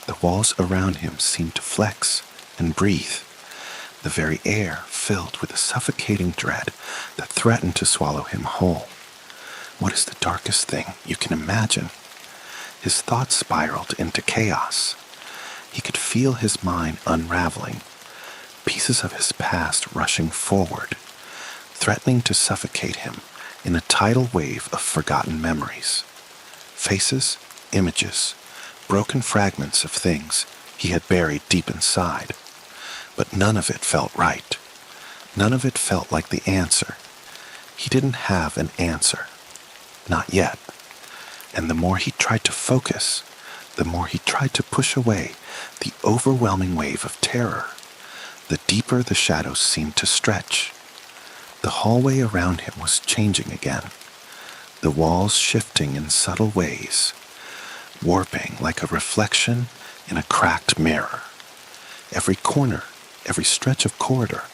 The walls around him seemed to flex and breathe, the very air filled with a suffocating dread that threatened to swallow him whole. What is the darkest thing you can imagine? His thoughts spiraled into chaos. He could feel his mind unraveling, pieces of his past rushing forward, threatening to suffocate him in a tidal wave of forgotten memories. Faces, images, broken fragments of things he had buried deep inside. But none of it felt right. None of it felt like the answer. He didn't have an answer. Not yet. And the more he tried to focus, the more he tried to push away the overwhelming wave of terror, the deeper the shadows seemed to stretch. The hallway around him was changing again, the walls shifting in subtle ways, warping like a reflection in a cracked mirror. Every corner, every stretch of corridor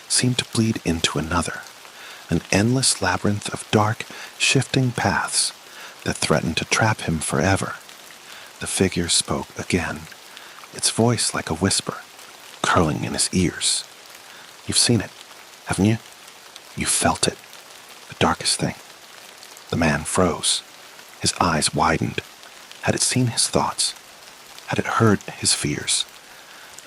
seemed to bleed into another, an endless labyrinth of dark, shifting paths that threatened to trap him forever. The figure spoke again, its voice like a whisper, curling in his ears. "You've seen it, haven't you? You felt it, the darkest thing." The man froze. His eyes widened. Had it seen his thoughts? Had it heard his fears?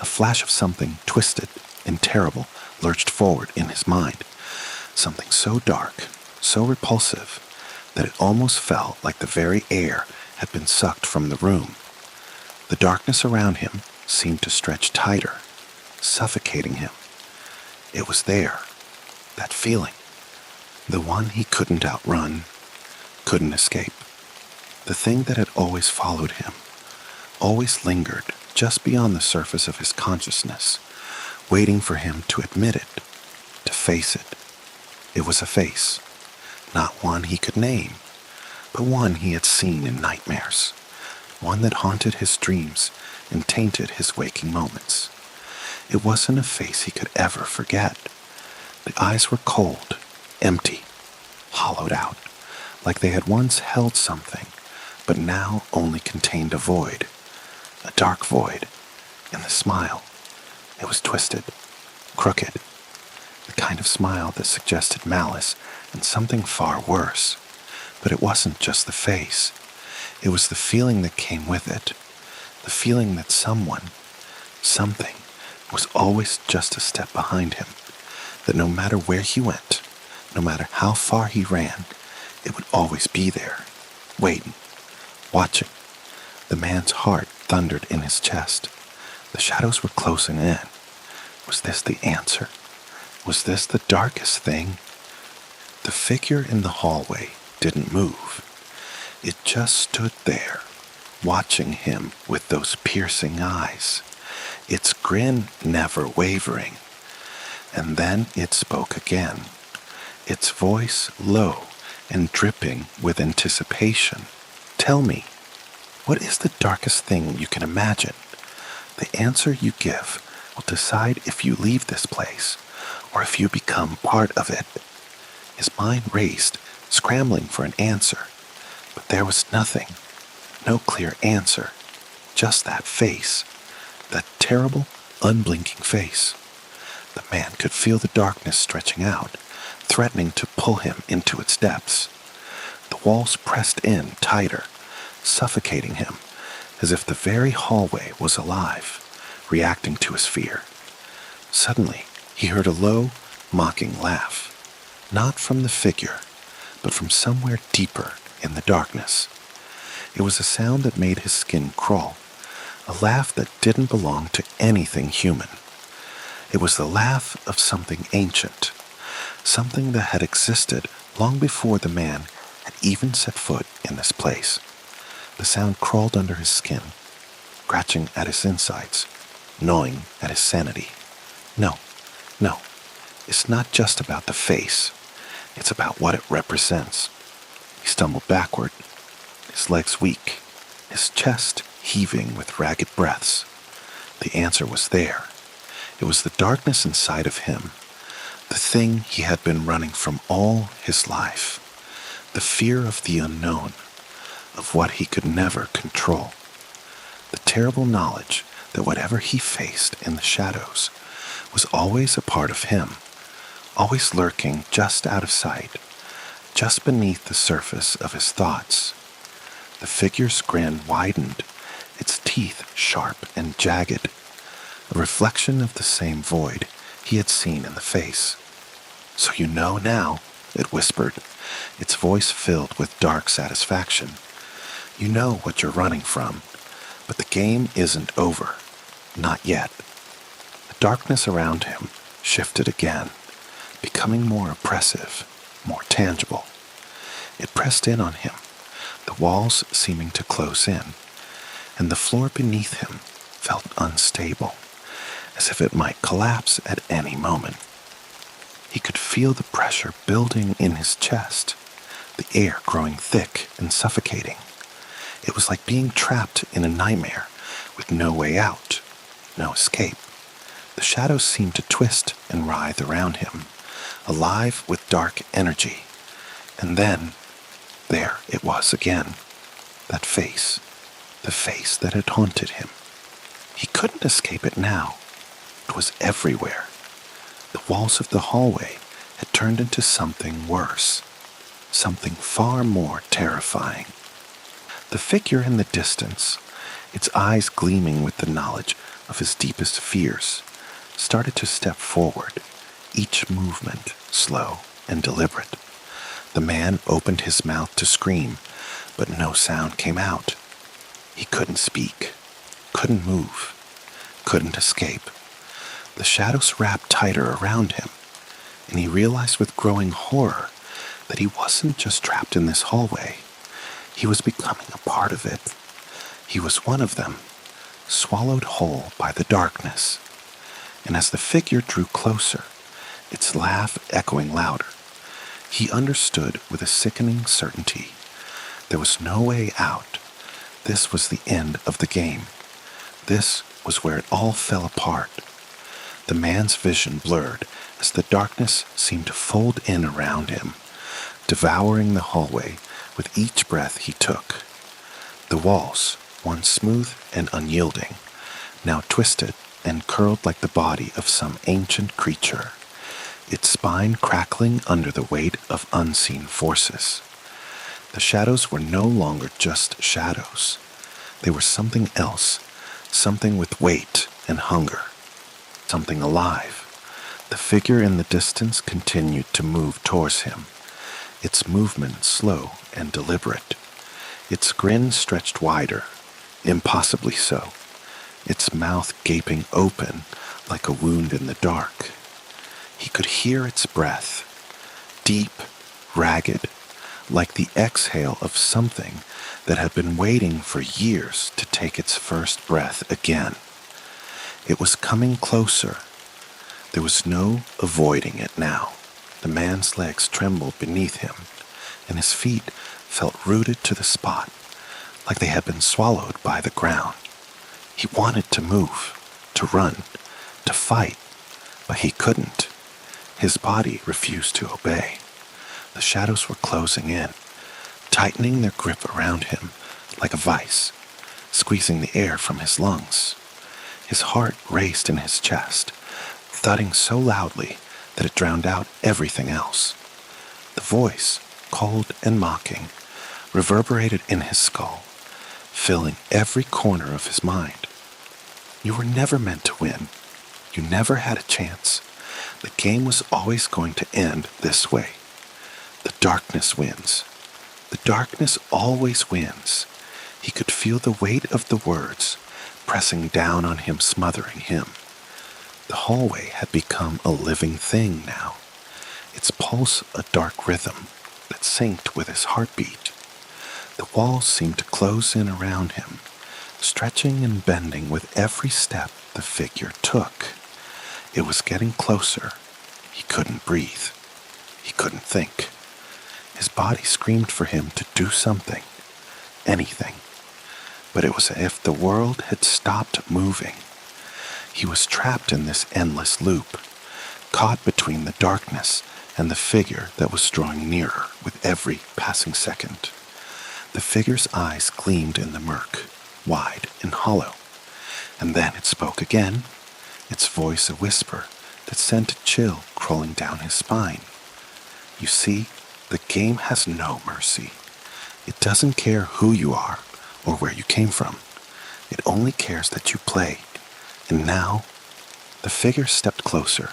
A flash of something twisted and terrible lurched forward in his mind, something so dark, so repulsive, that it almost felt like the very air had been sucked from the room. The darkness around him seemed to stretch tighter, suffocating him. It was there, that feeling, the one he couldn't outrun, couldn't escape, the thing that had always followed him, always lingered just beyond the surface of his consciousness, waiting for him to admit it, to face it. It was a face, not one he could name, but one he had seen in nightmares, one that haunted his dreams and tainted his waking moments. It wasn't a face he could ever forget. The eyes were cold, empty, hollowed out, like they had once held something, but now only contained a void, a dark void. And the smile, it was twisted, crooked, the kind of smile that suggested malice and something far worse. But it wasn't just the face. It was the feeling that came with it, the feeling that someone, something, was always just a step behind him, that no matter where he went, no matter how far he ran, it would always be there, waiting, watching. The man's heart thundered in his chest. The shadows were closing in. Was this the answer? Was this the darkest thing? The figure in the hallway didn't move. It just stood there, watching him with those piercing eyes, its grin never wavering. And then it spoke again, its voice low and dripping with anticipation. Tell me, what is the darkest thing you can imagine? The answer you give will decide if you leave this place or if you become part of it. His mind raced, scrambling for an answer, but there was nothing, no clear answer, just that face, that terrible, unblinking face. The man could feel the darkness stretching out, threatening to pull him into its depths. The walls pressed in tighter, suffocating him, as if the very hallway was alive, reacting to his fear. Suddenly, he heard a low, mocking laugh, not from the figure, but from somewhere deeper in the darkness. It was a sound that made his skin crawl, a laugh that didn't belong to anything human. It was the laugh of something ancient, something that had existed long before the man had even set foot in this place. The sound crawled under his skin, scratching at his insides, gnawing at his sanity. No, it's not just about the face. It's about what it represents. He stumbled backward, his legs weak, his chest heaving with ragged breaths. The answer was there. It was the darkness inside of him, the thing he had been running from all his life, the fear of the unknown, of what he could never control, the terrible knowledge that whatever he faced in the shadows was always a part of him, always lurking just out of sight, just beneath the surface of his thoughts. The figure's grin widened, its teeth sharp and jagged, a reflection of the same void he had seen in the face. "So you know now," it whispered, its voice filled with dark satisfaction. "You know what you're running from, but the game isn't over. Not yet." The darkness around him shifted again, becoming more oppressive, more tangible. It pressed in on him, the walls seeming to close in, and the floor beneath him felt unstable, as if it might collapse at any moment. He could feel the pressure building in his chest, the air growing thick and suffocating. It was like being trapped in a nightmare with no way out, no escape. The shadows seemed to twist and writhe around him, alive with dark energy. And then, there it was again, that face, the face that had haunted him. He couldn't escape it now. It was everywhere. The walls of the hallway had turned into something worse, something far more terrifying. The figure in the distance, its eyes gleaming with the knowledge of his deepest fears, started to step forward, each movement slow and deliberate. The man opened his mouth to scream, but no sound came out. He couldn't speak, couldn't move, couldn't escape. The shadows wrapped tighter around him, and he realized with growing horror that he wasn't just trapped in this hallway. He was becoming a part of it. He was one of them, swallowed whole by the darkness. And as the figure drew closer, its laugh echoing louder, he understood with a sickening certainty. There was no way out. This was the end of the game. This was where it all fell apart. The man's vision blurred as the darkness seemed to fold in around him, devouring the hallway with each breath he took. The walls, once smooth and unyielding, now twisted and curled like the body of some ancient creature, its spine crackling under the weight of unseen forces. The shadows were no longer just shadows. They were something else, something with weight and hunger, something alive. The figure in the distance continued to move towards him, its movement slow and deliberate. Its grin stretched wider, impossibly so, its mouth gaping open like a wound in the dark. He could hear its breath, deep, ragged, like the exhale of something that had been waiting for years to take its first breath again. It was coming closer. There was no avoiding it now. The man's legs trembled beneath him, and his feet felt rooted to the spot, like they had been swallowed by the ground. He wanted to move, to run, to fight, but he couldn't. His body refused to obey. The shadows were closing in, tightening their grip around him like a vice, squeezing the air from his lungs. His heart raced in his chest, thudding so loudly that it drowned out everything else. The voice, cold and mocking, reverberated in his skull, filling every corner of his mind. You were never meant to win. You never had a chance. The game was always going to end this way. The darkness wins. The darkness always wins. He could feel the weight of the words pressing down on him, smothering him. The hallway had become a living thing now, its pulse a dark rhythm that synced with his heartbeat. The walls seemed to close in around him, stretching and bending with every step the figure took. It was getting closer. He couldn't breathe. He couldn't think. His body screamed for him to do something, anything. But it was as if the world had stopped moving. He was trapped in this endless loop, caught between the darkness and the figure that was drawing nearer with every passing second. The figure's eyes gleamed in the murk, wide and hollow. And then it spoke again, its voice a whisper that sent a chill crawling down his spine. You see, the game has no mercy. It doesn't care who you are or where you came from. It only cares that you play. And now, the figure stepped closer,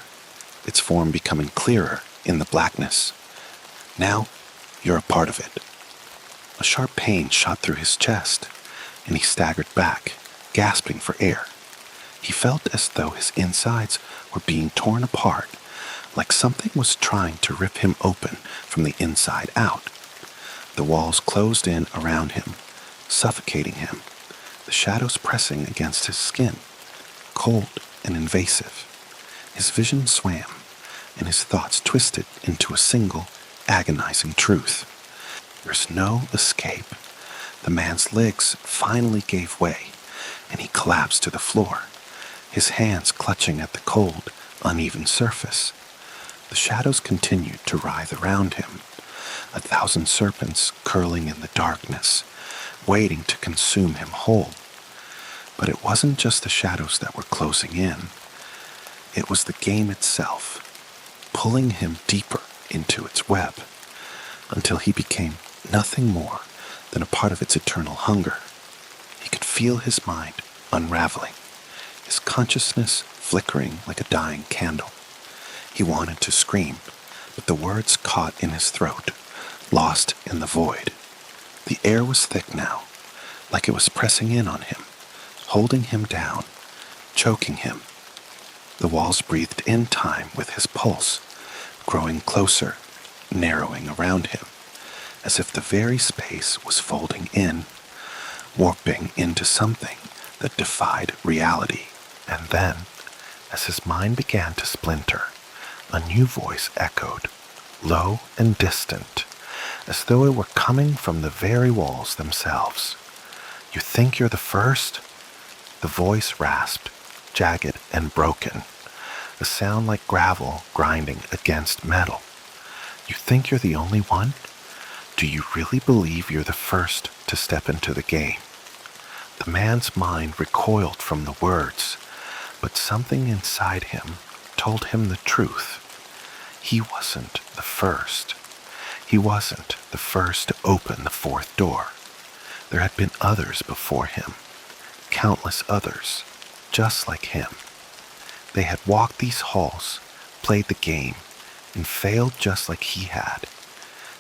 its form becoming clearer in the blackness. Now, you're a part of it. A sharp pain shot through his chest, and he staggered back, gasping for air. He felt as though his insides were being torn apart, like something was trying to rip him open from the inside out. The walls closed in around him, suffocating him, the shadows pressing against his skin, cold and invasive. His vision swam, and his thoughts twisted into a single, agonizing truth. There's no escape. The man's legs finally gave way, and he collapsed to the floor, his hands clutching at the cold, uneven surface. The shadows continued to writhe around him, 1,000 serpents curling in the darkness, waiting to consume him whole. But it wasn't just the shadows that were closing in. It was the game itself, pulling him deeper into its web, until he became nothing more than a part of its eternal hunger. He could feel his mind unraveling, his consciousness flickering like a dying candle. He wanted to scream, but the words caught in his throat, lost in the void. The air was thick now, like it was pressing in on him, holding him down, choking him. The walls breathed in time with his pulse, growing closer, narrowing around him, as if the very space was folding in, warping into something that defied reality. And then, as his mind began to splinter, a new voice echoed, low and distant, as though it were coming from the very walls themselves. You think you're the first? The voice rasped, jagged and broken, a sound like gravel grinding against metal. You think you're the only one? Do you really believe you're the first to step into the game? The man's mind recoiled from the words, but something inside him told him the truth. He wasn't the first. He wasn't the first to open the fourth door. There had been others before him, countless others, just like him. They had walked these halls, played the game, and failed just like he had.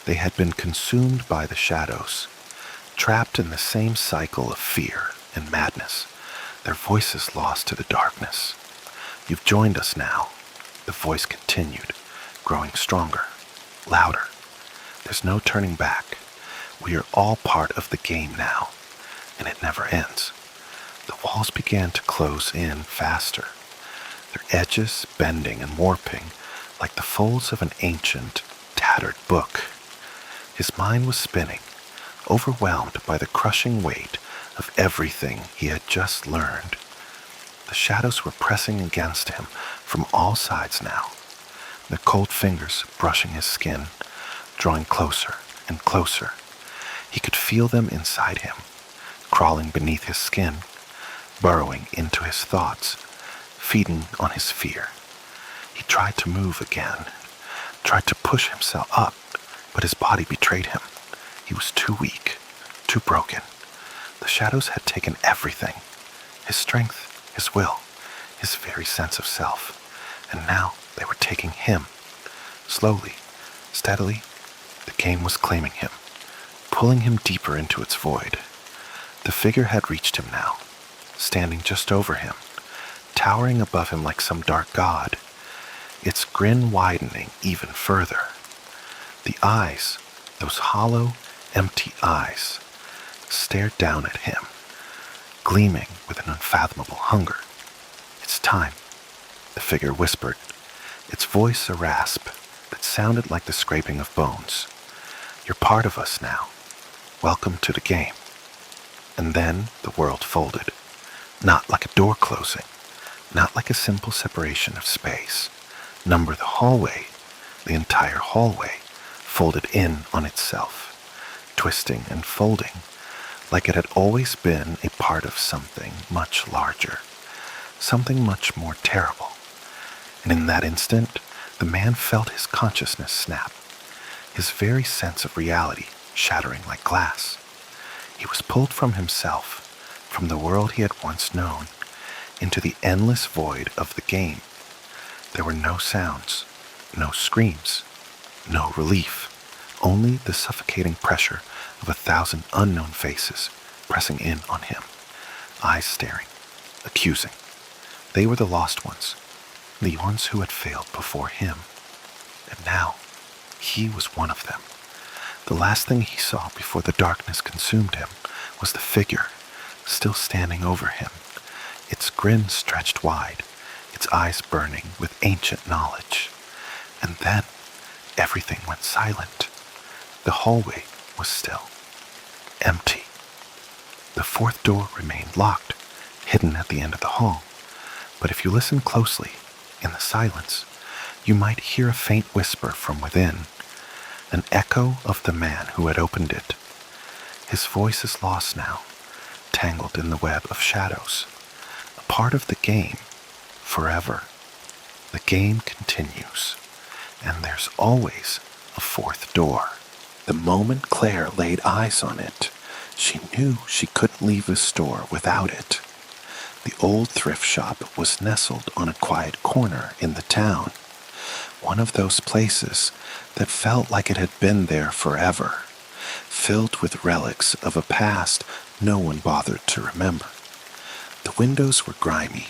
They had been consumed by the shadows, trapped in the same cycle of fear and madness, their voices lost to the darkness. You've joined us now, the voice continued, growing stronger, louder. There's no turning back. We are all part of the game now, and it never ends. The walls began to close in faster, their edges bending and warping like the folds of an ancient, tattered book. His mind was spinning, overwhelmed by the crushing weight of everything he had just learned. The shadows were pressing against him from all sides now, their cold fingers brushing his skin, drawing closer and closer. He could feel them inside him, crawling beneath his skin, burrowing into his thoughts, feeding on his fear. He tried to move again, tried to push himself up, but his body betrayed him. He was too weak, too broken. The shadows had taken everything, his strength, his will, his very sense of self, and now they were taking him. Slowly, steadily, the game was claiming him, pulling him deeper into its void. The figure had reached him now, standing just over him, towering above him like some dark god, its grin widening even further. The eyes, those hollow, empty eyes, stared down at him, gleaming with an unfathomable hunger. "It's time," the figure whispered, its voice a rasp that sounded like the scraping of bones. "You're part of us now. Welcome to the game." And then the world folded, not like a door closing, not like a simple separation of space. Number the hallway, the entire hallway, folded in on itself, twisting and folding, like it had always been a part of something much larger, something much more terrible. And in that instant, the man felt his consciousness snap, his very sense of reality shattering like glass. He was pulled from himself, from the world he had once known, into the endless void of the game. There were no sounds, no screams, no relief, only the suffocating pressure of 1,000 unknown faces pressing in on him, eyes staring, accusing. They were the lost ones, the ones who had failed before him. And now, he was one of them. The last thing he saw before the darkness consumed him was the figure, still standing over him, its grin stretched wide, its eyes burning with ancient knowledge. And then, everything went silent. The hallway was still, empty. The fourth door remained locked, hidden at the end of the hall. But if you listen closely, in the silence, you might hear a faint whisper from within, an echo of the man who had opened it. His voice is lost now, tangled in the web of shadows, a part of the game, forever. The game continues, and there's always a fourth door. The moment Claire laid eyes on it, she knew she couldn't leave the store without it. The old thrift shop was nestled on a quiet corner in the town, one of those places that felt like it had been there forever, filled with relics of a past no one bothered to remember. The windows were grimy,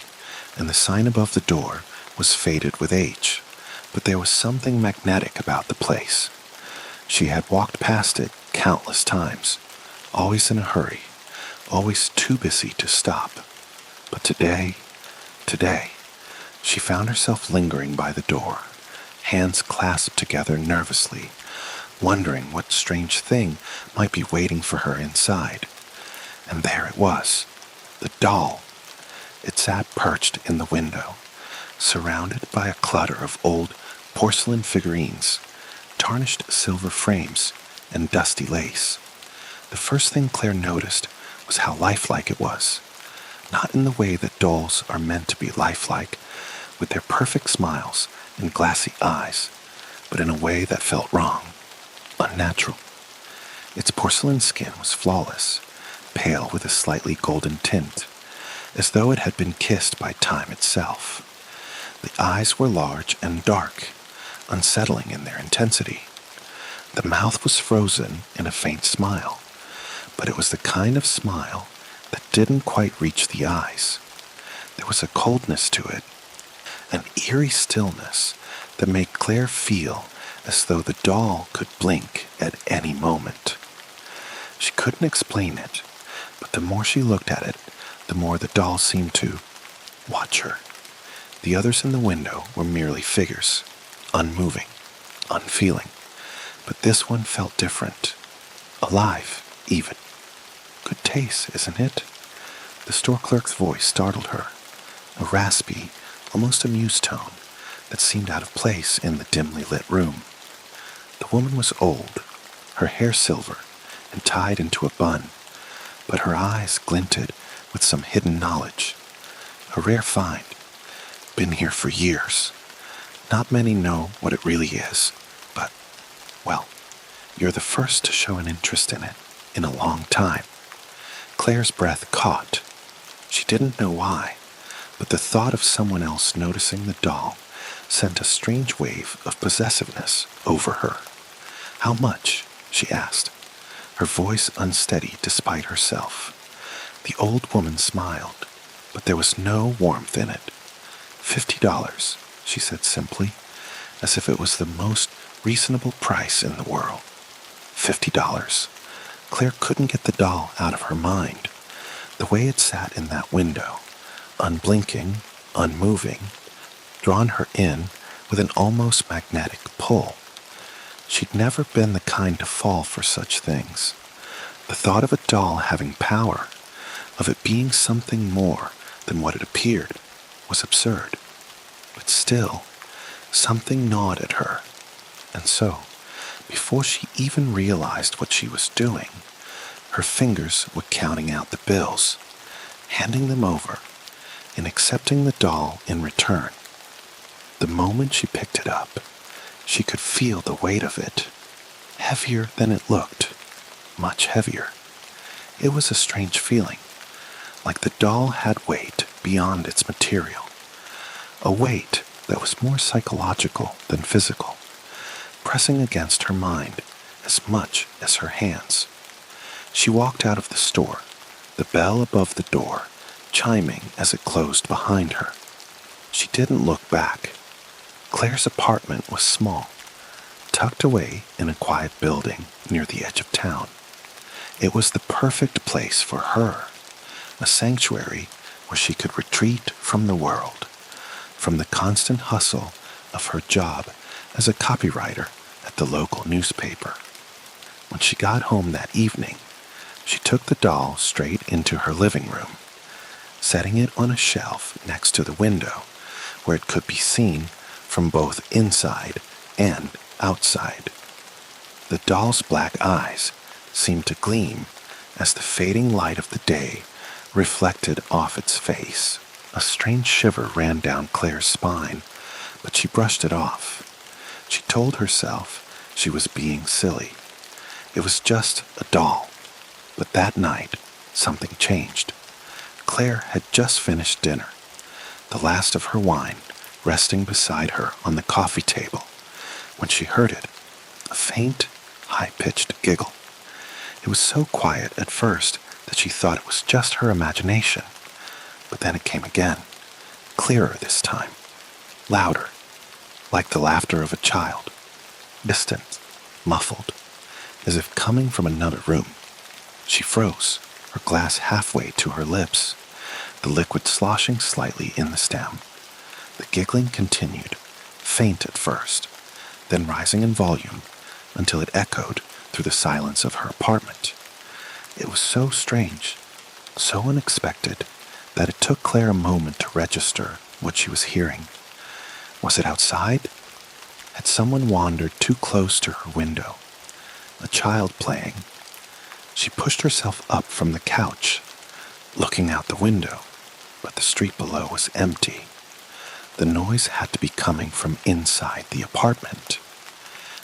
and the sign above the door was faded with age, but there was something magnetic about the place. She had walked past it countless times, always in a hurry, always too busy to stop. But today, she found herself lingering by the door, hands clasped together nervously, wondering what strange thing might be waiting for her inside. And there it was, the doll. It sat perched in the window, surrounded by a clutter of old porcelain figurines, tarnished silver frames, and dusty lace. The first thing Claire noticed was how lifelike it was. Not in the way that dolls are meant to be lifelike, with their perfect smiles and glassy eyes, but in a way that felt wrong, unnatural. Its porcelain skin was flawless, pale with a slightly golden tint, as though it had been kissed by time itself. The eyes were large and dark, unsettling in their intensity. The mouth was frozen in a faint smile, but it was the kind of smile that didn't quite reach the eyes. There was a coldness to it, an eerie stillness that made Claire feel as though the doll could blink at any moment. She couldn't explain it, but the more she looked at it, the more the doll seemed to watch her. The others in the window were merely figures, unmoving, unfeeling, but this one felt different, alive, even. Good taste, isn't it? The store clerk's voice startled her, a raspy, almost amused tone that seemed out of place in the dimly lit room. The woman was old, her hair silver and tied into a bun, but her eyes glinted with some hidden knowledge. A rare find. Been here for years. Not many know what it really is, but, well, you're the first to show an interest in it in a long time. Claire's breath caught. She didn't know why, but the thought of someone else noticing the doll sent a strange wave of possessiveness over her. How much? She asked, her voice unsteady despite herself. The old woman smiled, but there was no warmth in it. $50, she said simply, as if it was the most reasonable price in the world. $50. Claire couldn't get the doll out of her mind. The way it sat in that window, unblinking, unmoving, drawn her in with an almost magnetic pull. She'd never been the kind to fall for such things. The thought of a doll having power, of it being something more than what it appeared, was absurd. But still, something gnawed at her. And so, before she even realized what she was doing, her fingers were counting out the bills, handing them over, and accepting the doll in return. The moment she picked it up, she could feel the weight of it, heavier than it looked, much heavier. It was a strange feeling, like the doll had weight beyond its material, a weight that was more psychological than physical, pressing against her mind as much as her hands. She walked out of the store, the bell above the door chiming as it closed behind her. She didn't look back. Claire's apartment was small, tucked away in a quiet building near the edge of town. It was the perfect place for her, a sanctuary where she could retreat from the world, from the constant hustle of her job as a copywriter at the local newspaper. When she got home that evening, she took the doll straight into her living room, setting it on a shelf next to the window where it could be seen from both inside and outside. The doll's black eyes seemed to gleam as the fading light of the day reflected off its face. A strange shiver ran down Claire's spine, but she brushed it off. She told herself she was being silly. It was just a doll. But that night, something changed. Claire had just finished dinner, the last of her wine resting beside her on the coffee table, when she heard it, a faint, high-pitched giggle. It was so quiet at first that she thought it was just her imagination, but then it came again, clearer this time, louder, like the laughter of a child, distant, muffled, as if coming from another room. She froze, her glass halfway to her lips, the liquid sloshing slightly in the stem. The giggling continued, faint at first, then rising in volume until it echoed through the silence of her apartment. It was so strange, so unexpected, that it took Claire a moment to register what she was hearing. Was it outside? Had someone wandered too close to her window? A child playing? She pushed herself up from the couch, looking out the window, but the street below was empty. The noise had to be coming from inside the apartment.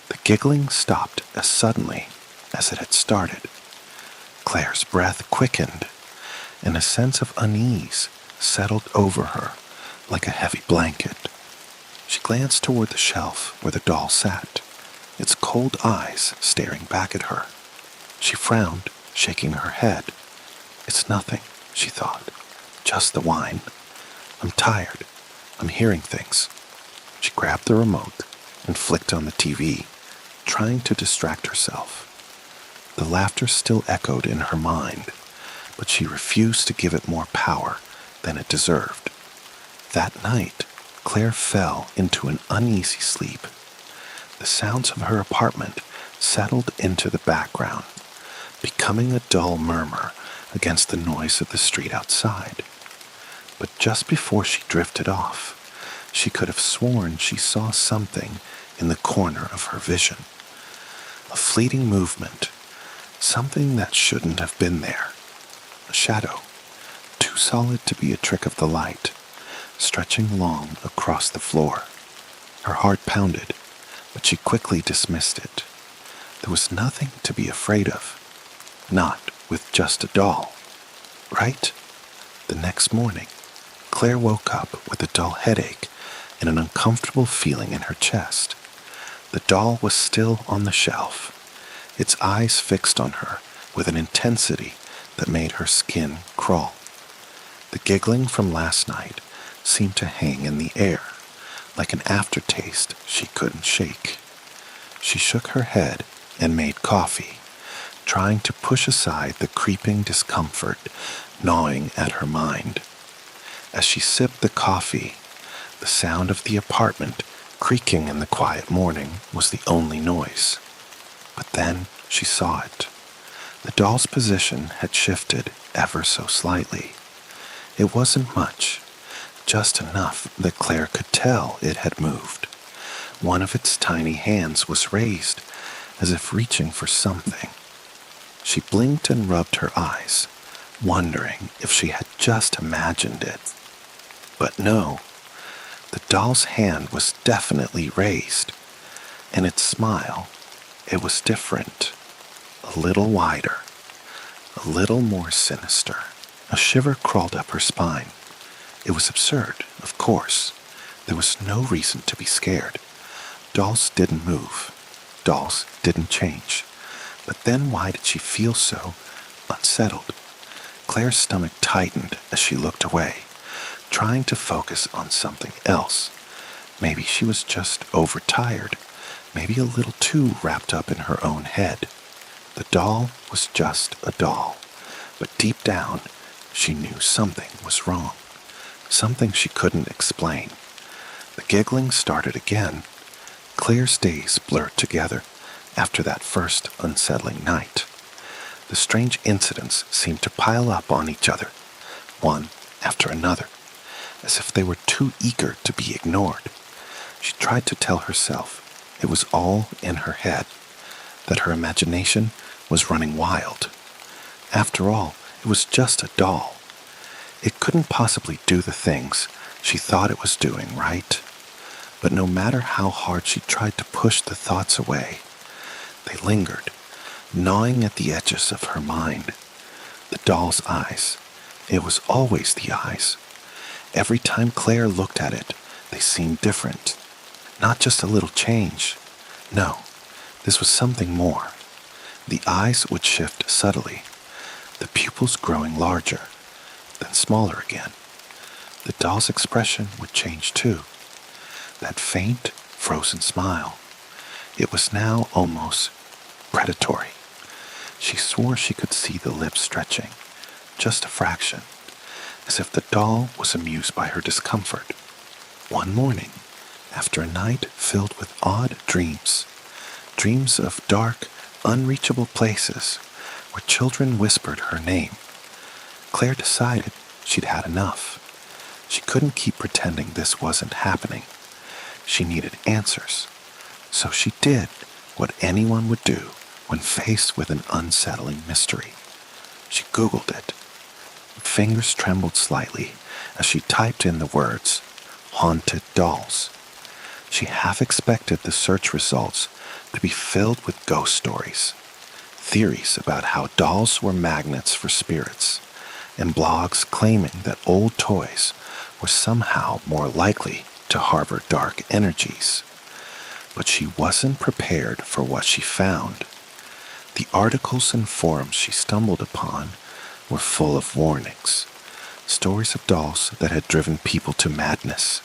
The giggling stopped as suddenly as it had started. Claire's breath quickened, and a sense of unease settled over her like a heavy blanket. She glanced toward the shelf where the doll sat, its cold eyes staring back at her. She frowned, shaking her head. It's nothing, she thought. Just the wine. I'm tired. I'm hearing things. She grabbed the remote and flicked on the TV, trying to distract herself. The laughter still echoed in her mind, but she refused to give it more power than it deserved. That night, Claire fell into an uneasy sleep. The sounds of her apartment settled into the background, becoming a dull murmur against the noise of the street outside. But just before she drifted off, she could have sworn she saw something in the corner of her vision. A fleeting movement, something that shouldn't have been there. A shadow, too solid to be a trick of the light, stretching long across the floor. Her heart pounded, but she quickly dismissed it. There was nothing to be afraid of. Not with just a doll. Right? The next morning, Claire woke up with a dull headache and an uncomfortable feeling in her chest. The doll was still on the shelf, its eyes fixed on her with an intensity that made her skin crawl. The giggling from last night seemed to hang in the air, like an aftertaste she couldn't shake. She shook her head and made coffee, trying to push aside the creeping discomfort gnawing at her mind. As she sipped the coffee, the sound of the apartment creaking in the quiet morning was the only noise. But then she saw it. The doll's position had shifted ever so slightly. It wasn't much, just enough that Claire could tell it had moved. One of its tiny hands was raised, as if reaching for something. She blinked and rubbed her eyes, wondering if she had just imagined it. But no, the doll's hand was definitely raised, and its smile, it was different, a little wider, a little more sinister. A shiver crawled up her spine. It was absurd, of course. There was no reason to be scared. Dolls didn't move. Dolls didn't change. But then why did she feel so unsettled? Claire's stomach tightened as she looked away, trying to focus on something else. Maybe she was just overtired, maybe a little too wrapped up in her own head. The doll was just a doll, but deep down, she knew something was wrong, something she couldn't explain. The giggling started again. Claire's days blurred together after that first unsettling night. The strange incidents seemed to pile up on each other, one after another, as if they were too eager to be ignored. She tried to tell herself it was all in her head, that her imagination was running wild. After all, it was just a doll. It couldn't possibly do the things she thought it was doing, right? But no matter how hard she tried to push the thoughts away, they lingered, gnawing at the edges of her mind. The doll's eyes. It was always the eyes. Every time Claire looked at it, they seemed different. Not just a little change. No, this was something more. The eyes would shift subtly, the pupils growing larger, then smaller again. The doll's expression would change too. That faint, frozen smile. It was now almost predatory. She swore she could see the lips stretching, just a fraction, as if the doll was amused by her discomfort. One morning, after a night filled with odd dreams of dark, unreachable places where children whispered her name, Claire decided she'd had enough. She couldn't keep pretending this wasn't happening. She needed answers. So she did what anyone would do when faced with an unsettling mystery. She Googled it. Fingers trembled slightly as she typed in the words, haunted dolls. She half expected the search results to be filled with ghost stories, theories about how dolls were magnets for spirits, and blogs claiming that old toys were somehow more likely to harbor dark energies. But she wasn't prepared for what she found. The articles and forums she stumbled upon were full of warnings, stories of dolls that had driven people to madness,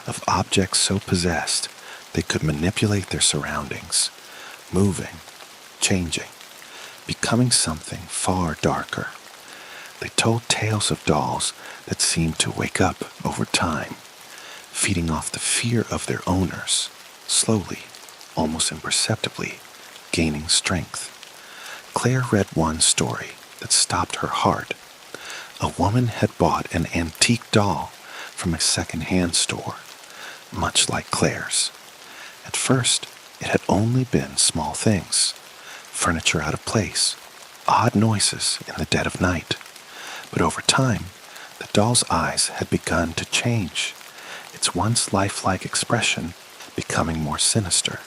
of objects so possessed they could manipulate their surroundings, moving, changing, becoming something far darker. They told tales of dolls that seemed to wake up over time, feeding off the fear of their owners, slowly, almost imperceptibly, gaining strength. Claire read one story that stopped her heart. A woman had bought an antique doll from a second-hand store, much like Claire's. At first, it had only been small things, furniture out of place, odd noises in the dead of night. But over time, the doll's eyes had begun to change, its once lifelike expression becoming more sinister.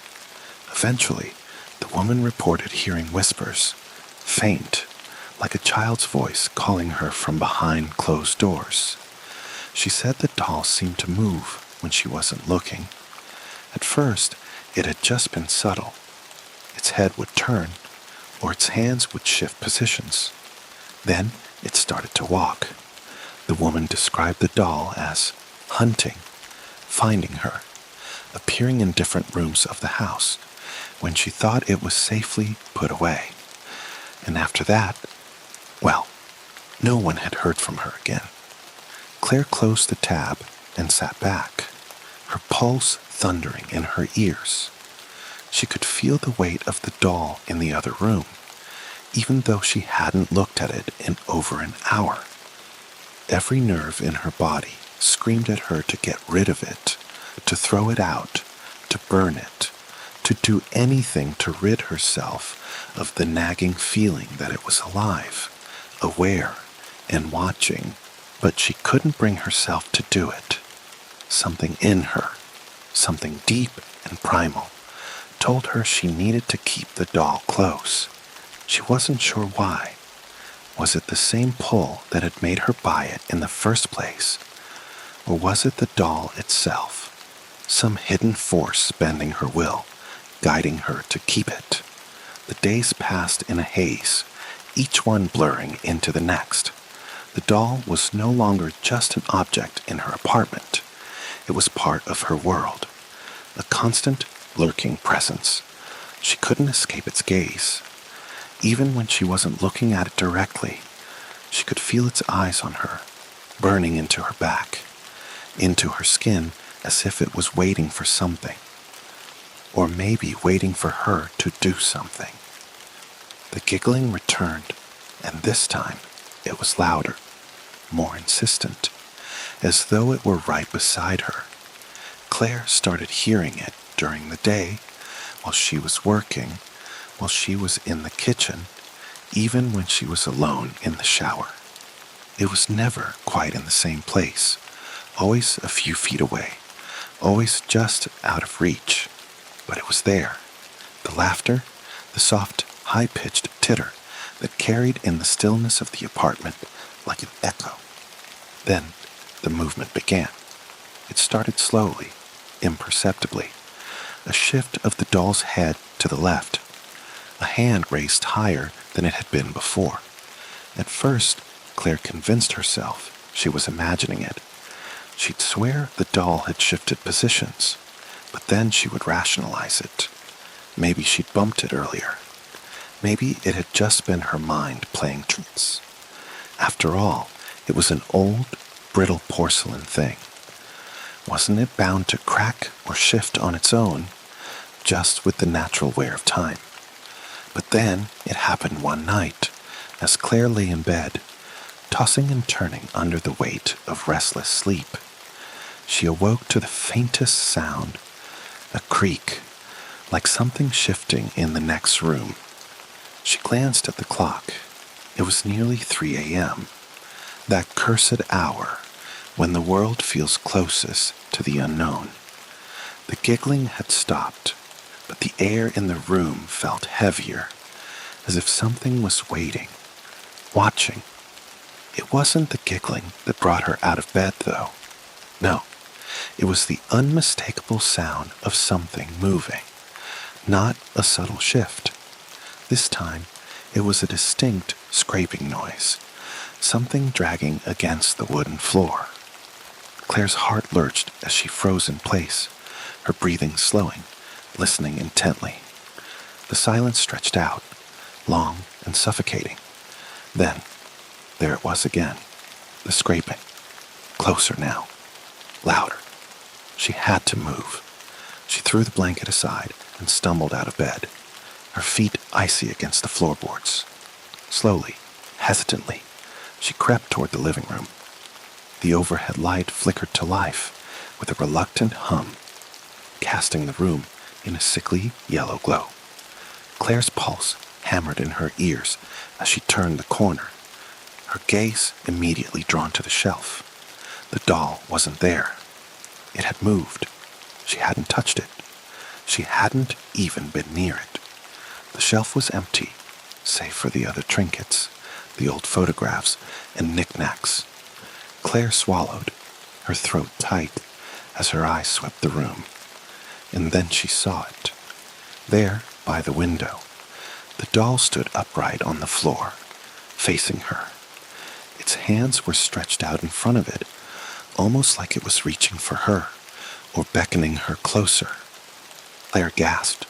Eventually, the woman reported hearing whispers, faint, like a child's voice calling her from behind closed doors. She said the doll seemed to move when she wasn't looking. At first, it had just been subtle. Its head would turn, or its hands would shift positions. Then it started to walk. The woman described the doll as hunting, finding her, appearing in different rooms of the house when she thought it was safely put away. And after that, well, no one had heard from her again. Claire closed the tab and sat back, her pulse thundering in her ears. She could feel the weight of the doll in the other room, even though she hadn't looked at it in over an hour. Every nerve in her body screamed at her to get rid of it, to throw it out, to burn it, to do anything to rid herself of the nagging feeling that it was alive, aware, and watching. But she couldn't bring herself to do it. Something in her, something deep and primal, told her she needed to keep the doll close. She wasn't sure why. Was it the same pull that had made her buy it in the first place? Or was it the doll itself, some hidden force bending her will, guiding her to keep it? The days passed in a haze, each one blurring into the next. The doll was no longer just an object in her apartment. It was part of her world, a constant, lurking presence. She couldn't escape its gaze. Even when she wasn't looking at it directly, she could feel its eyes on her, burning into her back, into her skin, as if it was waiting for something. Or maybe waiting for her to do something. The giggling returned, and this time it was louder, more insistent, as though it were right beside her. Claire started hearing it during the day, while she was working, while she was in the kitchen, even when she was alone in the shower. It was never quite in the same place, always a few feet away, always just out of reach. But it was there. The laughter, the soft, high-pitched titter that carried in the stillness of the apartment like an echo. Then the movement began. It started slowly, imperceptibly. A shift of the doll's head to the left. A hand raised higher than it had been before. At first, Claire convinced herself she was imagining it. She'd swear the doll had shifted positions, but then she would rationalize it. Maybe she'd bumped it earlier. Maybe it had just been her mind playing tricks. After all, it was an old, brittle porcelain thing. Wasn't it bound to crack or shift on its own, just with the natural wear of time? But then it happened one night, as Claire lay in bed, tossing and turning under the weight of restless sleep. She awoke to the faintest sound, a creak, like something shifting in the next room. She glanced at the clock. It was nearly 3 a.m., that cursed hour when the world feels closest to the unknown. The giggling had stopped, but the air in the room felt heavier, as if something was waiting, watching. It wasn't the giggling that brought her out of bed, though. No, it was the unmistakable sound of something moving, not a subtle shift. This time, it was a distinct scraping noise, something dragging against the wooden floor. Claire's heart lurched as she froze in place, her breathing slowing, listening intently. The silence stretched out, long and suffocating. Then, there it was again, the scraping. Closer now, louder. She had to move. She threw the blanket aside and stumbled out of bed, her feet icy against the floorboards. Slowly, hesitantly, she crept toward the living room. The overhead light flickered to life with a reluctant hum, casting the room in a sickly yellow glow. Claire's pulse hammered in her ears as she turned the corner, her gaze immediately drawn to the shelf. The doll wasn't there. It had moved. She hadn't touched it. She hadn't even been near it. The shelf was empty, save for the other trinkets, the old photographs, and knickknacks. Claire swallowed, her throat tight, as her eyes swept the room. And then she saw it. There, by the window, the doll stood upright on the floor, facing her. Its hands were stretched out in front of it, almost like it was reaching for her, or beckoning her closer. Claire gasped,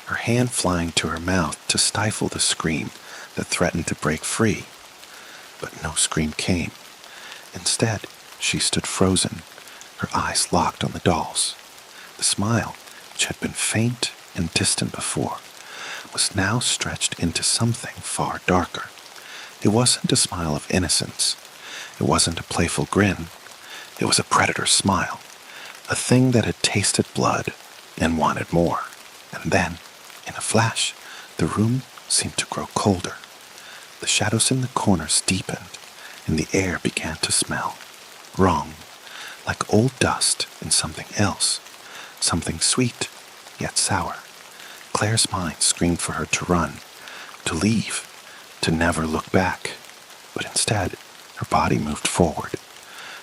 her hand flying to her mouth to stifle the scream that threatened to break free. But no scream came. Instead, she stood frozen, her eyes locked on the doll's. The smile, which had been faint and distant before, was now stretched into something far darker. It wasn't a smile of innocence. It wasn't a playful grin. It was a predator's smile, a thing that had tasted blood and wanted more. And then, in a flash, the room seemed to grow colder. The shadows in the corners deepened, and the air began to smell wrong, like old dust and something else, something sweet, yet sour. Claire's mind screamed for her to run, to leave, to never look back. But instead, her body moved forward.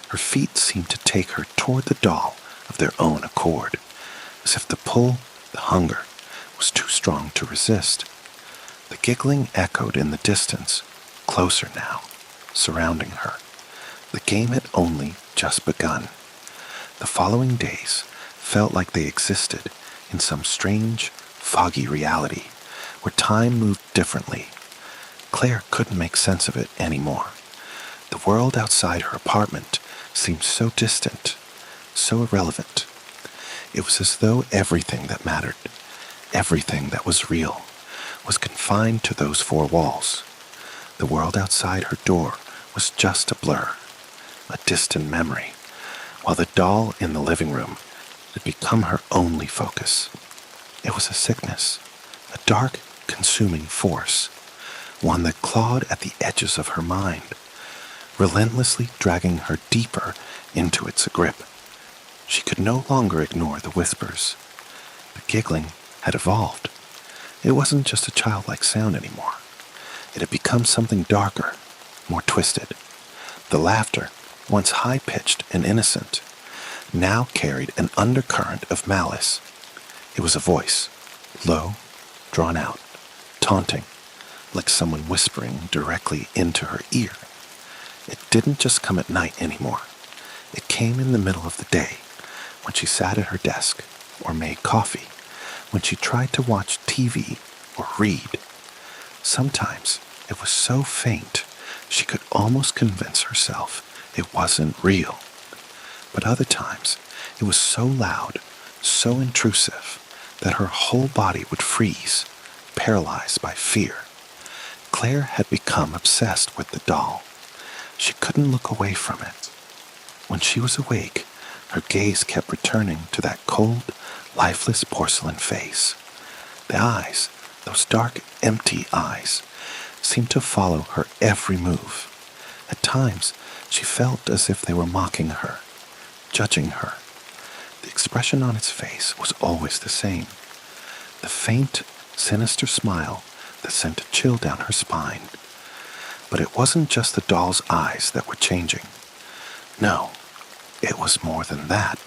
Her feet seemed to take her toward the doll of their own accord, as if the pull, the hunger, was too strong to resist. The giggling echoed in the distance, closer now, surrounding her. The game had only just begun. The following days felt like they existed in some strange, foggy reality where time moved differently. Claire couldn't make sense of it anymore. The world outside her apartment seemed so distant, so irrelevant. It was as though everything that mattered, everything that was real, was confined to those four walls. The world outside her door was just a blur, a distant memory, while the doll in the living room had become her only focus. It was a sickness, a dark, consuming force, one that clawed at the edges of her mind, relentlessly dragging her deeper into its grip. She could no longer ignore the whispers. The giggling had evolved. It wasn't just a childlike sound anymore. It had become something darker, more twisted. The laughter, once high-pitched and innocent, now carried an undercurrent of malice. It was a voice, low, drawn out, taunting, like someone whispering directly into her ear. It didn't just come at night anymore. It came in the middle of the day, when she sat at her desk or made coffee, when she tried to watch TV or read. Sometimes it was so faint she could almost convince herself it wasn't real. But other times it was so loud, so intrusive, that her whole body would freeze, paralyzed by fear. Claire had become obsessed with the doll. She couldn't look away from it. When she was awake, her gaze kept returning to that cold, lifeless porcelain face. The eyes, those dark, empty eyes, seemed to follow her every move. At times, she felt as if they were mocking her, judging her. The expression on its face was always the same. The faint, sinister smile that sent a chill down her spine. But it wasn't just the doll's eyes that were changing. No, it was more than that.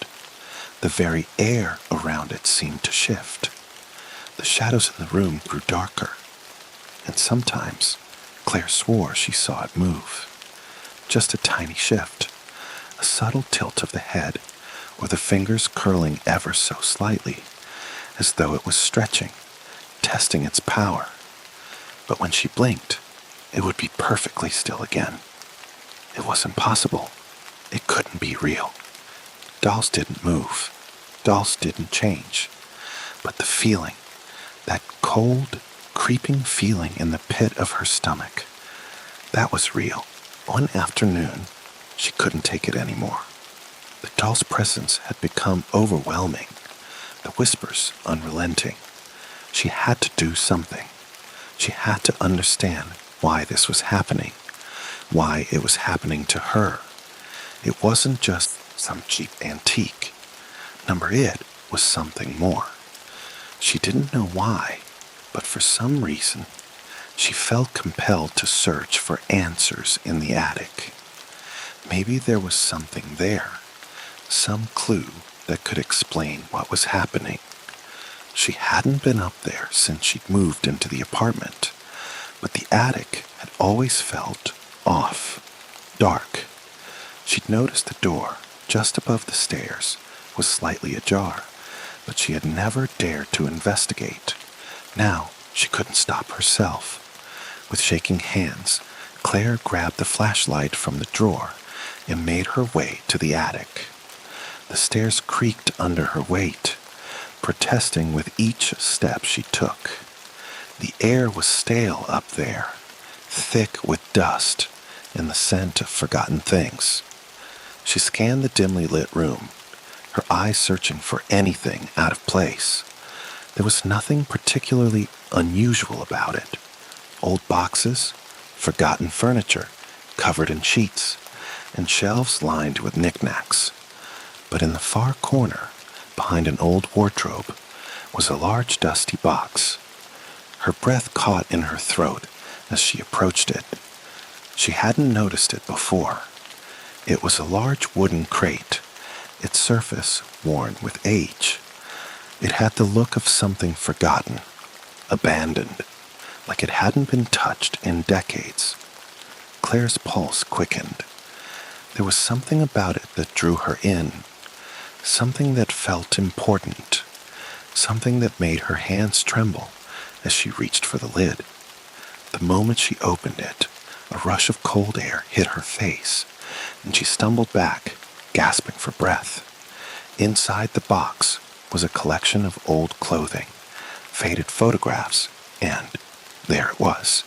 The very air around it seemed to shift. The shadows in the room grew darker, and sometimes Claire swore she saw it move. Just a tiny shift, a subtle tilt of the head, or the fingers curling ever so slightly, as though it was stretching, testing its power. But when she blinked, it would be perfectly still again. It was impossible. It couldn't be real. Dolls didn't move. Dolls didn't change. But the feeling, that cold, creeping feeling in the pit of her stomach, that was real. One afternoon, she couldn't take it anymore. The doll's presence had become overwhelming, the whispers unrelenting. She had to do something. She had to understand why this was happening, why it was happening to her. It wasn't just some cheap antique. It was something more. She didn't know why, but for some reason, she felt compelled to search for answers in the attic. Maybe there was something there, some clue that could explain what was happening. She hadn't been up there since she'd moved into the apartment, but the attic had always felt off, dark. She'd noticed the door, just above the stairs, was slightly ajar, but she had never dared to investigate. Now she couldn't stop herself. With shaking hands, Claire grabbed the flashlight from the drawer and made her way to the attic. The stairs creaked under her weight, protesting with each step she took. The air was stale up there, thick with dust and the scent of forgotten things. She scanned the dimly lit room, her eyes searching for anything out of place. There was nothing particularly unusual about it. Old boxes, forgotten furniture covered in sheets, and shelves lined with knickknacks. But in the far corner, behind an old wardrobe, was a large dusty box. Her breath caught in her throat as she approached it. She hadn't noticed it before. It was a large wooden crate, its surface worn with age. It had the look of something forgotten, abandoned, like it hadn't been touched in decades. Claire's pulse quickened. There was something about it that drew her in, something that felt important, something that made her hands tremble as she reached for the lid. The moment she opened it, a rush of cold air hit her face, and she stumbled back, gasping for breath. Inside the box was a collection of old clothing, faded photographs, and there it was,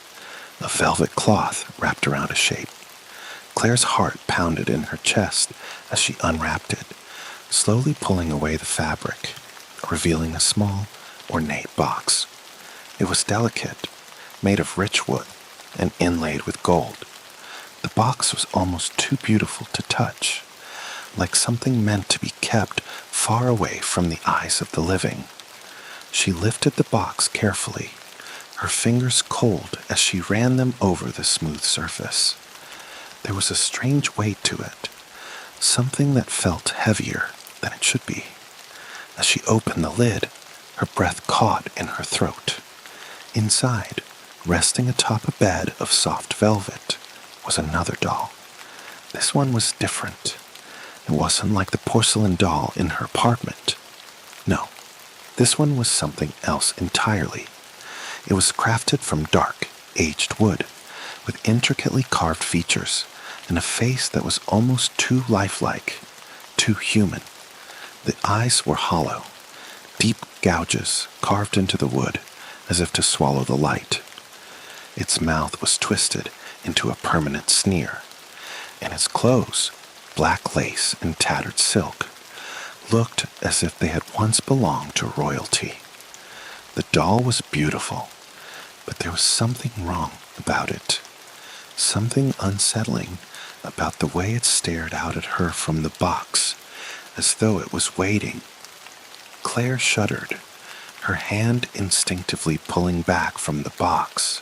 a velvet cloth wrapped around a shape. Claire's heart pounded in her chest as she unwrapped it, slowly pulling away the fabric, revealing a small, ornate box. It was delicate, made of rich wood and inlaid with gold. The box was almost too beautiful to touch, like something meant to be kept far away from the eyes of the living. She lifted the box carefully, her fingers cold as she ran them over the smooth surface. There was a strange weight to it, something that felt heavier than it should be. As she opened the lid, her breath caught in her throat. Inside, resting atop a bed of soft velvet, was another doll. This one was different. It wasn't like the porcelain doll in her apartment. No, this one was something else entirely. It was crafted from dark, aged wood, with intricately carved features and a face that was almost too lifelike, too human. The eyes were hollow, deep gouges carved into the wood as if to swallow the light. Its mouth was twisted into a permanent sneer, and his clothes, black lace and tattered silk, looked as if they had once belonged to royalty. The doll was beautiful, but there was something wrong about it, something unsettling about the way it stared out at her from the box, as though it was waiting. Claire shuddered, her hand instinctively pulling back from the box,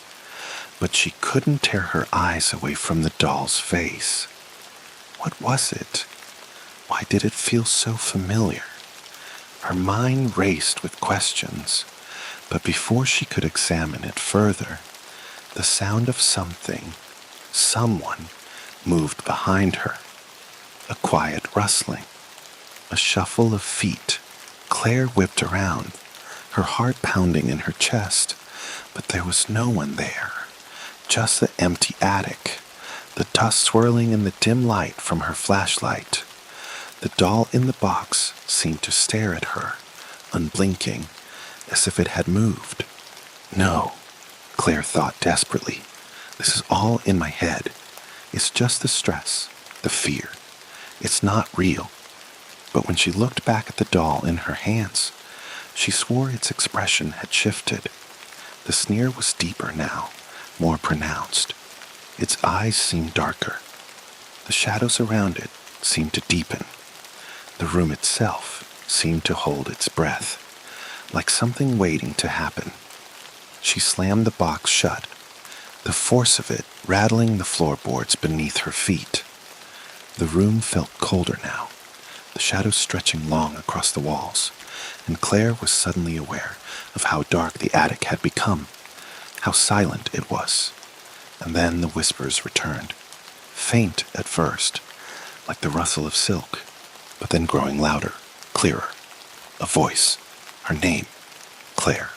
but she couldn't tear her eyes away from the doll's face. What was it? Why did it feel so familiar? Her mind raced with questions, but before she could examine it further, the sound of someone, moved behind her. A quiet rustling, a shuffle of feet. Claire whipped around, her heart pounding in her chest, but there was no one there. Just the empty attic, the dust swirling in the dim light from her flashlight. The doll in the box seemed to stare at her, unblinking, as if it had moved. No, Claire thought desperately. This is all in my head. It's just the stress, the fear. It's not real. But when she looked back at the doll in her hands, she swore its expression had shifted. The sneer was deeper now, more pronounced. Its eyes seemed darker. The shadows around it seemed to deepen. The room itself seemed to hold its breath, like something waiting to happen. She slammed the box shut, the force of it rattling the floorboards beneath her feet. The room felt colder now, the shadows stretching long across the walls, and Claire was suddenly aware of how dark the attic had become, how silent it was. And then the whispers returned, faint at first, like the rustle of silk, but then growing louder, clearer. A voice, her name, Claire.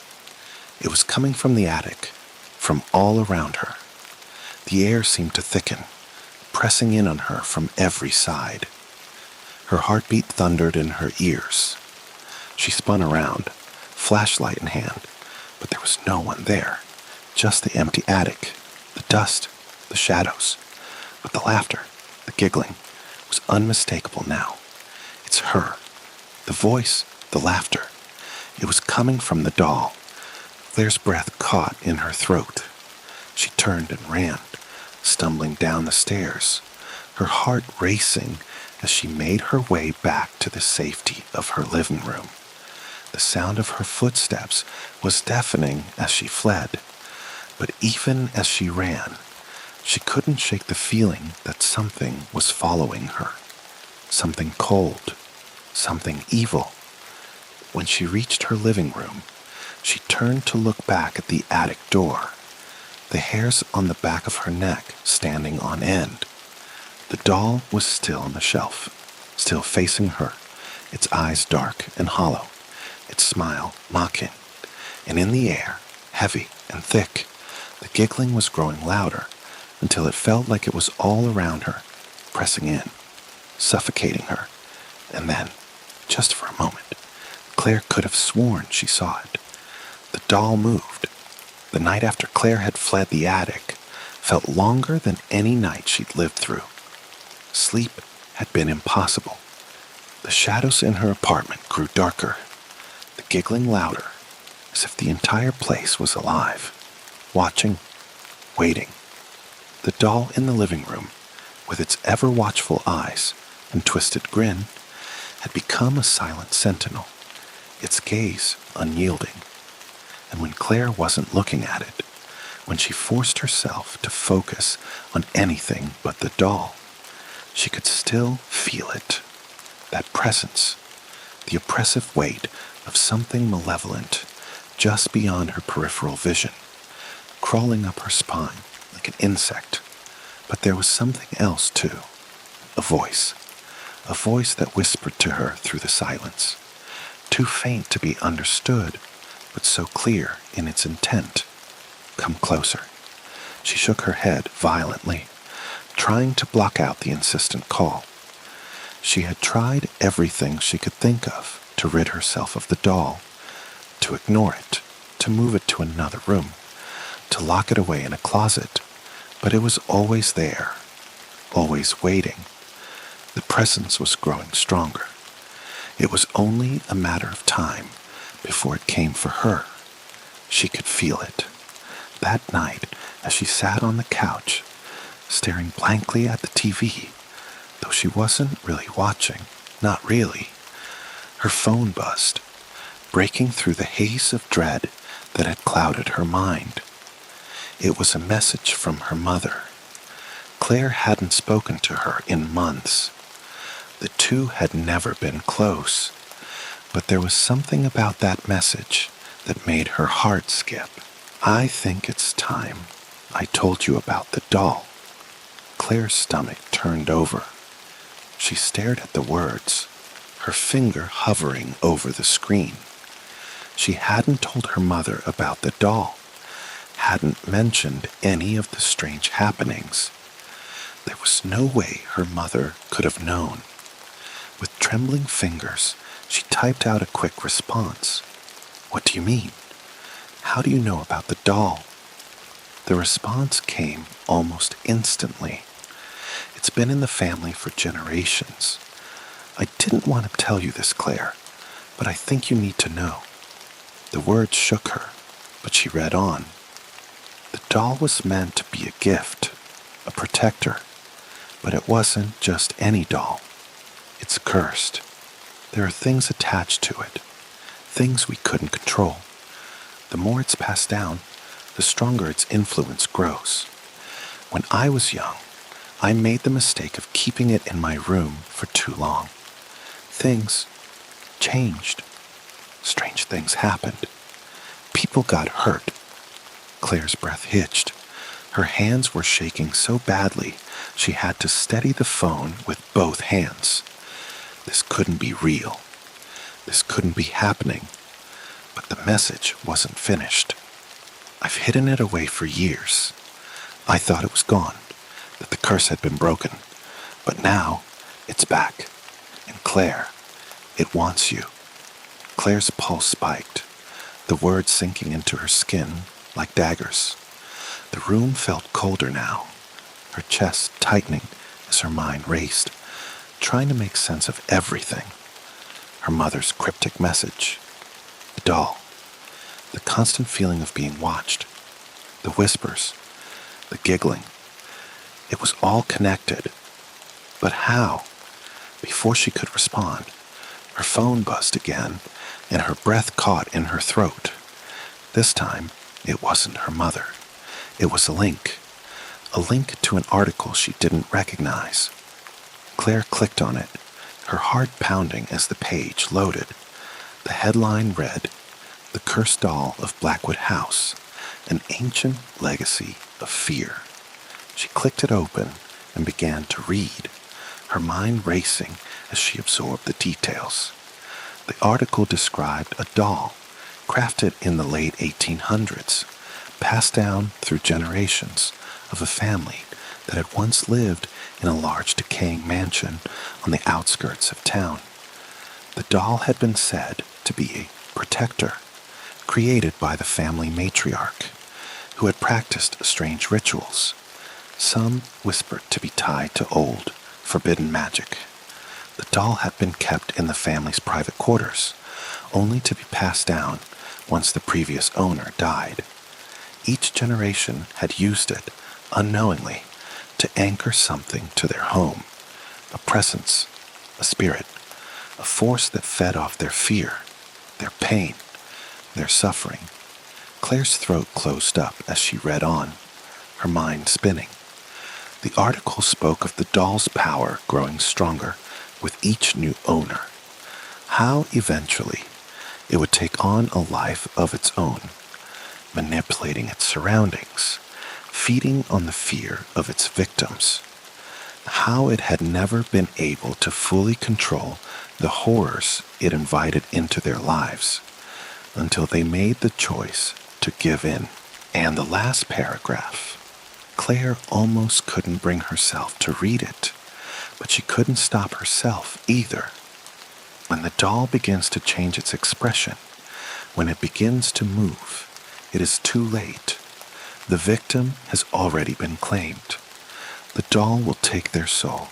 It was coming from the attic, from all around her. The air seemed to thicken, pressing in on her from every side. Her heartbeat thundered in her ears. She spun around, flashlight in hand, but there was no one there, just the empty attic, the dust, the shadows. But the laughter, the giggling, was unmistakable now. It's her. The voice, the laughter. It was coming from the doll. Claire's breath caught in her throat. She turned and ran, stumbling down the stairs, her heart racing as she made her way back to the safety of her living room. The sound of her footsteps was deafening as she fled, but even as she ran, she couldn't shake the feeling that something was following her. Something cold, something evil. When she reached her living room, she turned to look back at the attic door, the hairs on the back of her neck standing on end. The doll was still on the shelf, still facing her, its eyes dark and hollow, its smile mocking. And in the air, heavy and thick, the giggling was growing louder until it felt like it was all around her, pressing in, suffocating her. And then, just for a moment, Claire could have sworn she saw it. The doll moved. The night after Claire had fled the attic felt longer than any night she'd lived through. Sleep had been impossible. The shadows in her apartment grew darker, the giggling louder, as if the entire place was alive, watching, waiting. The doll in the living room, with its ever-watchful eyes and twisted grin, had become a silent sentinel, its gaze unyielding. And when Claire wasn't looking at it, when she forced herself to focus on anything but the doll, she could still feel it, that presence, the oppressive weight of something malevolent just beyond her peripheral vision, crawling up her spine like an insect. But there was something else too, a voice that whispered to her through the silence, too faint to be understood, but so clear in its intent. Come closer. She shook her head violently, trying to block out the insistent call. She had tried everything she could think of to rid herself of the doll, to ignore it, to move it to another room, to lock it away in a closet, but it was always there, always waiting. The presence was growing stronger. It was only a matter of time before it came for her. She could feel it. That night, as she sat on the couch, staring blankly at the TV, though she wasn't really watching, not really, her phone buzzed, breaking through the haze of dread that had clouded her mind. It was a message from her mother. Claire hadn't spoken to her in months. The two had never been close, but there was something about that message that made her heart skip. "I think it's time I told you about the doll." Claire's stomach turned over. She stared at the words, her finger hovering over the screen. She hadn't told her mother about the doll, hadn't mentioned any of the strange happenings. There was no way her mother could have known. With trembling fingers, she typed out a quick response. "What do you mean? How do you know about the doll?" The response came almost instantly. "It's been in the family for generations. I didn't want to tell you this, Claire, but I think you need to know." The words shook her, but she read on. "The doll was meant to be a gift, a protector, but it wasn't just any doll. It's cursed. There are things attached to it, things we couldn't control. The more it's passed down, the stronger its influence grows. When I was young, I made the mistake of keeping it in my room for too long. Things changed. Strange things happened. People got hurt." Claire's breath hitched. Her hands were shaking so badly she had to steady the phone with both hands. This couldn't be real. This couldn't be happening. But the message wasn't finished. "I've hidden it away for years. I thought it was gone, that the curse had been broken. But now, it's back. And Claire, it wants you." Claire's pulse spiked, the words sinking into her skin like daggers. The room felt colder now, her chest tightening as her mind raced, trying to make sense of everything. Her mother's cryptic message, the doll, the constant feeling of being watched, the whispers, the giggling. It was all connected. But how? Before she could respond, her phone buzzed again, and her breath caught in her throat. This time, it wasn't her mother. It was a link to an article she didn't recognize. Claire clicked on it, her heart pounding as the page loaded. The headline read, "The Cursed Doll of Blackwood House, an Ancient Legacy of Fear." She clicked it open and began to read, her mind racing as she absorbed the details. The article described a doll crafted in the late 1800s, passed down through generations of a family that had once lived in a large decaying mansion on the outskirts of town. The doll had been said to be a protector, created by the family matriarch, who had practiced strange rituals. Some whispered to be tied to old, forbidden magic. The doll had been kept in the family's private quarters, only to be passed down once the previous owner died. Each generation had used it, unknowingly, to anchor something to their home, a presence, a spirit, a force that fed off their fear, their pain, their suffering. Claire's throat closed up as she read on, her mind spinning. The article spoke of the doll's power growing stronger with each new owner. How eventually it would take on a life of its own, manipulating its surroundings, feeding on the fear of its victims. How it had never been able to fully control the horrors it invited into their lives until they made the choice to give in. And the last paragraph. Claire almost couldn't bring herself to read it, but she couldn't stop herself either. When the doll begins to change its expression, when it begins to move, it is too late. The victim has already been claimed. The doll will take their soul,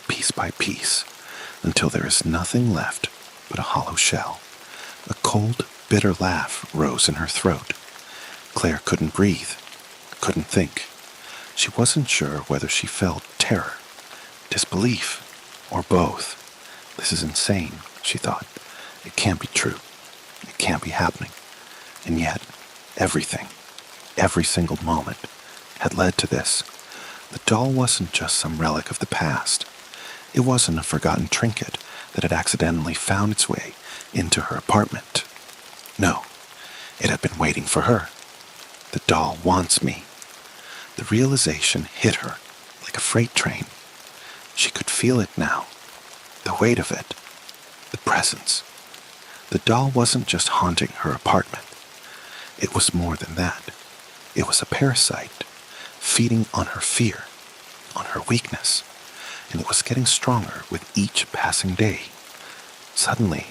piece by piece, until there is nothing left but a hollow shell. A cold, bitter laugh rose in her throat. Claire couldn't breathe, couldn't think. She wasn't sure whether she felt terror, disbelief, or both. This is insane, she thought. It can't be true. It can't be happening. And yet, everything, every single moment, had led to this. The doll wasn't just some relic of the past. It wasn't a forgotten trinket that had accidentally found its way into her apartment. No, it had been waiting for her. The doll wants me. The realization hit her like a freight train. She could feel it now. The weight of it. The presence. The doll wasn't just haunting her apartment. It was more than that. It was a parasite, feeding on her fear, on her weakness, and it was getting stronger with each passing day. Suddenly,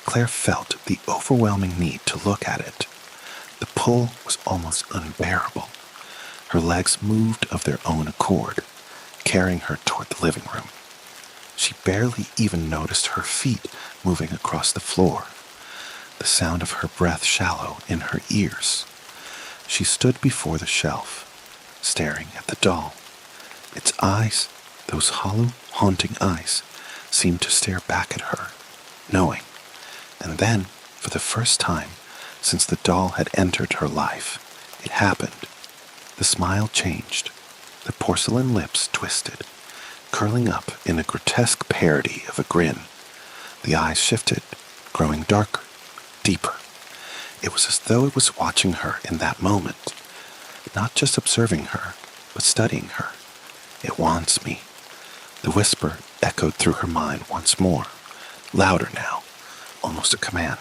Claire felt the overwhelming need to look at it. The pull was almost unbearable. Her legs moved of their own accord, carrying her toward the living room. She barely even noticed her feet moving across the floor, the sound of her breath shallow in her ears. She stood before the shelf, staring at the doll. Its eyes, those hollow, haunting eyes, seemed to stare back at her, knowing. And then, for the first time since the doll had entered her life, it happened. The smile changed. The porcelain lips twisted, curling up in a grotesque parody of a grin. The eyes shifted, growing darker, deeper. It was as though it was watching her in that moment, not just observing her, but studying her. It wants me. The whisper echoed through her mind once more, louder now, almost a command.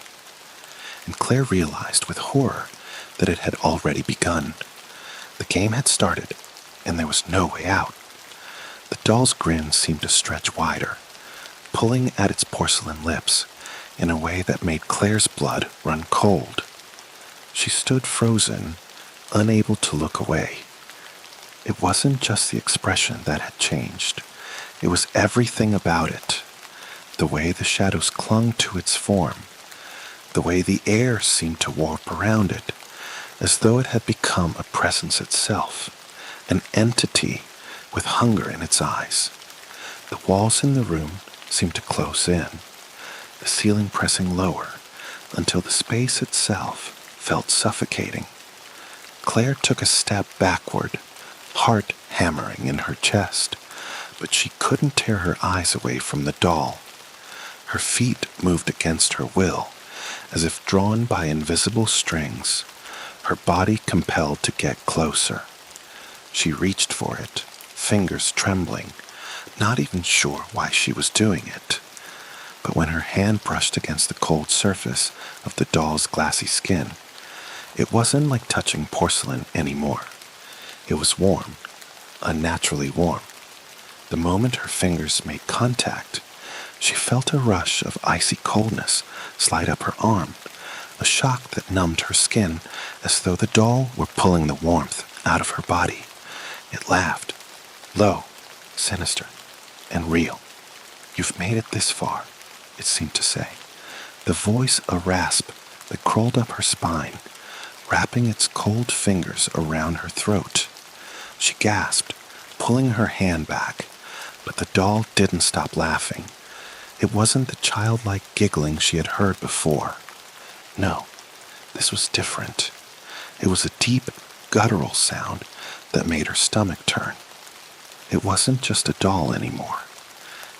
And Claire realized with horror that it had already begun. The game had started, and there was no way out. The doll's grin seemed to stretch wider, pulling at its porcelain lips in a way that made Claire's blood run cold. She stood frozen, unable to look away. It wasn't just the expression that had changed. It was everything about it. The way the shadows clung to its form, the way the air seemed to warp around it, as though it had become a presence itself, an entity with hunger in its eyes. The walls in the room seemed to close in, the ceiling pressing lower until the space itself felt suffocating. Claire took a step backward, heart hammering in her chest, but she couldn't tear her eyes away from the doll. Her feet moved against her will, as if drawn by invisible strings, her body compelled to get closer. She reached for it, fingers trembling, not even sure why she was doing it. But when her hand brushed against the cold surface of the doll's glassy skin, it wasn't like touching porcelain anymore. It was warm, unnaturally warm. The moment her fingers made contact, she felt a rush of icy coldness slide up her arm, a shock that numbed her skin as though the doll were pulling the warmth out of her body. It laughed, low, sinister, and real. "You've made it this far," it seemed to say, the voice a rasp that crawled up her spine, wrapping its cold fingers around her throat. She gasped, pulling her hand back, but the doll didn't stop laughing. It wasn't the childlike giggling she had heard before. No, this was different. It was a deep, guttural sound that made her stomach turn. It wasn't just a doll anymore.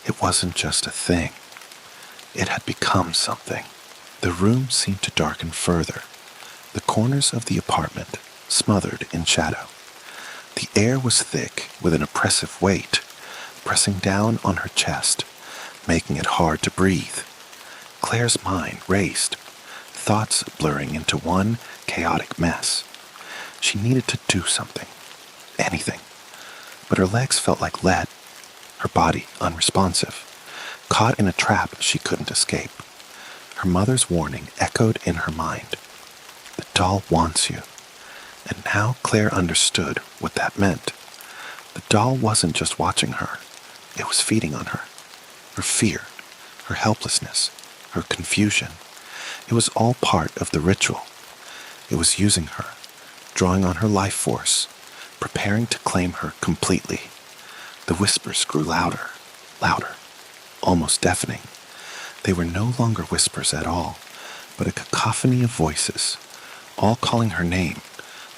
It wasn't just a thing. It had become something. The room seemed to darken further, the corners of the apartment smothered in shadow. The air was thick with an oppressive weight, pressing down on her chest, making it hard to breathe. Claire's mind raced, thoughts blurring into one chaotic mess. She needed to do something, anything, but her legs felt like lead, her body unresponsive, caught in a trap she couldn't escape. Her mother's warning echoed in her mind. The doll wants you. And now Claire understood what that meant. The The doll wasn't just watching her, it was feeding on her. Her fear, her helplessness, her confusion. It was all part of the ritual. It was using her, drawing on her life force, preparing to claim her completely. The whispers grew louder, louder, almost deafening. They were no longer whispers at all, but a cacophony of voices, all calling her name,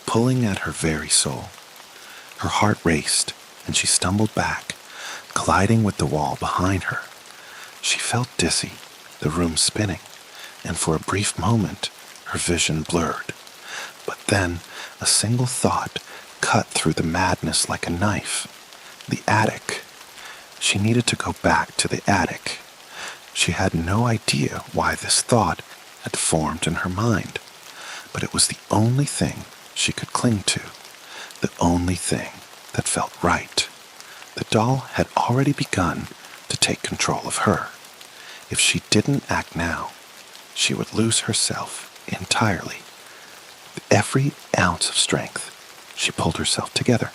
pulling at her very soul. Her heart raced, and she stumbled back, colliding with the wall behind her. She felt dizzy, the room spinning, and for a brief moment, her vision blurred. But then, a single thought cut through the madness like a knife. The attic. She needed to go back to the attic. She had no idea why this thought had formed in her mind, but it was the only thing she could cling to, the only thing that felt right. The doll had already begun to take control of her. If she didn't act now, she would lose herself entirely. With every ounce of strength, she pulled herself together.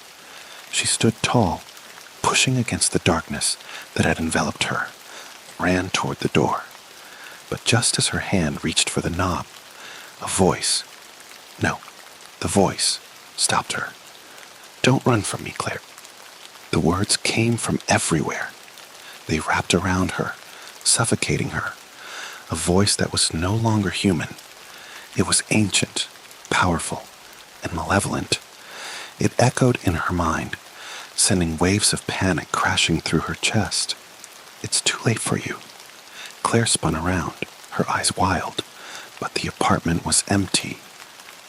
She stood tall, pushing against the darkness that had enveloped her, ran toward the door. But just as her hand reached for the knob, a voice, no, the voice, stopped her. "Don't run from me, Claire." The words came from everywhere. They wrapped around her, suffocating her. A voice that was no longer human. It was ancient, powerful, and malevolent. It echoed in her mind, sending waves of panic crashing through her chest. "It's too late for you." Claire spun around, her eyes wild, but the apartment was empty.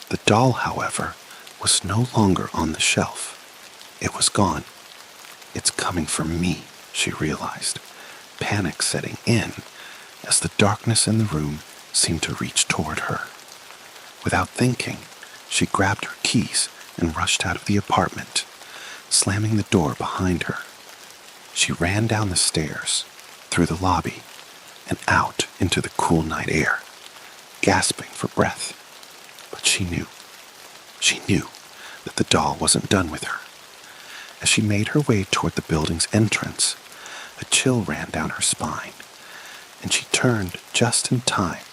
The doll, however, was no longer on the shelf. It was gone. "It's coming for me," she realized, panic setting in as the darkness in the room seemed to reach toward her. Without thinking, she grabbed her keys and rushed out of the apartment, slamming the door behind her. She ran down the stairs, through the lobby, and out into the cool night air, gasping for breath. But she knew that the doll wasn't done with her. As she made her way toward the building's entrance, a chill ran down her spine, and she turned just in time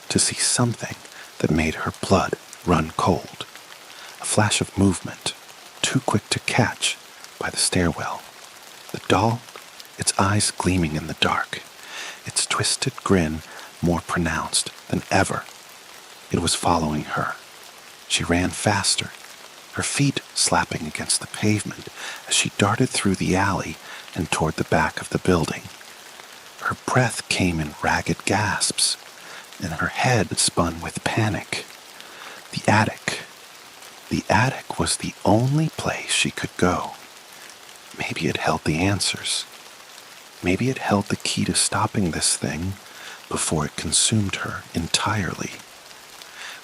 to see something that made her blood run cold. A flash of movement, too quick to catch, by the stairwell. The doll, its eyes gleaming in the dark, its twisted grin more pronounced than ever. It was following her. She ran faster, her feet slapping against the pavement as she darted through the alley and toward the back of the building. Her breath came in ragged gasps, and her head spun with panic. The attic. The attic was the only place she could go. Maybe it held the answers. Maybe it held the key to stopping this thing before it consumed her entirely.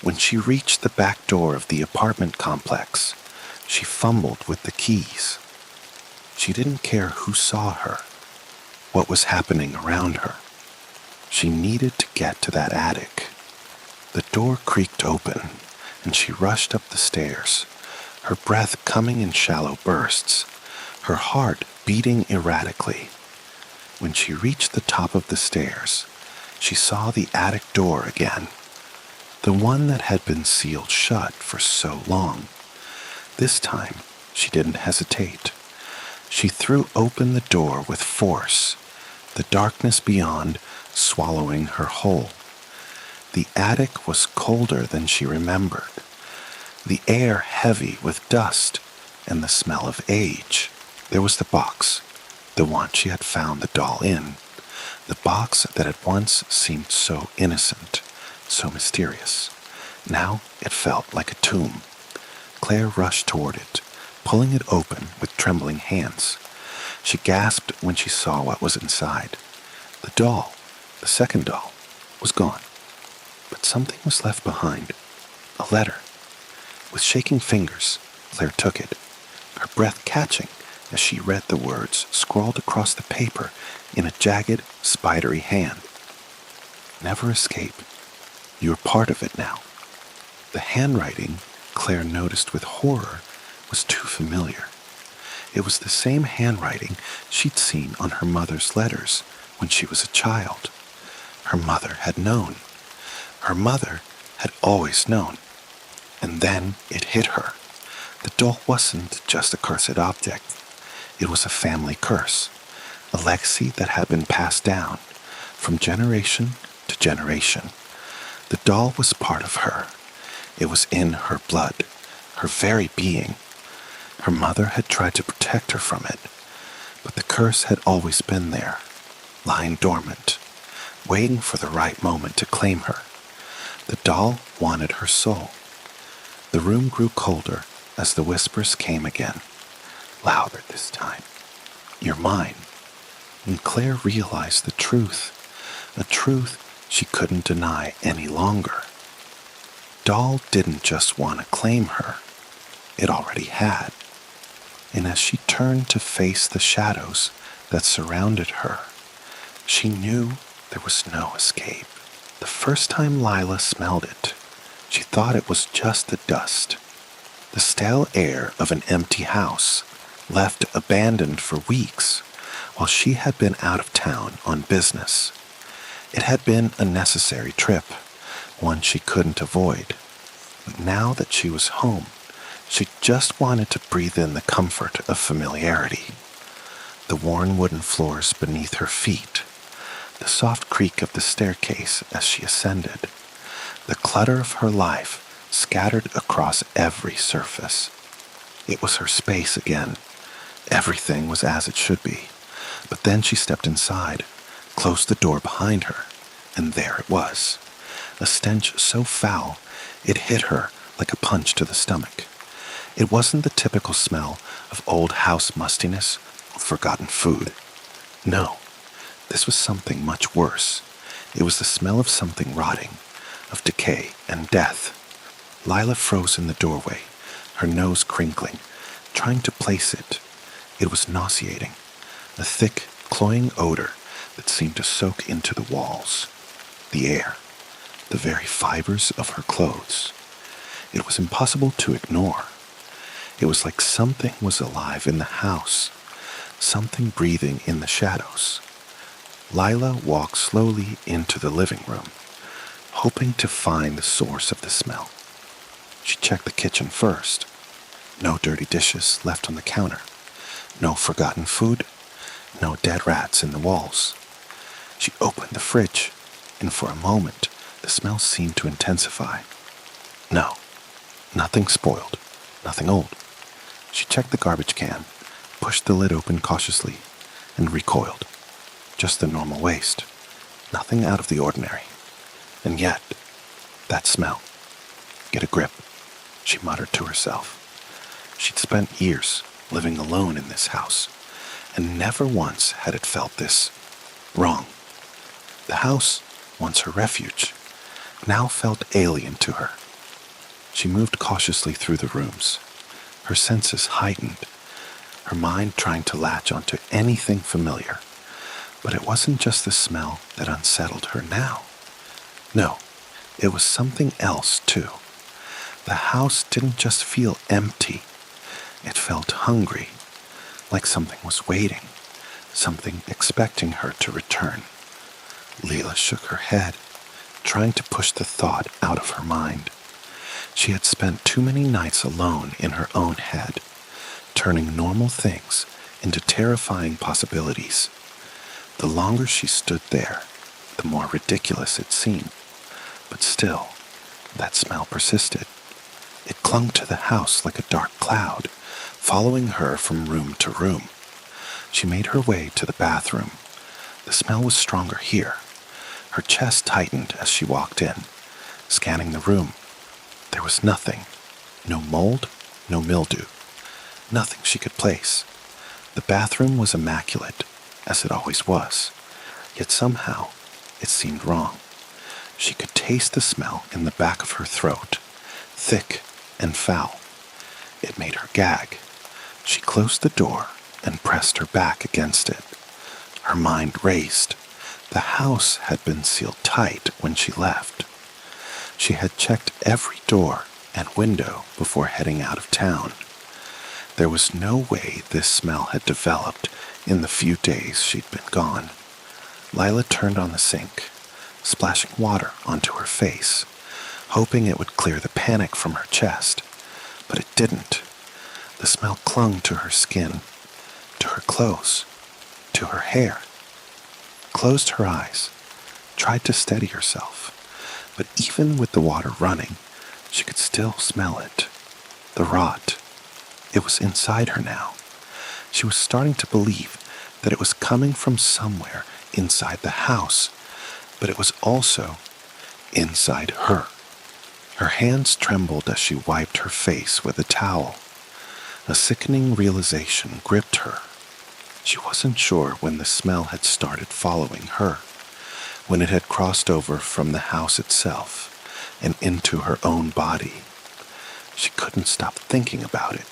When she reached the back door of the apartment complex, she fumbled with the keys. She didn't care who saw her, what was happening around her. She needed to get to that attic. The door creaked open, and she rushed up the stairs, her breath coming in shallow bursts, her heart beating erratically. When she reached the top of the stairs, she saw the attic door again, the one that had been sealed shut for so long. This time, she didn't hesitate. She threw open the door with force, the darkness beyond swallowing her whole. The attic was colder than she remembered, the air heavy with dust and the smell of age. There was the box, the one she had found the doll in, the box that had once seemed so innocent, so mysterious. Now it felt like a tomb. Claire rushed toward it, pulling it open with trembling hands. She gasped when she saw what was inside. The doll, the second doll, was gone. But something was left behind. A letter. With shaking fingers, Claire took it, her breath catching as she read the words scrawled across the paper in a jagged, spidery hand. "Never escape. You're part of it now." The handwriting, Claire noticed with horror, was too familiar. It was the same handwriting she'd seen on her mother's letters when she was a child. Her mother had known. Her mother had always known. And then it hit her. The doll wasn't just a cursed object. It was a family curse, a legacy that had been passed down from generation to generation. The doll was part of her. It was in her blood, her very being. Her mother had tried to protect her from it, but the curse had always been there, lying dormant, waiting for the right moment to claim her. The doll wanted her soul. The room grew colder as the whispers came again, louder this time. "You're mine." And Claire realized the truth, a truth she couldn't deny any longer. Doll didn't just want to claim her, it already had. And as she turned to face the shadows that surrounded her, she knew there was no escape. The first time Lila smelled it, she thought it was just the dust, the stale air of an empty house, left abandoned for weeks while she had been out of town on business. It had been a necessary trip, one she couldn't avoid. But now that she was home, she just wanted to breathe in the comfort of familiarity. The worn wooden floors beneath her feet, the soft creak of the staircase as she ascended, the clutter of her life scattered across every surface. It was her space again. Everything was as it should be. But then she stepped inside, closed the door behind her, and there it was. A stench so foul, it hit her like a punch to the stomach. It wasn't the typical smell of old house mustiness or forgotten food. No, this was something much worse. It was the smell of something rotting, of decay and death. Lila froze in the doorway, her nose crinkling, trying to place it. It was nauseating, a thick, cloying odor that seemed to soak into the walls, the air, the very fibers of her clothes. It was impossible to ignore. It was like something was alive in the house, something breathing in the shadows. Lila walked slowly into the living room, hoping to find the source of the smell. She checked the kitchen first. No dirty dishes left on the counter. No forgotten food. No dead rats in the walls. She opened the fridge, and for a moment, the smell seemed to intensify. No, nothing spoiled, nothing old. She checked the garbage can, pushed the lid open cautiously, and recoiled. Just the normal waste. Nothing out of the ordinary. And yet, that smell. Get a grip, she muttered to herself. She'd spent years living alone in this house, and never once had it felt this wrong. The house, once her refuge, now felt alien to her. She moved cautiously through the rooms, her senses heightened, her mind trying to latch onto anything familiar. But it wasn't just the smell that unsettled her now. No, it was something else too. The house didn't just feel empty. It felt hungry, like something was waiting, something expecting her to return. Leela shook her head, trying to push the thought out of her mind. She had spent too many nights alone in her own head, turning normal things into terrifying possibilities. The longer she stood there, the more ridiculous it seemed. But still, that smell persisted. It clung to the house like a dark cloud, following her from room to room. She made her way to the bathroom. The smell was stronger here. Her chest tightened as she walked in, scanning the room. There was nothing. No mold, no mildew. Nothing she could place. The bathroom was immaculate, as it always was. Yet somehow, it seemed wrong. She could taste the smell in the back of her throat, thick and foul. It made her gag. She closed the door and pressed her back against it. Her mind raced. The house had been sealed tight when she left. She had checked every door and window before heading out of town. There was no way this smell had developed in the few days she'd been gone. Lila turned on the sink, splashing water onto her face, hoping it would clear the panic from her chest. But it didn't. The smell clung to her skin, to her clothes, to her hair. Closed her eyes, tried to steady herself, but even with the water running, she could still smell it. The rot. It was inside her now. She was starting to believe that it was coming from somewhere inside the house, but it was also inside her. Her hands trembled as she wiped her face with a towel. A sickening realization gripped her. She wasn't sure when the smell had started following her, when it had crossed over from the house itself and into her own body. She couldn't stop thinking about it,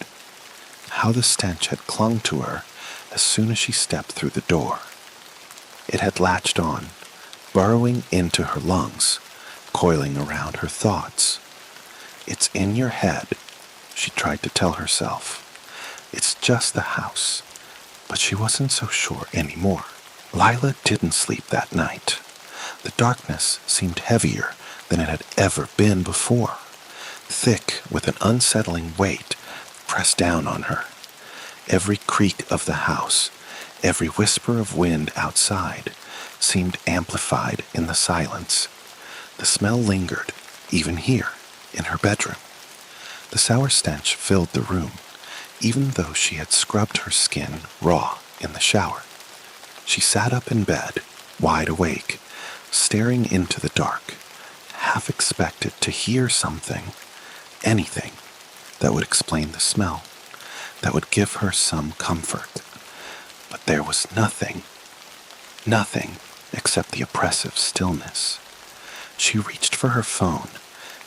how the stench had clung to her as soon as she stepped through the door. It had latched on, burrowing into her lungs, coiling around her thoughts. It's in your head, she tried to tell herself. It's just the house. But she wasn't so sure anymore. Lila didn't sleep that night. The darkness seemed heavier than it had ever been before, thick with an unsettling weight pressed down on her. Every creak of the house, every whisper of wind outside, seemed amplified in the silence. The smell lingered, even here, in her bedroom. The sour stench filled the room, even though she had scrubbed her skin raw in the shower. She sat up in bed, wide awake, staring into the dark, half expected to hear something, anything, that would explain the smell, that would give her some comfort. But there was nothing except the oppressive stillness. She reached for her phone,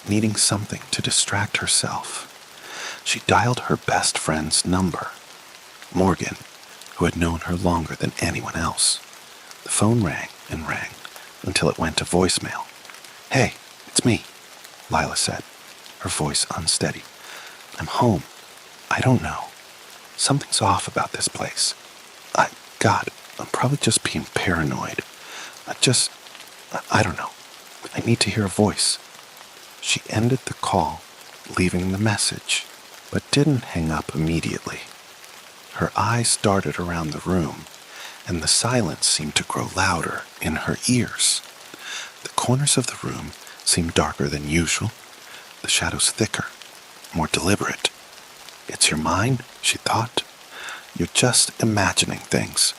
needing something to distract herself. She dialed her best friend's number, Morgan, who had known her longer than anyone else. The phone rang and rang until it went to voicemail. "Hey, it's me," Lila said, her voice unsteady. "I'm home. I don't know. Something's off about this place. God, I'm probably just being paranoid. I don't know. I need to hear a voice." She ended the call, leaving the message, but didn't hang up immediately. Her eyes darted around the room, and the silence seemed to grow louder in her ears. The corners of the room seemed darker than usual, the shadows thicker, more deliberate. "It's your mind," she thought. "You're just imagining things."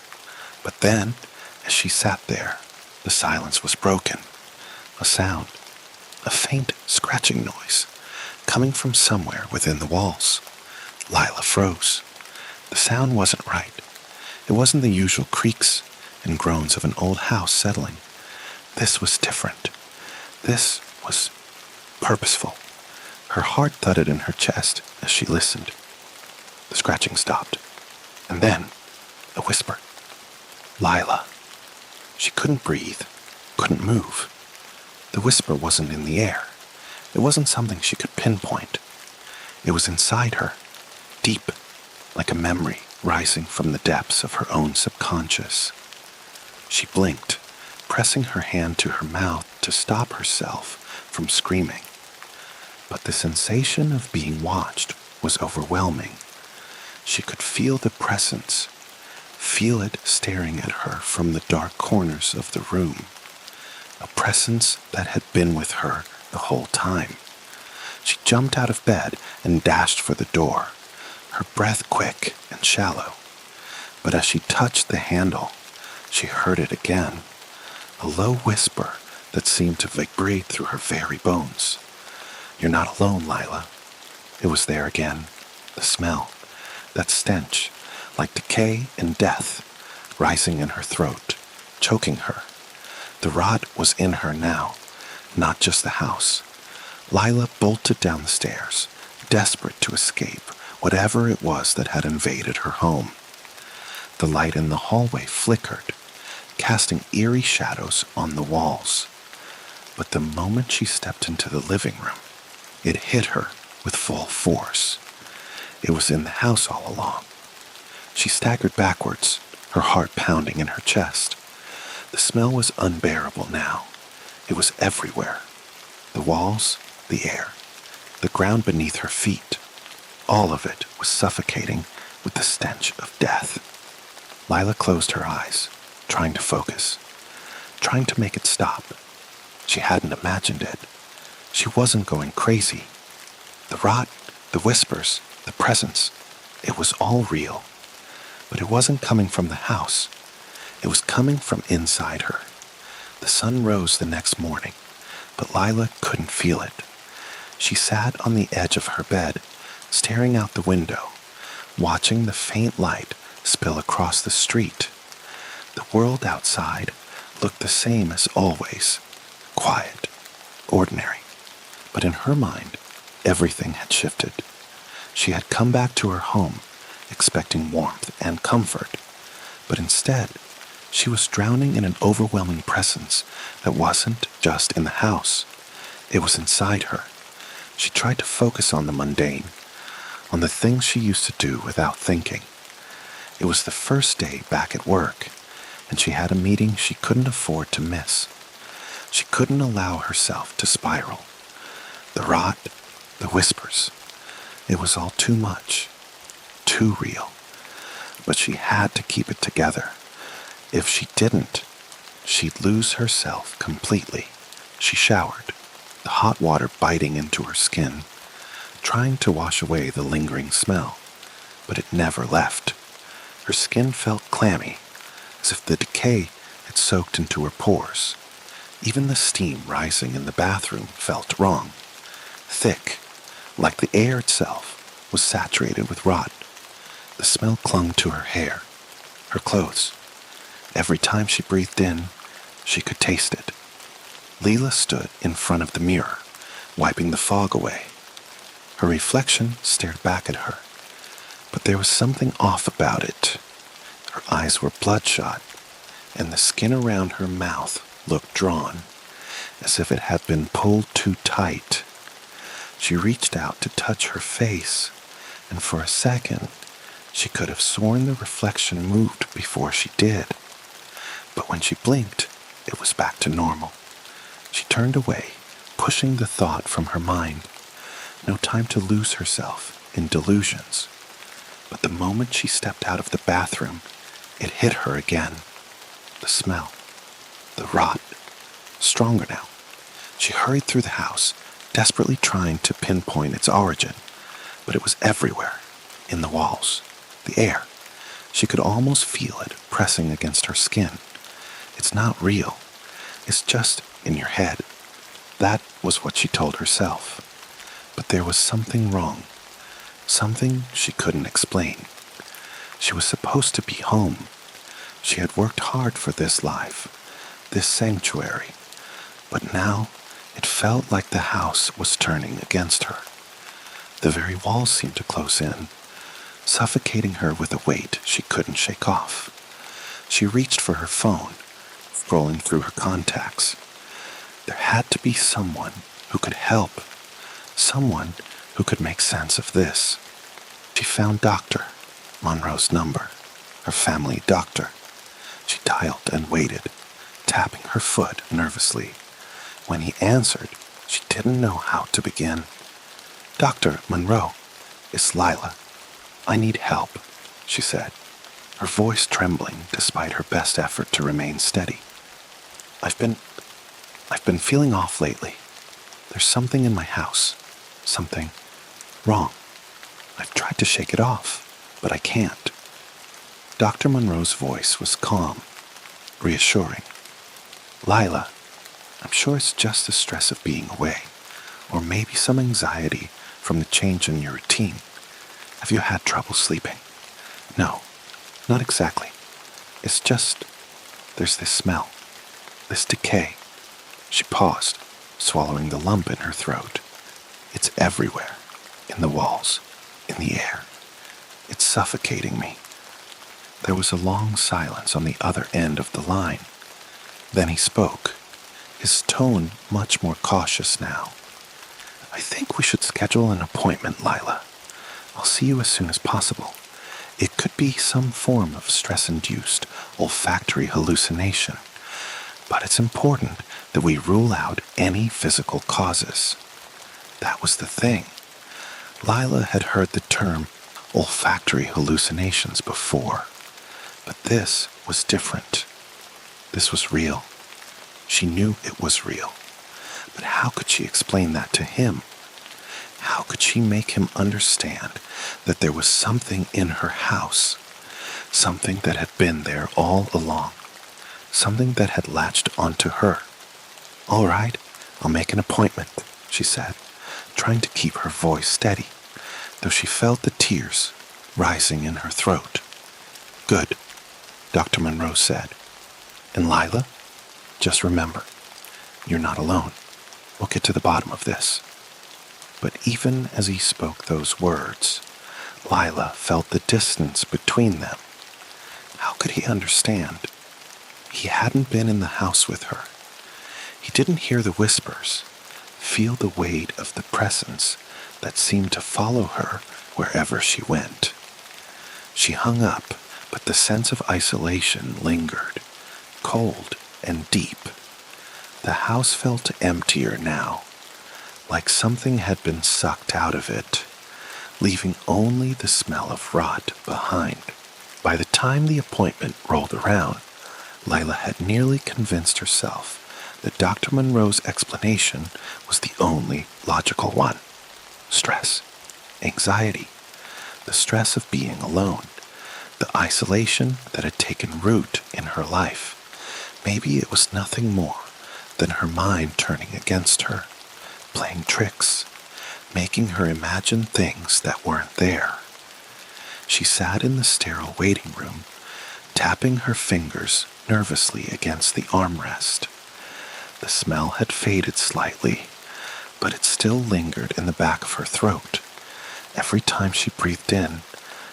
But then, as she sat there, the silence was broken. A sound, a faint scratching noise, coming from somewhere within the walls. Lila froze. The sound wasn't right. It wasn't the usual creaks and groans of an old house settling. This was different. This was purposeful. Her heart thudded in her chest as she listened. The scratching stopped. And then, a whisper. "Lila." She couldn't breathe, couldn't move. The whisper wasn't in the air. It wasn't something she could pinpoint. It was inside her, deep, like a memory rising from the depths of her own subconscious. She blinked, pressing her hand to her mouth to stop herself from screaming. But the sensation of being watched was overwhelming. She could feel the presence, feel it staring at her from the dark corners of the room. A presence that had been with her the whole time. She jumped out of bed and dashed for the door, her breath quick and shallow. But as she touched the handle, she heard it again, a low whisper that seemed to vibrate through her very bones. "You're not alone, Lila." It was there again, the smell, that stench, like decay and death, rising in her throat, choking her. The rot was in her now, not just the house. Lila bolted down the stairs, desperate to escape whatever it was that had invaded her home. The light in the hallway flickered, casting eerie shadows on the walls. But the moment she stepped into the living room, it hit her with full force. It was in the house all along. She staggered backwards, her heart pounding in her chest. The smell was unbearable now. It was everywhere. The walls, the air, the ground beneath her feet. All of it was suffocating with the stench of death. Lila closed her eyes, trying to focus, trying to make it stop. She hadn't imagined it. She wasn't going crazy. The rot, the whispers, the presence, it was all real. But it wasn't coming from the house. It was coming from inside her. The sun rose the next morning, but Lila couldn't feel it. She sat on the edge of her bed, staring out the window, watching the faint light spill across the street. The world outside looked the same as always, quiet, ordinary. But in her mind, everything had shifted. She had come back to her home, expecting warmth and comfort, but instead, she was drowning in an overwhelming presence that wasn't just in the house. It was inside her. She tried to focus on the mundane, on the things she used to do without thinking. It was the first day back at work, and she had a meeting she couldn't afford to miss. She couldn't allow herself to spiral. The rot, the whispers, it was all too much, too real. But she had to keep it together. If she didn't, she'd lose herself completely. She showered, the hot water biting into her skin, trying to wash away the lingering smell, but it never left. Her skin felt clammy, as if the decay had soaked into her pores. Even the steam rising in the bathroom felt wrong. Thick, like the air itself, was saturated with rot. The smell clung to her hair, her clothes. Every time she breathed in, she could taste it. Leela stood in front of the mirror, wiping the fog away. Her reflection stared back at her, but there was something off about it. Her eyes were bloodshot, and the skin around her mouth looked drawn, as if it had been pulled too tight. She reached out to touch her face, and for a second, she could have sworn the reflection moved before she did. But when she blinked, it was back to normal. She turned away, pushing the thought from her mind. No time to lose herself in delusions. But the moment she stepped out of the bathroom, it hit her again. The smell, the rot, stronger now. She hurried through the house, desperately trying to pinpoint its origin. But it was everywhere, in the walls, the air. She could almost feel it pressing against her skin. It's not real. It's just in your head. That was what she told herself. But there was something wrong. Something she couldn't explain. She was supposed to be home. She had worked hard for this life, this sanctuary. But now it felt like the house was turning against her. The very walls seemed to close in, suffocating her with a weight she couldn't shake off. She reached for her phone, scrolling through her contacts. There had to be someone who could help, someone who could make sense of this. She found Dr. Monroe's number, her family doctor. She dialed and waited, tapping her foot nervously. When he answered, she didn't know how to begin. "Dr. Monroe, it's Lila. I need help," she said, her voice trembling despite her best effort to remain steady. I've been feeling off lately. There's something in my house, something wrong. I've tried to shake it off, but I can't." Dr. Monroe's voice was calm, reassuring. "Lila, I'm sure it's just the stress of being away, or maybe some anxiety from the change in your routine. Have you had trouble sleeping?" "No, not exactly. It's just, there's this smell, this decay." She paused, swallowing the lump in her throat. "It's everywhere, in the walls, in the air. It's suffocating me." There was a long silence on the other end of the line. Then he spoke, his tone much more cautious now. "I think we should schedule an appointment, Lila. I'll see you as soon as possible. It could be some form of stress-induced olfactory hallucination, but it's important that we rule out any physical causes. That was the thing. Lila had heard the term olfactory hallucinations before, but this was different. This was real. She knew it was real. But how could she explain that to him? How could she make him understand that there was something in her house, something that had been there all along, something that had latched onto her? "All right, I'll make an appointment," she said, trying to keep her voice steady, though she felt the tears rising in her throat. "Good," Dr. Monroe said. "And Lila, just remember, you're not alone. We'll get to the bottom of this." But even as he spoke those words, Lila felt the distance between them. How could he understand? He hadn't been in the house with her. He didn't hear the whispers, feel the weight of the presence that seemed to follow her wherever she went. She hung up, but the sense of isolation lingered, cold and deep. The house felt emptier now, like something had been sucked out of it, leaving only the smell of rot behind. By the time the appointment rolled around, Lila had nearly convinced herself that Dr. Monroe's explanation was the only logical one. Stress, anxiety, the stress of being alone, the isolation that had taken root in her life. Maybe it was nothing more than her mind turning against her, playing tricks, making her imagine things that weren't there. She sat in the sterile waiting room, tapping her fingers nervously against the armrest. The smell had faded slightly, but it still lingered in the back of her throat. Every time she breathed in,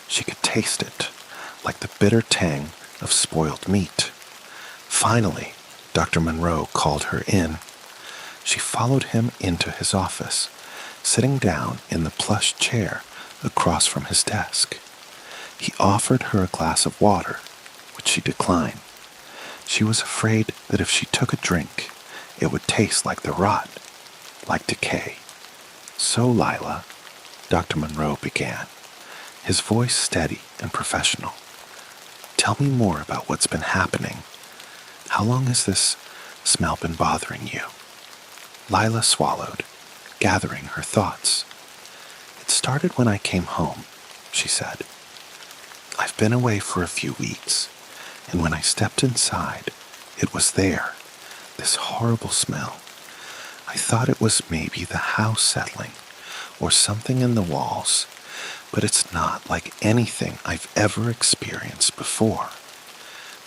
she could taste it, like the bitter tang of spoiled meat. Finally, Dr. Monroe called her in. She followed him into his office, sitting down in the plush chair across from his desk. He offered her a glass of water, which she declined. She was afraid that if she took a drink, it would taste like the rot, like decay. "So, Lila," Dr. Monroe began, his voice steady and professional, "tell me more about what's been happening. How long has this smell been bothering you?" Lila swallowed, gathering her thoughts. "It started when I came home," she said. "I've been away for a few weeks, and when I stepped inside, it was there, this horrible smell. I thought it was maybe the house settling, or something in the walls, but it's not like anything I've ever experienced before."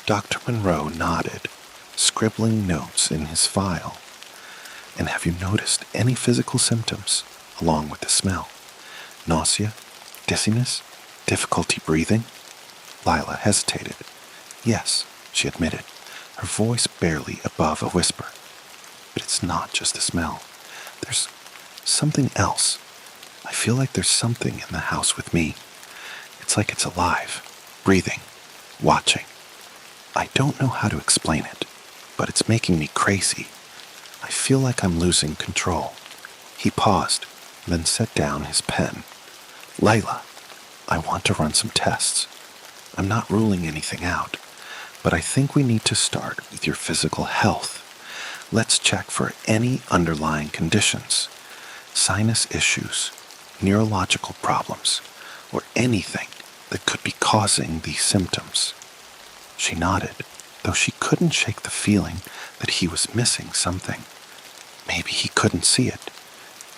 Dr. Monroe nodded, scribbling notes in his file. "And have you noticed any physical symptoms along with the smell? Nausea, dizziness, difficulty breathing?" Lila hesitated. "Yes," she admitted, her voice barely above a whisper. "But it's not just the smell. There's something else. I feel like there's something in the house with me. It's like it's alive, breathing, watching. I don't know how to explain it, but it's making me crazy. I feel like I'm losing control." He paused, then set down his pen. "Lila, I want to run some tests. I'm not ruling anything out, but I think we need to start with your physical health. Let's check for any underlying conditions, sinus issues, neurological problems, or anything that could be causing these symptoms." She nodded, though she couldn't shake the feeling that he was missing something. Maybe he couldn't see it.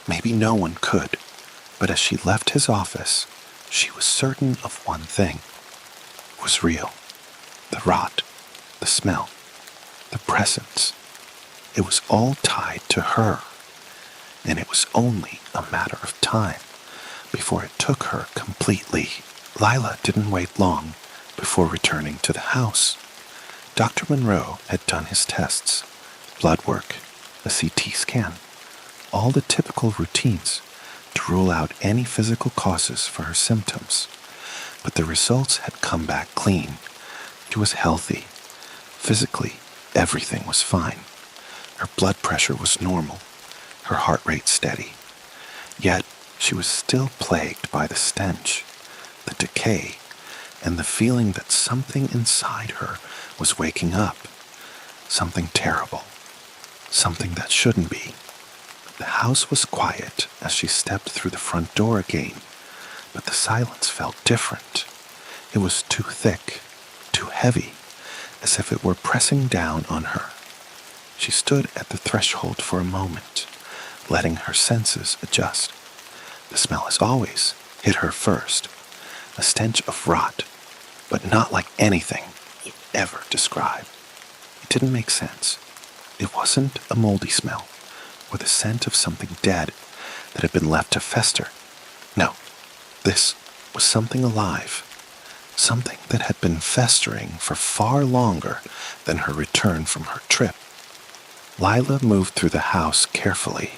Maybe no one could. But as she left his office, she was certain of one thing. It was real. The rot, the smell, the presence. It was all tied to her, and it was only a matter of time before it took her completely. Lila didn't wait long before returning to the house. Dr. Monroe had done his tests, blood work, a CT scan, all the typical routines, to rule out any physical causes for her symptoms, but the results had come back clean. She was healthy. Physically, everything was fine. Her blood pressure was normal, her heart rate steady. Yet, she was still plagued by the stench, the decay, and the feeling that something inside her was waking up. Something terrible. Something that shouldn't be. The house was quiet as she stepped through the front door again, but the silence felt different. It was too thick, too heavy, as if it were pressing down on her. She stood at the threshold for a moment, letting her senses adjust. The smell, as always, hit her first. A stench of rot, but not like anything you ever described. It didn't make sense. It wasn't a moldy smell, or the scent of something dead that had been left to fester. No, this was something alive, something that had been festering for far longer than her return from her trip. Lila moved through the house carefully,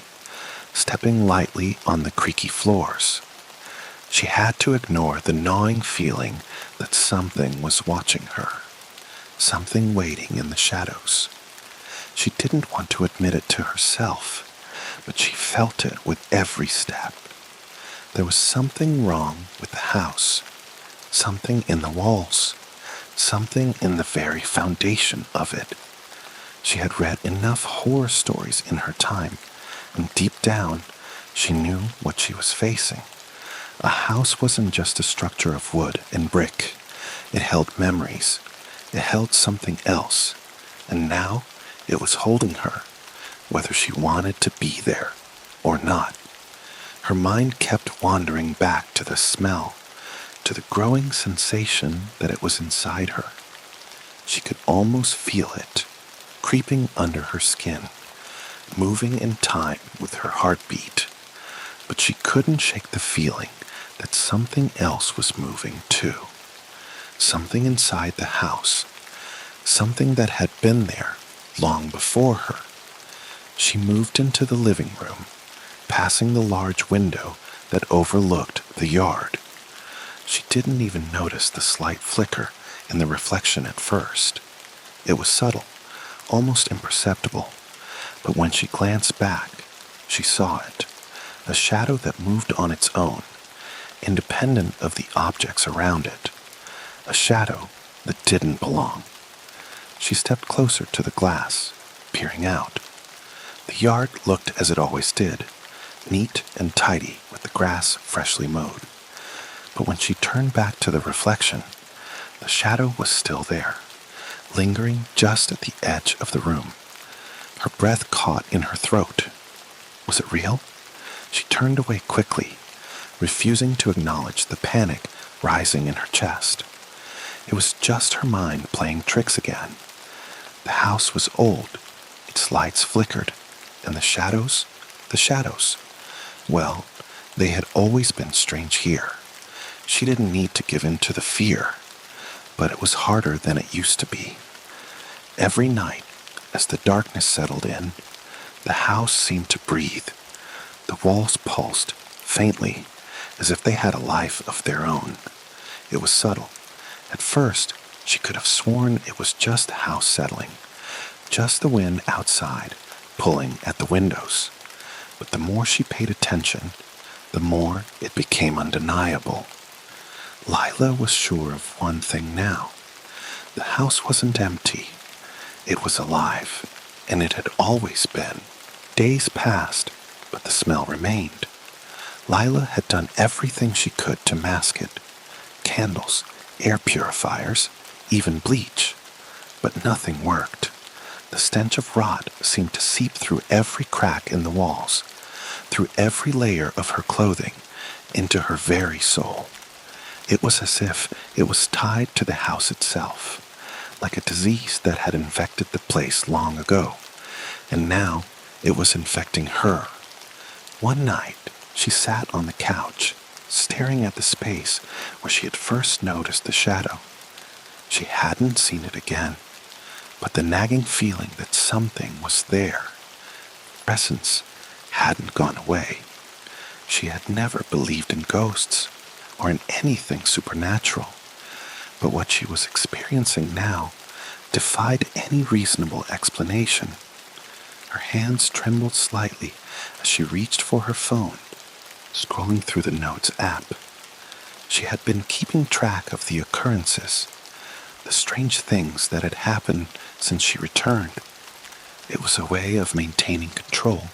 stepping lightly on the creaky floors. She had to ignore the gnawing feeling that something was watching her, something waiting in the shadows. She didn't want to admit it to herself, but she felt it with every step. There was something wrong with the house, something in the walls, something in the very foundation of it. She had read enough horror stories in her time, and deep down, she knew what she was facing. A house wasn't just a structure of wood and brick. It held memories. It held something else. And now it was holding her, whether she wanted to be there or not. Her mind kept wandering back to the smell, to the growing sensation that it was inside her. She could almost feel it, creeping under her skin, moving in time with her heartbeat. But she couldn't shake the feeling that something else was moving too. Something inside the house, something that had been there long before her. She moved into the living room, passing the large window that overlooked the yard. She didn't even notice the slight flicker in the reflection at first. It was subtle, almost imperceptible, but when she glanced back, she saw it, a shadow that moved on its own, independent of the objects around it, a shadow that didn't belong. She stepped closer to the glass, peering out. The yard looked as it always did, neat and tidy with the grass freshly mowed. But when she turned back to the reflection, the shadow was still there, lingering just at the edge of the room. Her breath caught in her throat. Was it real? She turned away quickly, refusing to acknowledge the panic rising in her chest. It was just her mind playing tricks again. The house was old, its lights flickered, and the shadows. Well, they had always been strange here. She didn't need to give in to the fear, but it was harder than it used to be. Every night, as the darkness settled in, the house seemed to breathe. The walls pulsed, faintly, as if they had a life of their own. It was subtle. At first, she could have sworn it was just the house settling, just the wind outside, pulling at the windows. But the more she paid attention, the more it became undeniable. Lila was sure of one thing now. The house wasn't empty. It was alive, and it had always been. Days passed, but the smell remained. Lila had done everything she could to mask it. Candles, air purifiers, even bleach. But nothing worked. The stench of rot seemed to seep through every crack in the walls, through every layer of her clothing, into her very soul. It was as if it was tied to the house itself, like a disease that had infected the place long ago, and now it was infecting her. One night, she sat on the couch, staring at the space where she had first noticed the shadow. She hadn't seen it again, but the nagging feeling that something was there, presence, hadn't gone away. She had never believed in ghosts or in anything supernatural, but what she was experiencing now defied any reasonable explanation. Her hands trembled slightly as she reached for her phone, scrolling through the Notes app. She had been keeping track of the occurrences, the strange things that had happened since she returned. It was a way of maintaining control,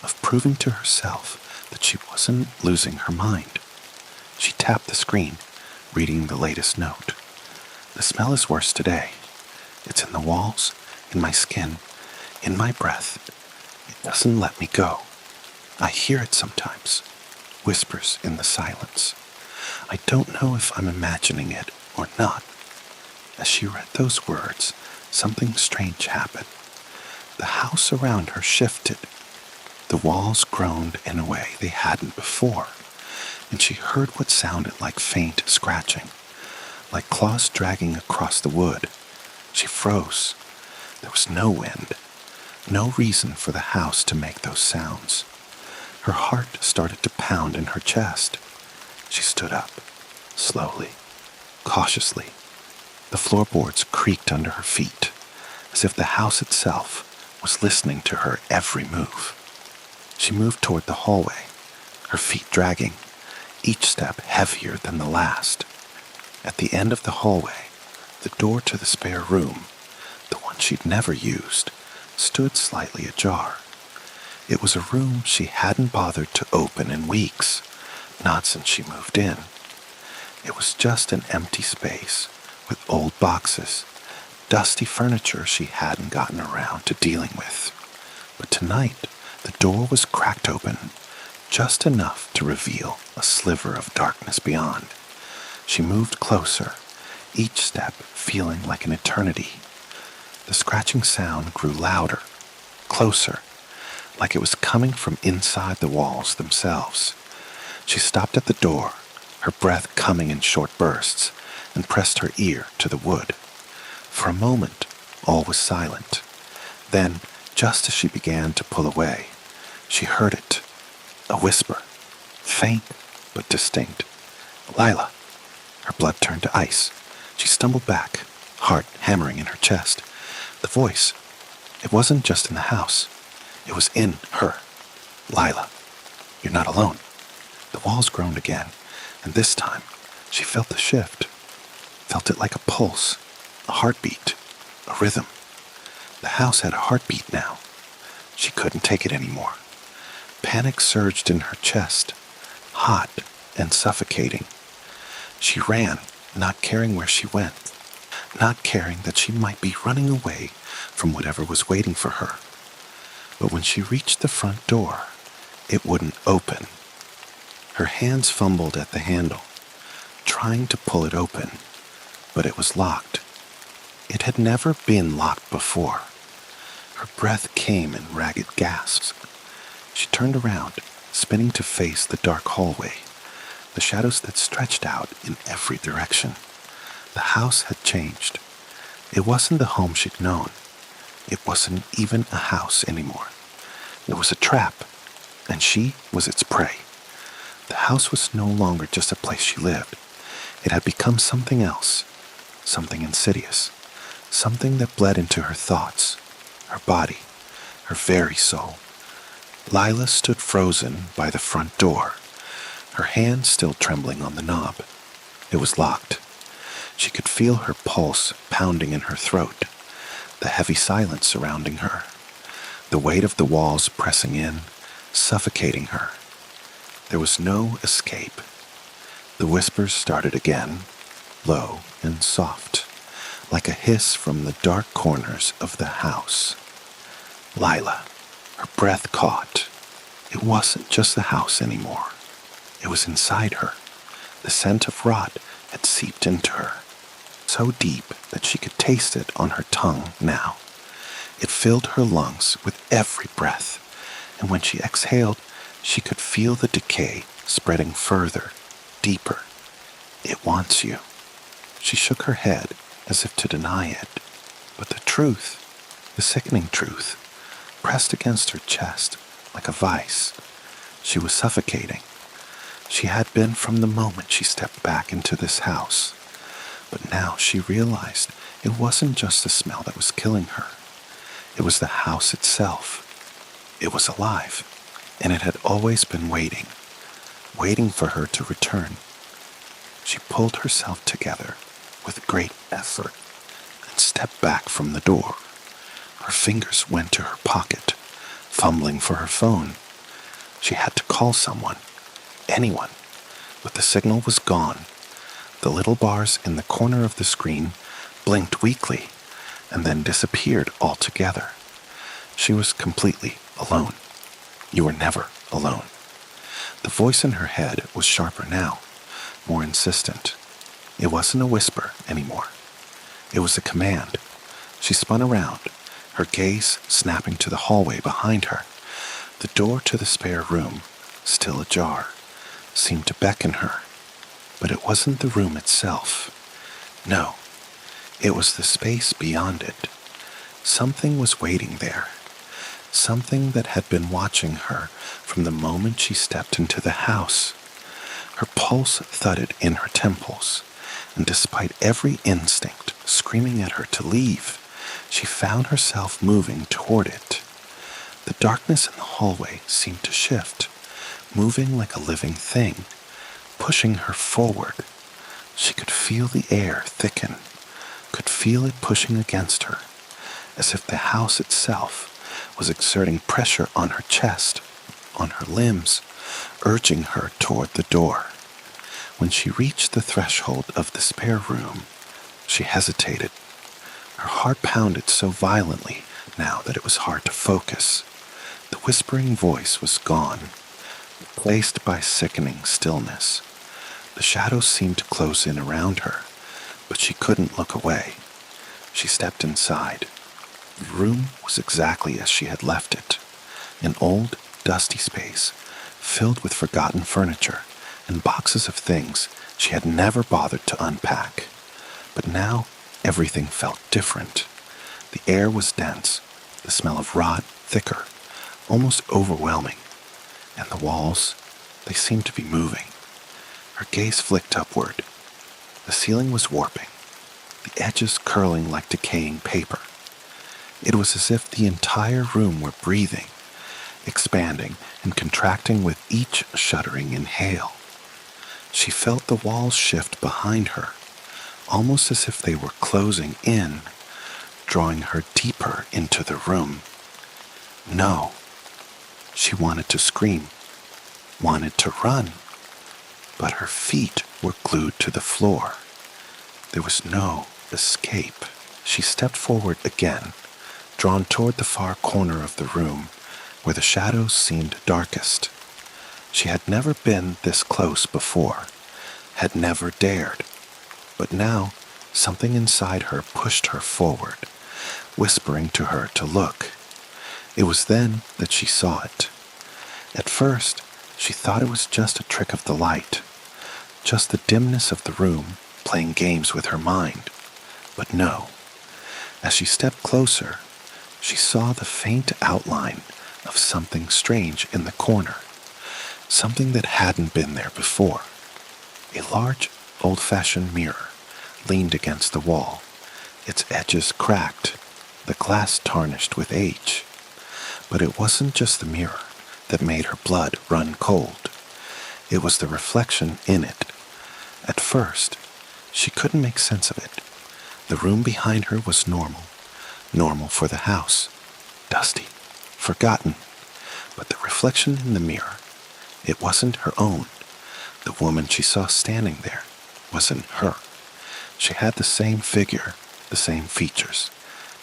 of proving to herself that she wasn't losing her mind. She tapped the screen, reading the latest note. The smell is worse today. It's in the walls, in my skin, in my breath. It doesn't let me go. I hear it sometimes, whispers in the silence. I don't know if I'm imagining it or not. As she read those words, something strange happened. The house around her shifted. The walls groaned in a way they hadn't before, and she heard what sounded like faint scratching, like claws dragging across the wood. She froze. There was no wind, no reason for the house to make those sounds. Her heart started to pound in her chest. She stood up, slowly, cautiously. The floorboards creaked under her feet, as if the house itself was listening to her every move. She moved toward the hallway, her feet dragging, each step heavier than the last. At the end of the hallway, the door to the spare room, the one she'd never used, stood slightly ajar. It was a room she hadn't bothered to open in weeks, not since she moved in. It was just an empty space with old boxes, dusty furniture she hadn't gotten around to dealing with. But tonight, the door was cracked open, just enough to reveal a sliver of darkness beyond. She moved closer, each step feeling like an eternity. The scratching sound grew louder, closer, like it was coming from inside the walls themselves. She stopped at the door, her breath coming in short bursts, and pressed her ear to the wood. For a moment, all was silent. Then, just as she began to pull away, she heard it, a whisper, faint but distinct. "Lila." Her blood turned to ice. She stumbled back, heart hammering in her chest. The voice, it wasn't just in the house. It was in her. "Lila, you're not alone." The walls groaned again, and this time she felt the shift. Felt it like a pulse, a heartbeat, a rhythm. The house had a heartbeat now. She couldn't take it anymore. Panic surged in her chest, hot and suffocating. She ran, not caring where she went, not caring that she might be running away from whatever was waiting for her. But when she reached the front door, it wouldn't open. Her hands fumbled at the handle, trying to pull it open, but it was locked. It had never been locked before. Her breath came in ragged gasps. She turned around, spinning to face the dark hallway, the shadows that stretched out in every direction. The house had changed. It wasn't the home she'd known. It wasn't even a house anymore. It was a trap, and she was its prey. The house was no longer just a place she lived. It had become something else, something insidious, something that bled into her thoughts, her body, her very soul. Lila stood frozen by the front door, her hand still trembling on the knob. It was locked. She could feel her pulse pounding in her throat, the heavy silence surrounding her, the weight of the walls pressing in, suffocating her. There was no escape. The whispers started again, low and soft, like a hiss from the dark corners of the house. Lila, her breath caught. It wasn't just the house anymore. It was inside her. The scent of rot had seeped into her, so deep that she could taste it on her tongue now. It filled her lungs with every breath, and when she exhaled, she could feel the decay spreading further, deeper. It wants you. She shook her head as if to deny it, but the truth, the sickening truth, pressed against her chest like a vice. She was suffocating. She had been from the moment she stepped back into this house. But now she realized it wasn't just the smell that was killing her. It was the house itself. It was alive, and it had always been waiting for her to return. She pulled herself together with great effort and stepped back from the door. Her fingers went to her pocket, fumbling for her phone. She had to call someone, anyone, but the signal was gone. The little bars in the corner of the screen blinked weakly and then disappeared altogether. She was completely alone. You were never alone. The voice in her head was sharper now, more insistent. It wasn't a whisper anymore. It was a command. She spun around, her gaze snapping to the hallway behind her. The door to the spare room, still ajar, seemed to beckon her. But it wasn't the room itself. No, it was the space beyond it. Something was waiting there. Something that had been watching her from the moment she stepped into the house. Her pulse thudded in her temples, and despite every instinct screaming at her to leave, she found herself moving toward it. The darkness in the hallway seemed to shift, moving like a living thing, pushing her forward. She could feel the air thicken, could feel it pushing against her, as if the house itself was exerting pressure on her chest, on her limbs, urging her toward the door. When she reached the threshold of the spare room, she hesitated. Her heart pounded so violently now that it was hard to focus. The whispering voice was gone, replaced by sickening stillness. The shadows seemed to close in around her, but she couldn't look away. She stepped inside. The room was exactly as she had left it, an old, dusty space filled with forgotten furniture and boxes of things she had never bothered to unpack. But now everything felt different. The air was dense, the smell of rot thicker, almost overwhelming, and the walls, they seemed to be moving. Her gaze flicked upward. The ceiling was warping, the edges curling like decaying paper. It was as if the entire room were breathing, expanding and contracting with each shuddering inhale. She felt the walls shift behind her, almost as if they were closing in, drawing her deeper into the room. No. She wanted to scream, wanted to run, but her feet were glued to the floor. There was no escape. She stepped forward again, drawn toward the far corner of the room where the shadows seemed darkest. She had never been this close before, had never dared, but now something inside her pushed her forward, whispering to her to look. It was then that she saw it. At first, she thought it was just a trick of the light, just the dimness of the room playing games with her mind. But no. As she stepped closer, she saw the faint outline of something strange in the corner, something that hadn't been there before. A large, old-fashioned mirror leaned against the wall, its edges cracked, the glass tarnished with age. But it wasn't just the mirror that made her blood run cold. It was the reflection in it. At first, she couldn't make sense of it. The room behind her was normal for the house, dusty, forgotten. But the reflection in the mirror, it wasn't her own. The woman she saw standing there wasn't her. She had the same figure, the same features,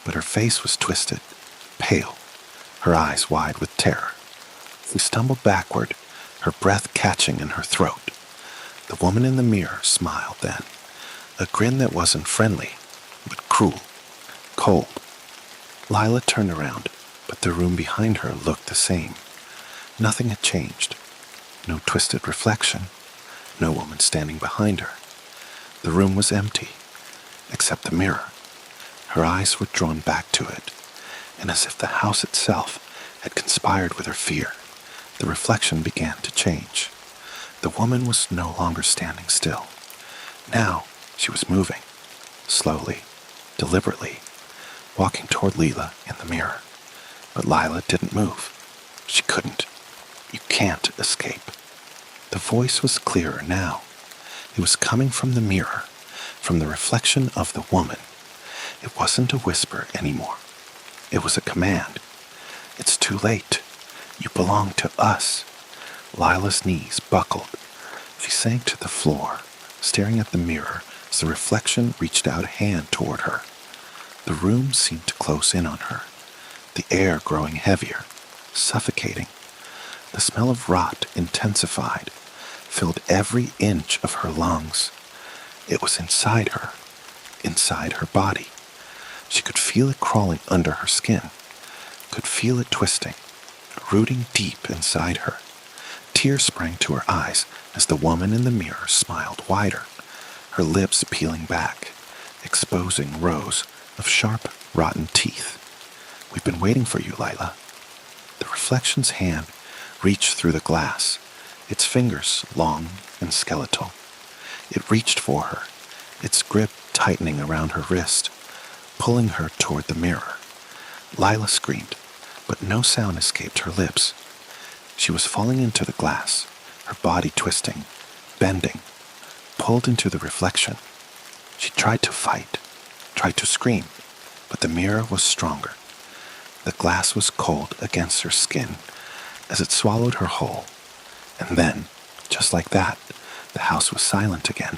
but her face was twisted, pale, her eyes wide with terror. She stumbled backward, her breath catching in her throat. The woman in the mirror smiled then, a grin that wasn't friendly, but cruel, cold. Lila turned around, but the room behind her looked the same. Nothing had changed. No twisted reflection, no woman standing behind her. The room was empty, except the mirror. Her eyes were drawn back to it, and as if the house itself had conspired with her fear, the reflection began to change. The woman was no longer standing still. Now she was moving, slowly, deliberately, walking toward Leela in the mirror. But Lila didn't move. She couldn't. You can't escape. The voice was clearer now. It was coming from the mirror, from the reflection of the woman. It wasn't a whisper anymore. It was a command. It's too late. You belong to us. Lila's knees buckled. She sank to the floor, staring at the mirror as the reflection reached out a hand toward her. The room seemed to close in on her, the air growing heavier, suffocating. The smell of rot intensified, filled every inch of her lungs. It was inside her body. She could feel it crawling under her skin, could feel it twisting, rooting deep inside her. Tears sprang to her eyes as the woman in the mirror smiled wider, her lips peeling back, exposing rows of sharp, rotten teeth. We've been waiting for you, Lila. The reflection's hand reached through the glass, its fingers long and skeletal. It reached for her, its grip tightening around her wrist, pulling her toward the mirror. Lila screamed, but no sound escaped her lips. She was falling into the glass, her body twisting, bending, pulled into the reflection. She tried to fight, tried to scream, but the mirror was stronger. The glass was cold against her skin as it swallowed her whole. And then, just like that, the house was silent again.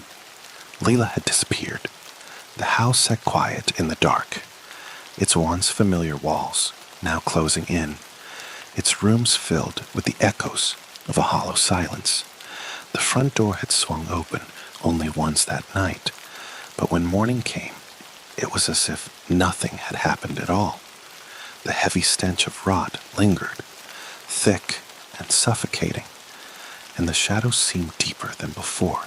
Leela had disappeared. The house sat quiet in the dark, its once familiar walls now closing in, its rooms filled with the echoes of a hollow silence. The front door had swung open only once that night, but when morning came, it was as if nothing had happened at all. The heavy stench of rot lingered, thick and suffocating, and the shadows seemed deeper than before,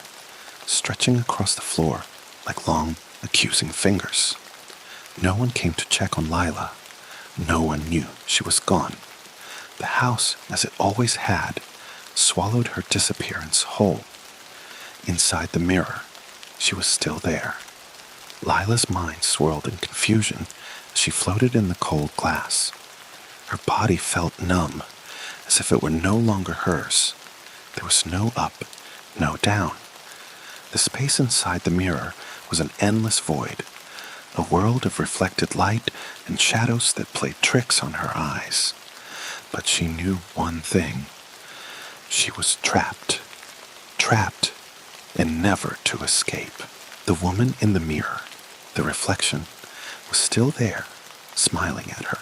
stretching across the floor like long, accusing fingers. No one came to check on Lila. No one knew she was gone. The house, as it always had, swallowed her disappearance whole. Inside the mirror, she was still there. Lila's mind swirled in confusion as she floated in the cold glass. Her body felt numb, as if it were no longer hers. There was no up, no down. The space inside the mirror was an endless void, a world of reflected light and shadows that played tricks on her eyes. But she knew one thing. She was trapped, and never to escape. The woman in the mirror, the reflection, was still there, smiling at her.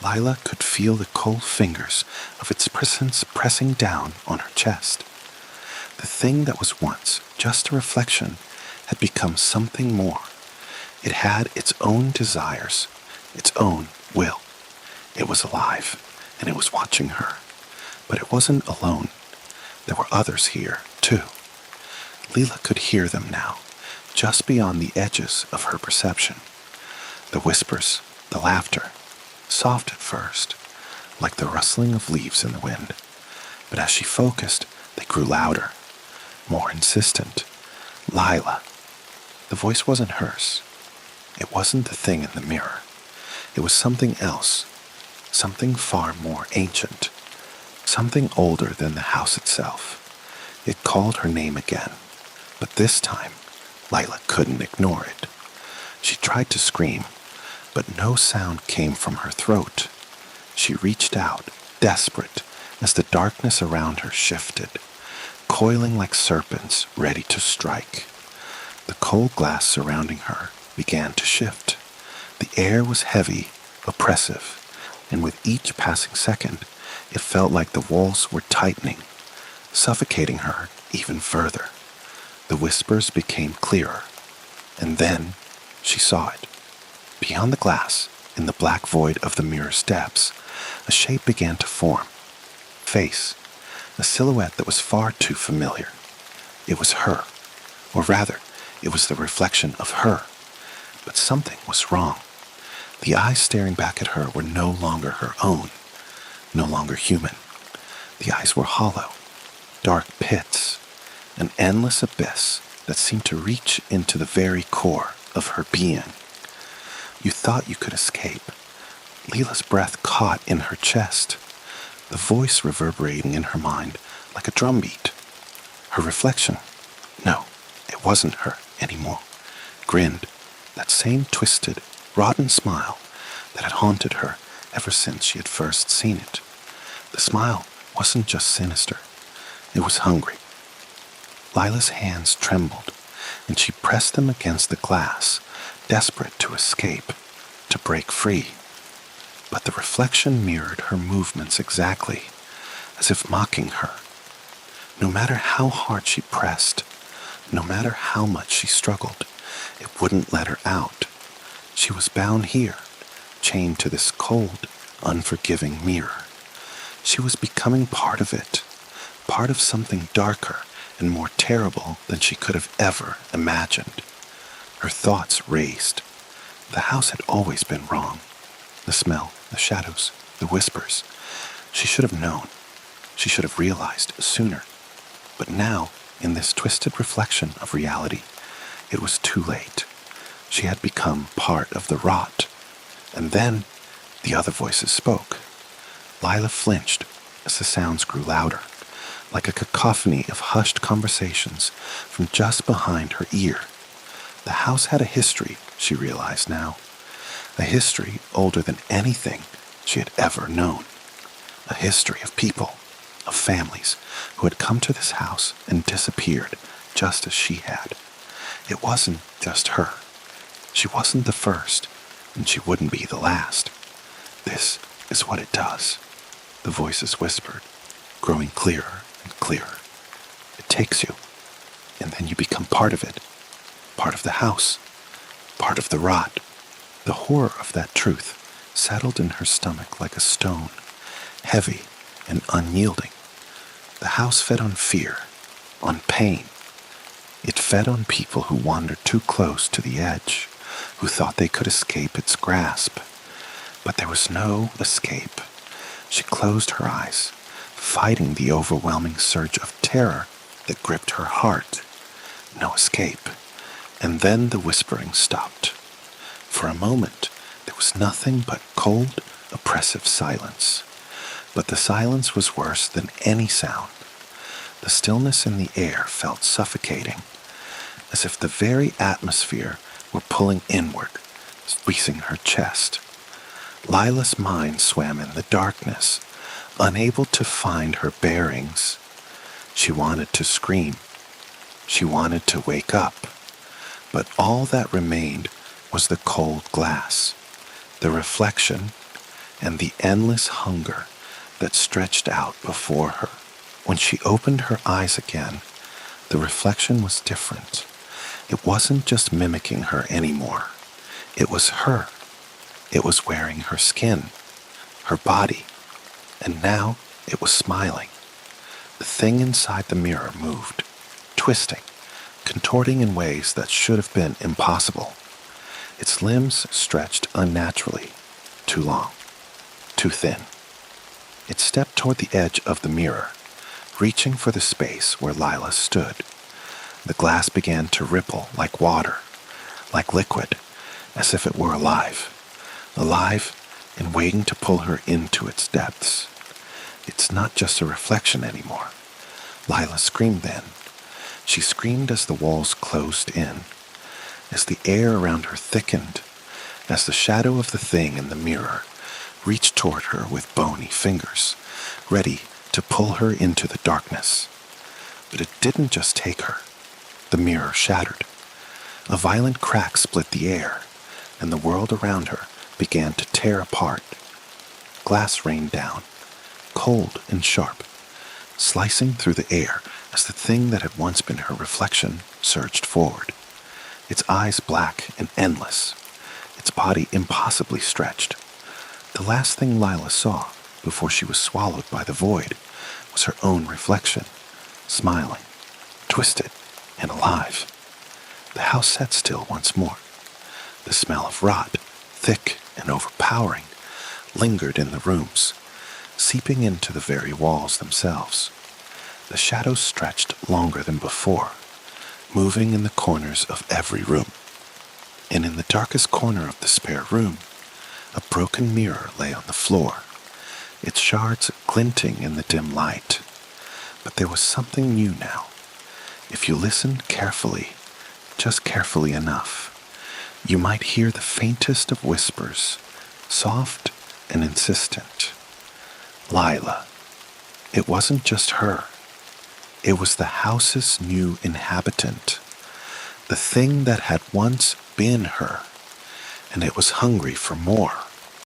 Lila could feel the cold fingers of its presence pressing down on her chest. The thing that was once just a reflection had become something more. It had its own desires, its own will. It was alive, and it was watching her. But it wasn't alone. There were others here, too. Leela could hear them now, just beyond the edges of her perception. The whispers, the laughter, soft at first, like the rustling of leaves in the wind. But as she focused, they grew louder, more insistent. Lila. The voice wasn't hers. It wasn't the thing in the mirror. It was something else, something far more ancient, something older than the house itself. It called her name again, but this time, Lila couldn't ignore it. She tried to scream, but no sound came from her throat. She reached out, desperate, as the darkness around her shifted, coiling like serpents ready to strike. The cold glass surrounding her began to shift. The air was heavy, oppressive, and with each passing second, it felt like the walls were tightening, suffocating her even further. The whispers became clearer, and then she saw it. Beyond the glass, in the black void of the mirror's depths, a shape began to form. Face, a silhouette that was far too familiar. It was her, or rather, it was the reflection of her. But something was wrong. The eyes staring back at her were no longer her own, no longer human. The eyes were hollow, dark pits, an endless abyss that seemed to reach into the very core of her being. You thought you could escape. Leela's breath caught in her chest, the voice reverberating in her mind like a drumbeat. Her reflection, no, it wasn't her anymore, grinned, that same twisted, rotten smile that had haunted her ever since she had first seen it. The smile wasn't just sinister, it was hungry. Lila's hands trembled, and she pressed them against the glass, desperate to escape, to break free. But the reflection mirrored her movements exactly, as if mocking her. No matter how hard she pressed, no matter how much she struggled, it wouldn't let her out. She was bound here, chained to this cold, unforgiving mirror. She was becoming part of it, part of something darker and more terrible than she could have ever imagined. Her thoughts raced. The house had always been wrong. The smell, the shadows, the whispers. She should have known. She should have realized sooner. But now, in this twisted reflection of reality, it was too late. She had become part of the rot. And then, the other voices spoke. Lila flinched as the sounds grew louder, like a cacophony of hushed conversations from just behind her ear. The house had a history, she realized now. A history older than anything she had ever known. A history of people, of families who had come to this house and disappeared just as she had. It wasn't just her. She wasn't the first, and she wouldn't be the last. This is what it does, the voices whispered, growing clearer and clearer. It takes you, and then you become part of it, part of the house, part of the rot. The horror of that truth settled in her stomach like a stone, heavy and unyielding. The house fed on fear, on pain. It fed on people who wandered too close to the edge, who thought they could escape its grasp. But there was no escape. She closed her eyes, fighting the overwhelming surge of terror that gripped her heart. No escape. And then the whispering stopped. For a moment, there was nothing but cold, oppressive silence. But the silence was worse than any sound. The stillness in the air felt suffocating, as if the very atmosphere were pulling inward, squeezing her chest. Lila's mind swam in the darkness, unable to find her bearings. She wanted to scream. She wanted to wake up. But all that remained was the cold glass, the reflection, and the endless hunger that stretched out before her. When she opened her eyes again, the reflection was different. It wasn't just mimicking her anymore. It was her. It was wearing her skin, her body, and now it was smiling. The thing inside the mirror moved, twisting, contorting in ways that should have been impossible. Its limbs stretched unnaturally, too long, too thin. It stepped toward the edge of the mirror, reaching for the space where Lila stood. The glass began to ripple like water, like liquid, as if it were alive and waiting to pull her into its depths. It's not just a reflection anymore. Lila screamed then. She screamed as the walls closed in, as the air around her thickened, as the shadow of the thing in the mirror reached toward her with bony fingers, ready to pull her into the darkness. But it didn't just take her. The mirror shattered. A violent crack split the air, and the world around her began to tear apart. Glass rained down, cold and sharp, slicing through the air as the thing that had once been her reflection surged forward. Its eyes black and endless, its body impossibly stretched. The last thing Lila saw before she was swallowed by the void was her own reflection, smiling, twisted, and alive. The house sat still once more. The smell of rot, thick and overpowering, lingered in the rooms, seeping into the very walls themselves. The shadows stretched longer than before, moving in the corners of every room. And in the darkest corner of the spare room, a broken mirror lay on the floor, its shards glinting in the dim light. But there was something new now. If you listened carefully, just carefully enough, you might hear the faintest of whispers, soft and insistent. Lila. It wasn't just her. It was the house's new inhabitant, the thing that had once been her, and it was hungry for more.